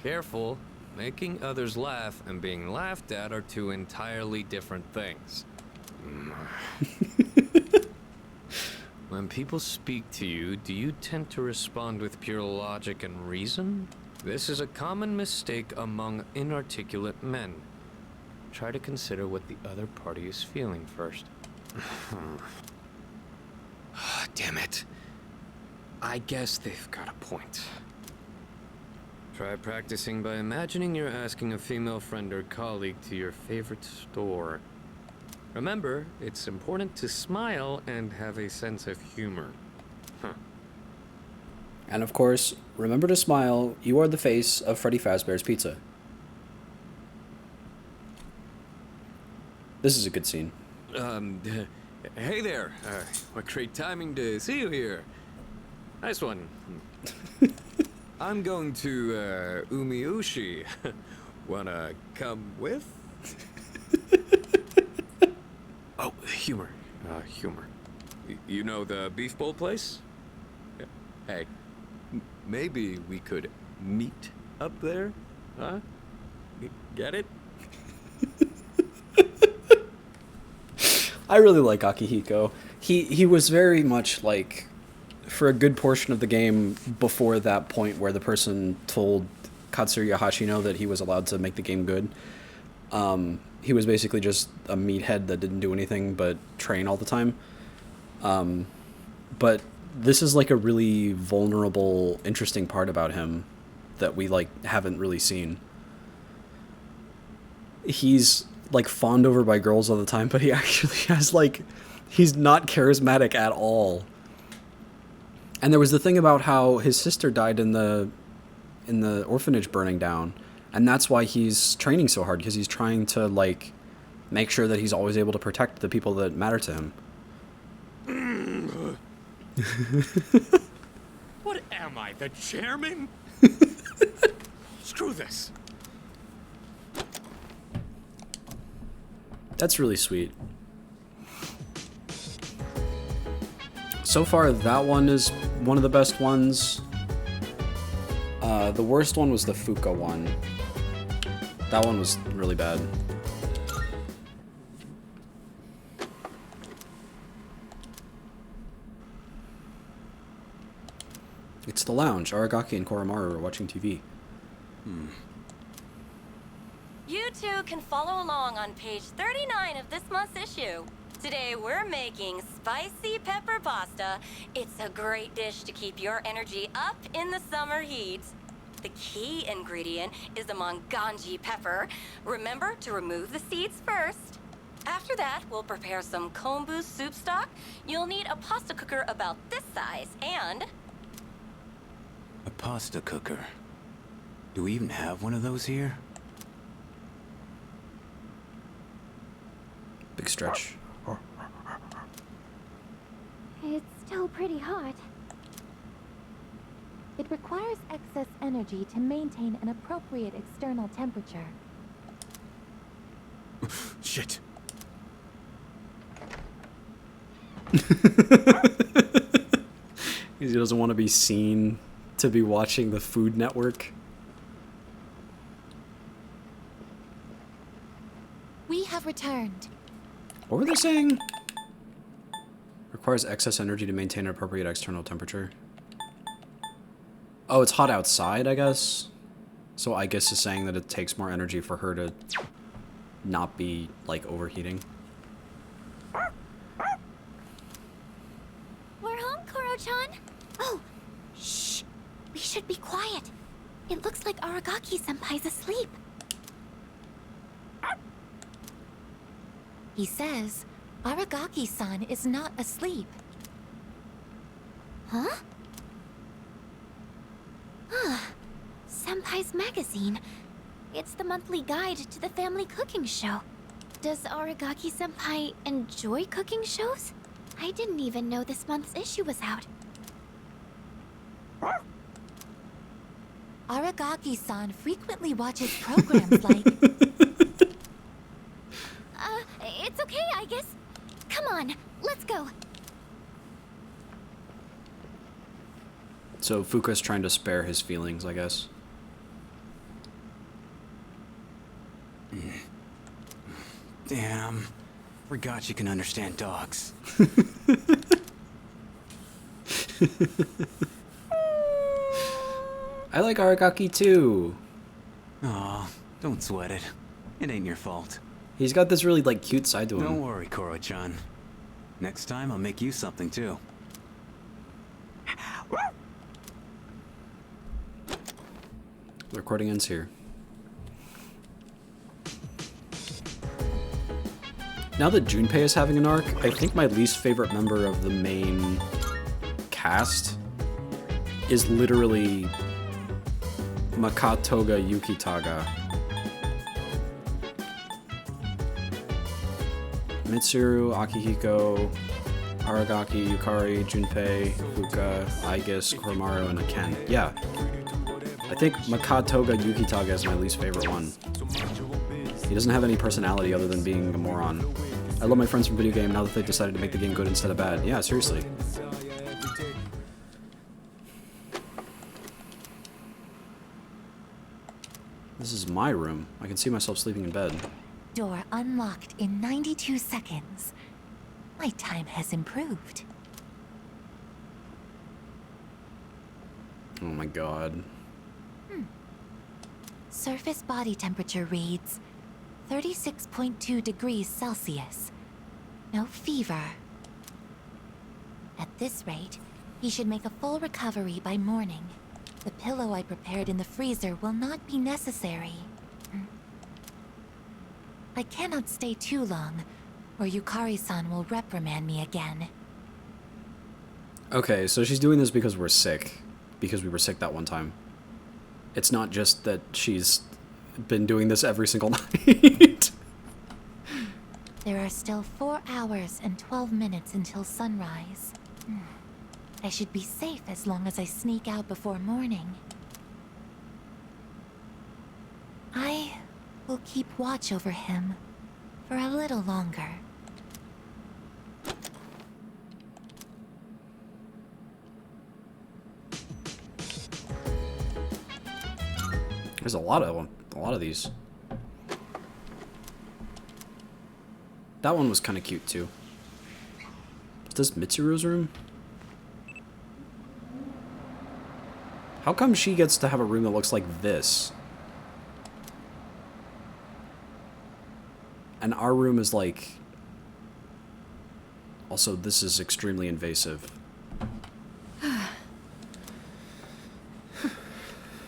Careful. Making others laugh and being laughed at are two entirely different things. When people speak to you, do you tend to respond with pure logic and reason? This is a common mistake among inarticulate men. Try to consider what the other party is feeling first. Damn it. I guess they've got a point. Try practicing by imagining you're asking a female friend or colleague to your favorite store. Remember, it's important to smile and have a sense of humor. And of course, remember to smile. You are the face of Freddy Fazbear's Pizza. This is a good scene. Hey there. What great timing to see you here. Nice one. I'm going to, Umiushi. Wanna come with? Oh, humor. Humor. You know the beef bowl place? Hey, maybe we could meet up there? Huh? Get it? I really like Akihiko. He was very much like, for a good portion of the game before that point where the person told Katsuya Hashino that he was allowed to make the game good, he was basically just a meathead that didn't do anything but train all the time. But this is like a really vulnerable, interesting part about him that we like haven't really seen. He's like fawned over by girls all the time, but he actually has like, he's not charismatic at all. And there was the thing about how his sister died in the orphanage burning down, and that's why he's training so hard, because he's trying to like make sure that he's always able to protect the people that matter to him. What am I, the chairman? Screw this. That's really sweet. So far, that one is one of the best ones. The worst one was the Fuka one. That one was really bad. It's the lounge. Aragaki and Koromaru are watching TV. You two can follow along on page 39 of this month's issue. Today we're making spicy pepper pasta. It's a great dish to keep your energy up in the summer heat. The key ingredient is the manganji pepper. Remember to remove the seeds first. After that, we'll prepare some kombu soup stock. You'll need a pasta cooker about this size and... A pasta cooker. Do we even have one of those here? Big stretch. It's still pretty hot. It requires excess energy to maintain an appropriate external temperature. Shit. He doesn't want to be seen to be watching the Food Network. We have returned. What were they saying? Requires excess energy to maintain an appropriate external temperature. Oh, it's hot outside, I guess? So I guess it's saying that it takes more energy for her to not be, like, overheating. We're home, Koro-chan. Oh, shh. We should be quiet. It looks like Aragaki-senpai's asleep. He says Aragaki-san is not asleep. Huh? Senpai's magazine. It's the monthly guide to the family cooking show. Does Aragaki-senpai enjoy cooking shows? I didn't even know this month's issue was out. Aragaki-san frequently watches programs like... It's okay, I guess. Come on, let's go. So Fuka's trying to spare his feelings, I guess. Damn. Forgot you can understand dogs. I like Aragaki too. Aw, don't sweat it. It ain't your fault. He's got this really, like, cute side to him. Don't worry, Koro-chan. Next time, I'll make you something, too. The recording ends here. Now that Junpei is having an arc, I think my least favorite member of the main cast is literally Makatoga Yukitaga. Mitsuru, Akihiko, Aragaki, Yukari, Junpei, Fuka, Aigis, Koromaru, and Ken. Yeah. I think Makatoga Yukitaga is my least favorite one. He doesn't have any personality other than being a moron. I love my friends from video game now that they decided to make the game good instead of bad. Yeah, seriously. This is my room. I can see myself sleeping in bed. Door unlocked in 92 seconds. My time has improved. Oh my god. Surface body temperature reads 36.2 degrees Celsius. No fever. At this rate, he should make a full recovery by morning. The pillow I prepared in the freezer will not be necessary. I cannot stay too long, or Yukari-san will reprimand me again. Okay, so she's doing this because we're sick. Because we were sick that one time. It's not just that she's been doing this every single night. There are still 4 hours and 12 minutes until sunrise. I should be safe as long as I sneak out before morning. I will keep watch over him for a little longer. There's a lot of these. That one was kind of cute too. Is this Mitsuru's room? How come she gets to have a room that looks like this? And our room is like... Also, this is extremely invasive.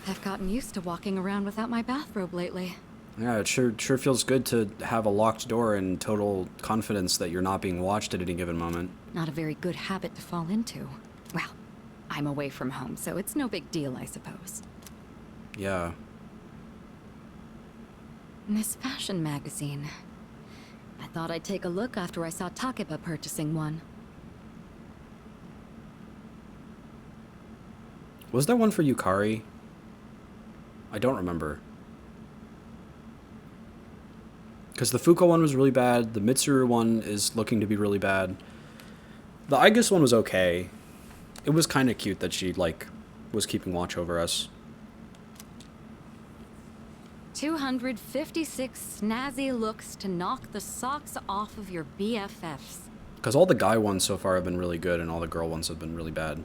I've gotten used to walking around without my bathrobe lately. Yeah, it sure feels good to have a locked door and total confidence that you're not being watched at any given moment. Not a very good habit to fall into. Well, I'm away from home, so it's no big deal, I suppose. Yeah. This fashion magazine. I thought I'd take a look after I saw Takeba purchasing one. Was there one for Yukari? I don't remember. Because the Fuka one was really bad, the Mitsuru one is looking to be really bad. The Aigis one was okay. It was kind of cute that she, like, was keeping watch over us. 256 snazzy looks to knock the socks off of your BFFs. Because all the guy ones so far have been really good, and all the girl ones have been really bad.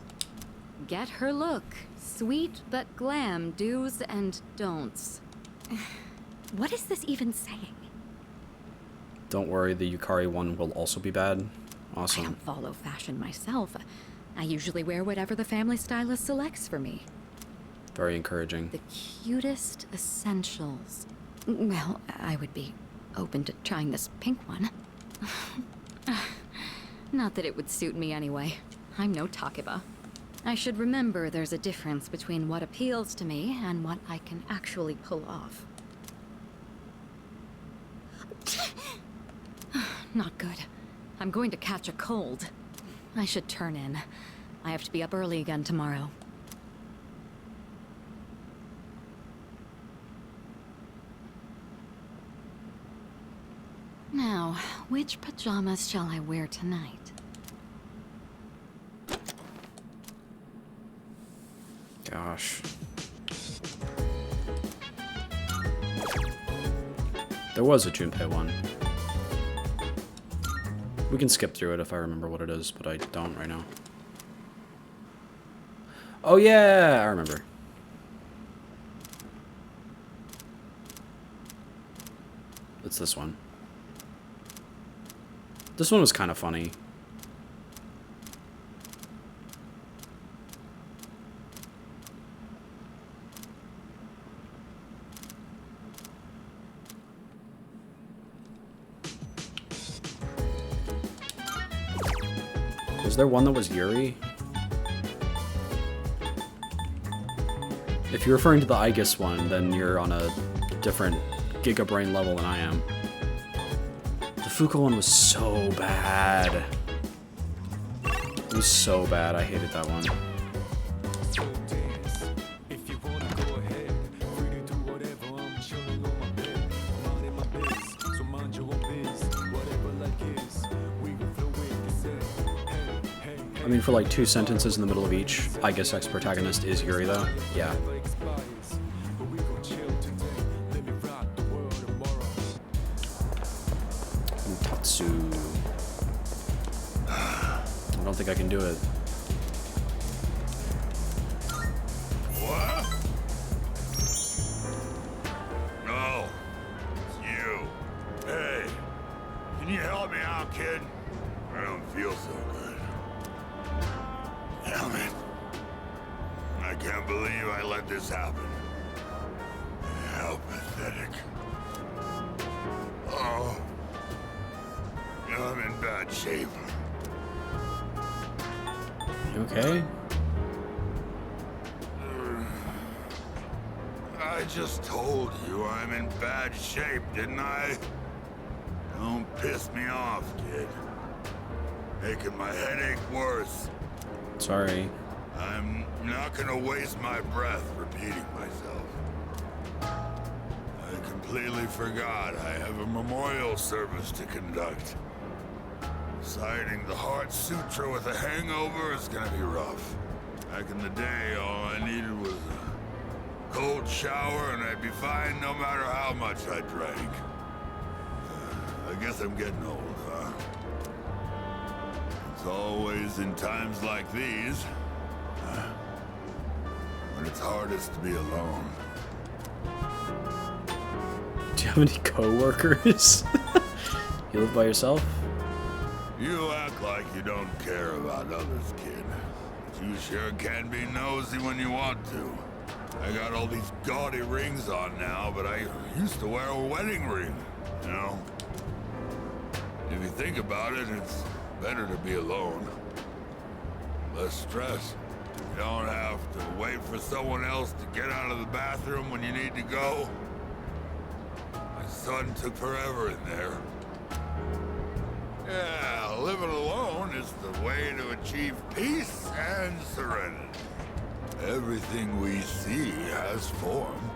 Get her look. Sweet but glam do's and don'ts. What is this even saying? Don't worry, the Yukari one will also be bad. Awesome. I don't follow fashion myself. I usually wear whatever the family stylist selects for me. Very encouraging. The cutest essentials. Well, I would be open to trying this pink one. Not that it would suit me anyway. I'm no Takeba. I should remember there's a difference between what appeals to me and what I can actually pull off. Not good. I'm going to catch a cold. I should turn in. I have to be up early again tomorrow. Now, which pajamas shall I wear tonight? Gosh. There was a Junpei one. We can skip through it if I remember what it is, but I don't right now. Oh yeah, I remember. It's this one. This one was kind of funny. Was there one that was Yuri? If you're referring to the Aegis one, then you're on a different gigabrain level than I am. The Fuka one was so bad. It was so bad, I hated that one. I mean, for like 2 sentences in the middle of each, I guess ex-protagonist is Yuri though. Yeah. Tatsu. I don't think I can do it. What? No. It's you. Hey, can you help me out, kid? I don't feel so good. Damn it. I can't believe I let this happen. How pathetic. Oh. I'm in bad shape. You okay? I just told you I'm in bad shape, didn't I? Don't piss me off, kid. Making my headache worse. Sorry. I'm not gonna waste my breath repeating myself. I completely forgot I have a memorial service to conduct. Reciting the Heart Sutra with a hangover is gonna be rough. Back in the day, all I needed was a cold shower and I'd be fine no matter how much I drank. I guess I'm getting old, huh? It's always in times like these when it's hardest to be alone. Do you have any co-workers? You live by yourself? You act like you don't care about others, kid. But you sure can be nosy when you want to. I got all these gaudy rings on now, but I used to wear a wedding ring, you know? If you think about it, it's better to be alone. Less stress. You don't have to wait for someone else to get out of the bathroom when you need to go. My son took forever in there. Yeah, living alone is the way to achieve peace and serenity. Everything we see has form.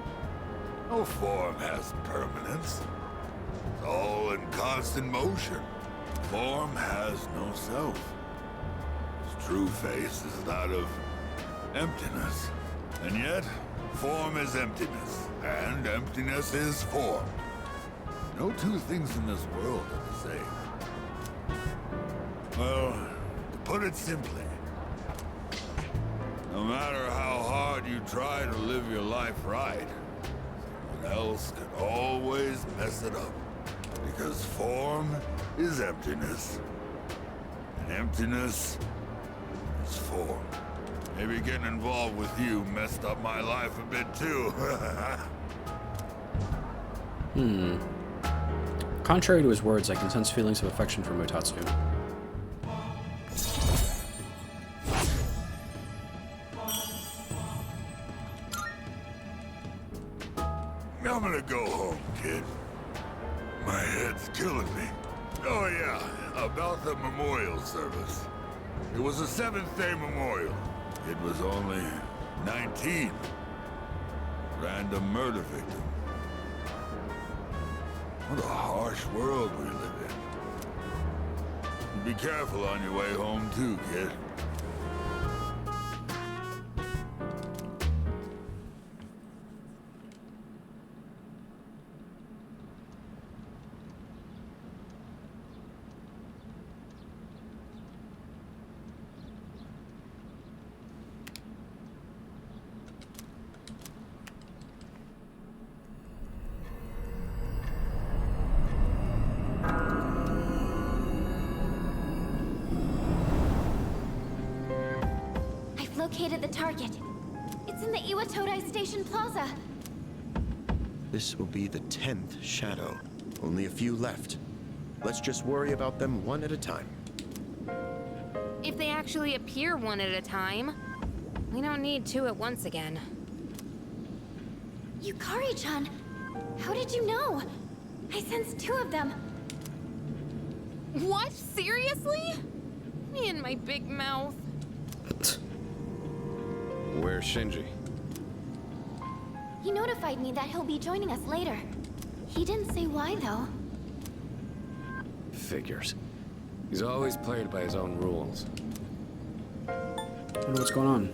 No form has permanence. It's all in constant motion. Form has no self. Its true face is that of emptiness. And yet, form is emptiness, and emptiness is form. No two things in this world are the same. Well, to put it simply, no matter how hard you try to live your life right, someone else can always mess it up. Because form is emptiness. And emptiness is form. Maybe getting involved with you messed up my life a bit too. Contrary to his words, I can sense feelings of affection for Mutatsu. I'm gonna go home, kid. My head's killing me. Oh yeah, about the memorial service. It was a 7th-day memorial. It was only 19. Random murder victim. What a harsh world we live in. Be careful on your way home too, kid. Located the target. It's in the Iwatodai Station Plaza. This will be the 10th shadow. Only a few left. Let's just worry about them one at a time. If they actually appear one at a time, we don't need 2 at once again. Yukari-chan, how did you know? I sensed 2 of them. What? Seriously? Me and my big mouth. Where's Shinji? He notified me that he'll be joining us later. He didn't say why, though. Figures. He's always played by his own rules. I wonder what's going on.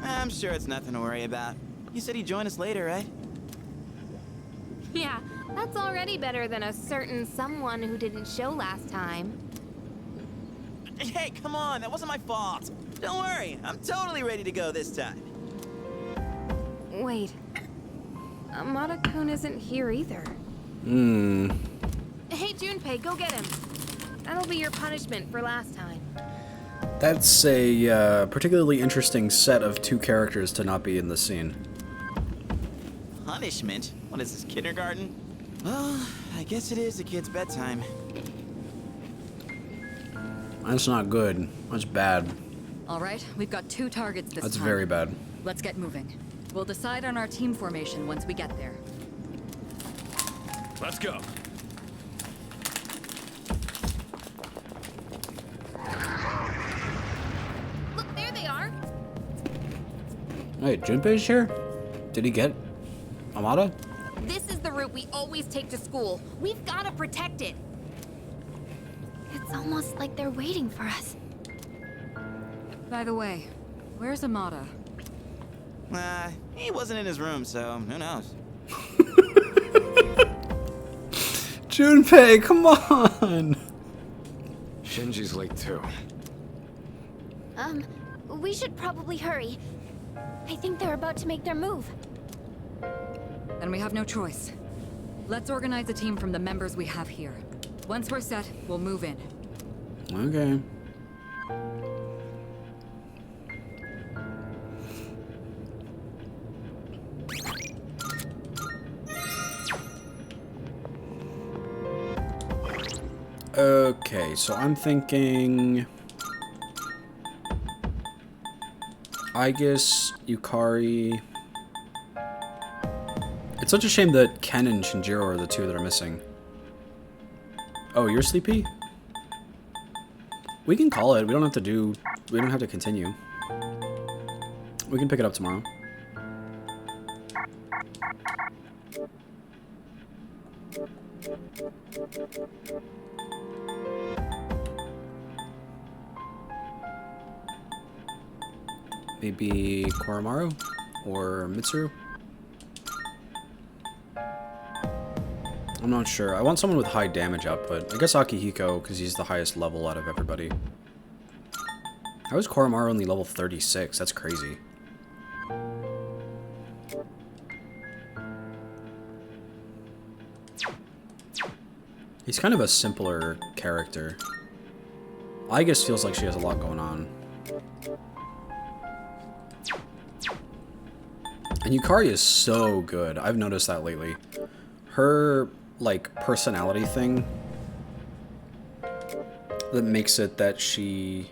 I'm sure it's nothing to worry about. You said he'd join us later, right? Yeah, that's already better than a certain someone who didn't show last time. Hey, come on, that wasn't my fault. Don't worry, I'm totally ready to go this time. Wait. Amada-kun isn't here either. Hey, Junpei, go get him. That'll be your punishment for last time. That's a particularly interesting set of 2 characters to not be in the scene. Punishment? What is this, kindergarten? Well, I guess it is a kid's bedtime. That's not good. That's bad. All right, we've got 2 targets this time. That's very bad. Let's get moving. We'll decide on our team formation once we get there. Let's go. Look, there they are. Wait, Junpei's here? Did he get Amada? This is the route we always take to school. We've got to protect it. It's almost like they're waiting for us. By the way, where's Amada? He wasn't in his room, so who knows? Junpei, come on! Shinji's late too. We should probably hurry. I think they're about to make their move. Then we have no choice. Let's organize a team from the members we have here. Once we're set, we'll move in. Okay. Okay, so I'm thinking... Aigis, Yukari... It's such a shame that Ken and Shinjiro are the 2 that are missing. Oh, you're sleepy? We can call it. We don't have to continue. We can pick it up tomorrow. Maybe Koromaru or Mitsuru? I'm not sure. I want someone with high damage output. I guess Akihiko, because he's the highest level out of everybody. How is Koromaru only level 36? That's crazy. He's kind of a simpler character. Aigis feels like she has a lot going on. And Yukari is so good. I've noticed that lately. Her, like, personality thing that makes it that she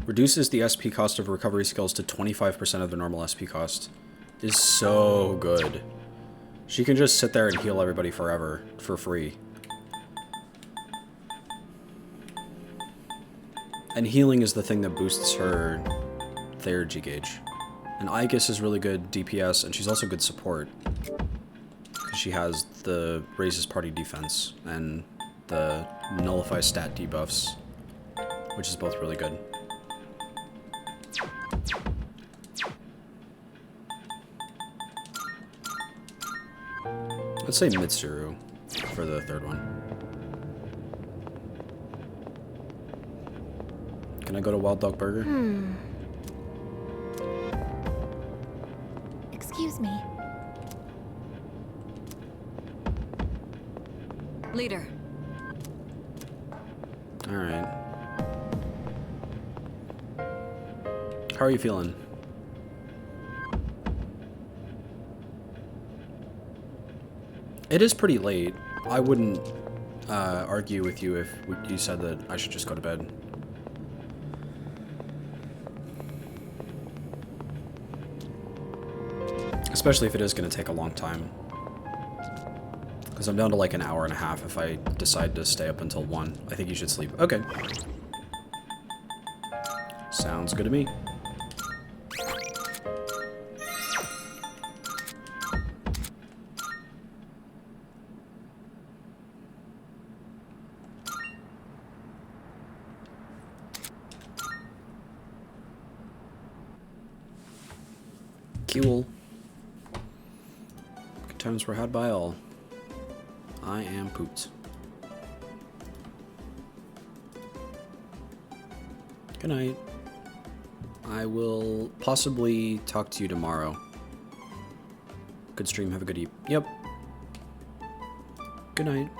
reduces the SP cost of recovery skills to 25% of the normal SP cost is so good. She can just sit there and heal everybody forever for free. And healing is the thing that boosts her Theurgy gauge. And Aigis is really good DPS, and she's also good support. She has the raises party defense and the nullify stat debuffs, which is both really good. Let's say Mitsuru for the third one. Can I go to Wild Dog Burger? Excuse me. Leader. Alright. How are you feeling? It is pretty late. I wouldn't argue with you if you said that I should just go to bed. Especially if it is going to take a long time. Because I'm down to like an hour and a half if I decide to stay up until 1. I think you should sleep. Okay. Sounds good to me. Cool. Good times were had by all. I am pooped. Good night. I will possibly talk to you tomorrow. Good stream. Have a good eat. Yep. Good night.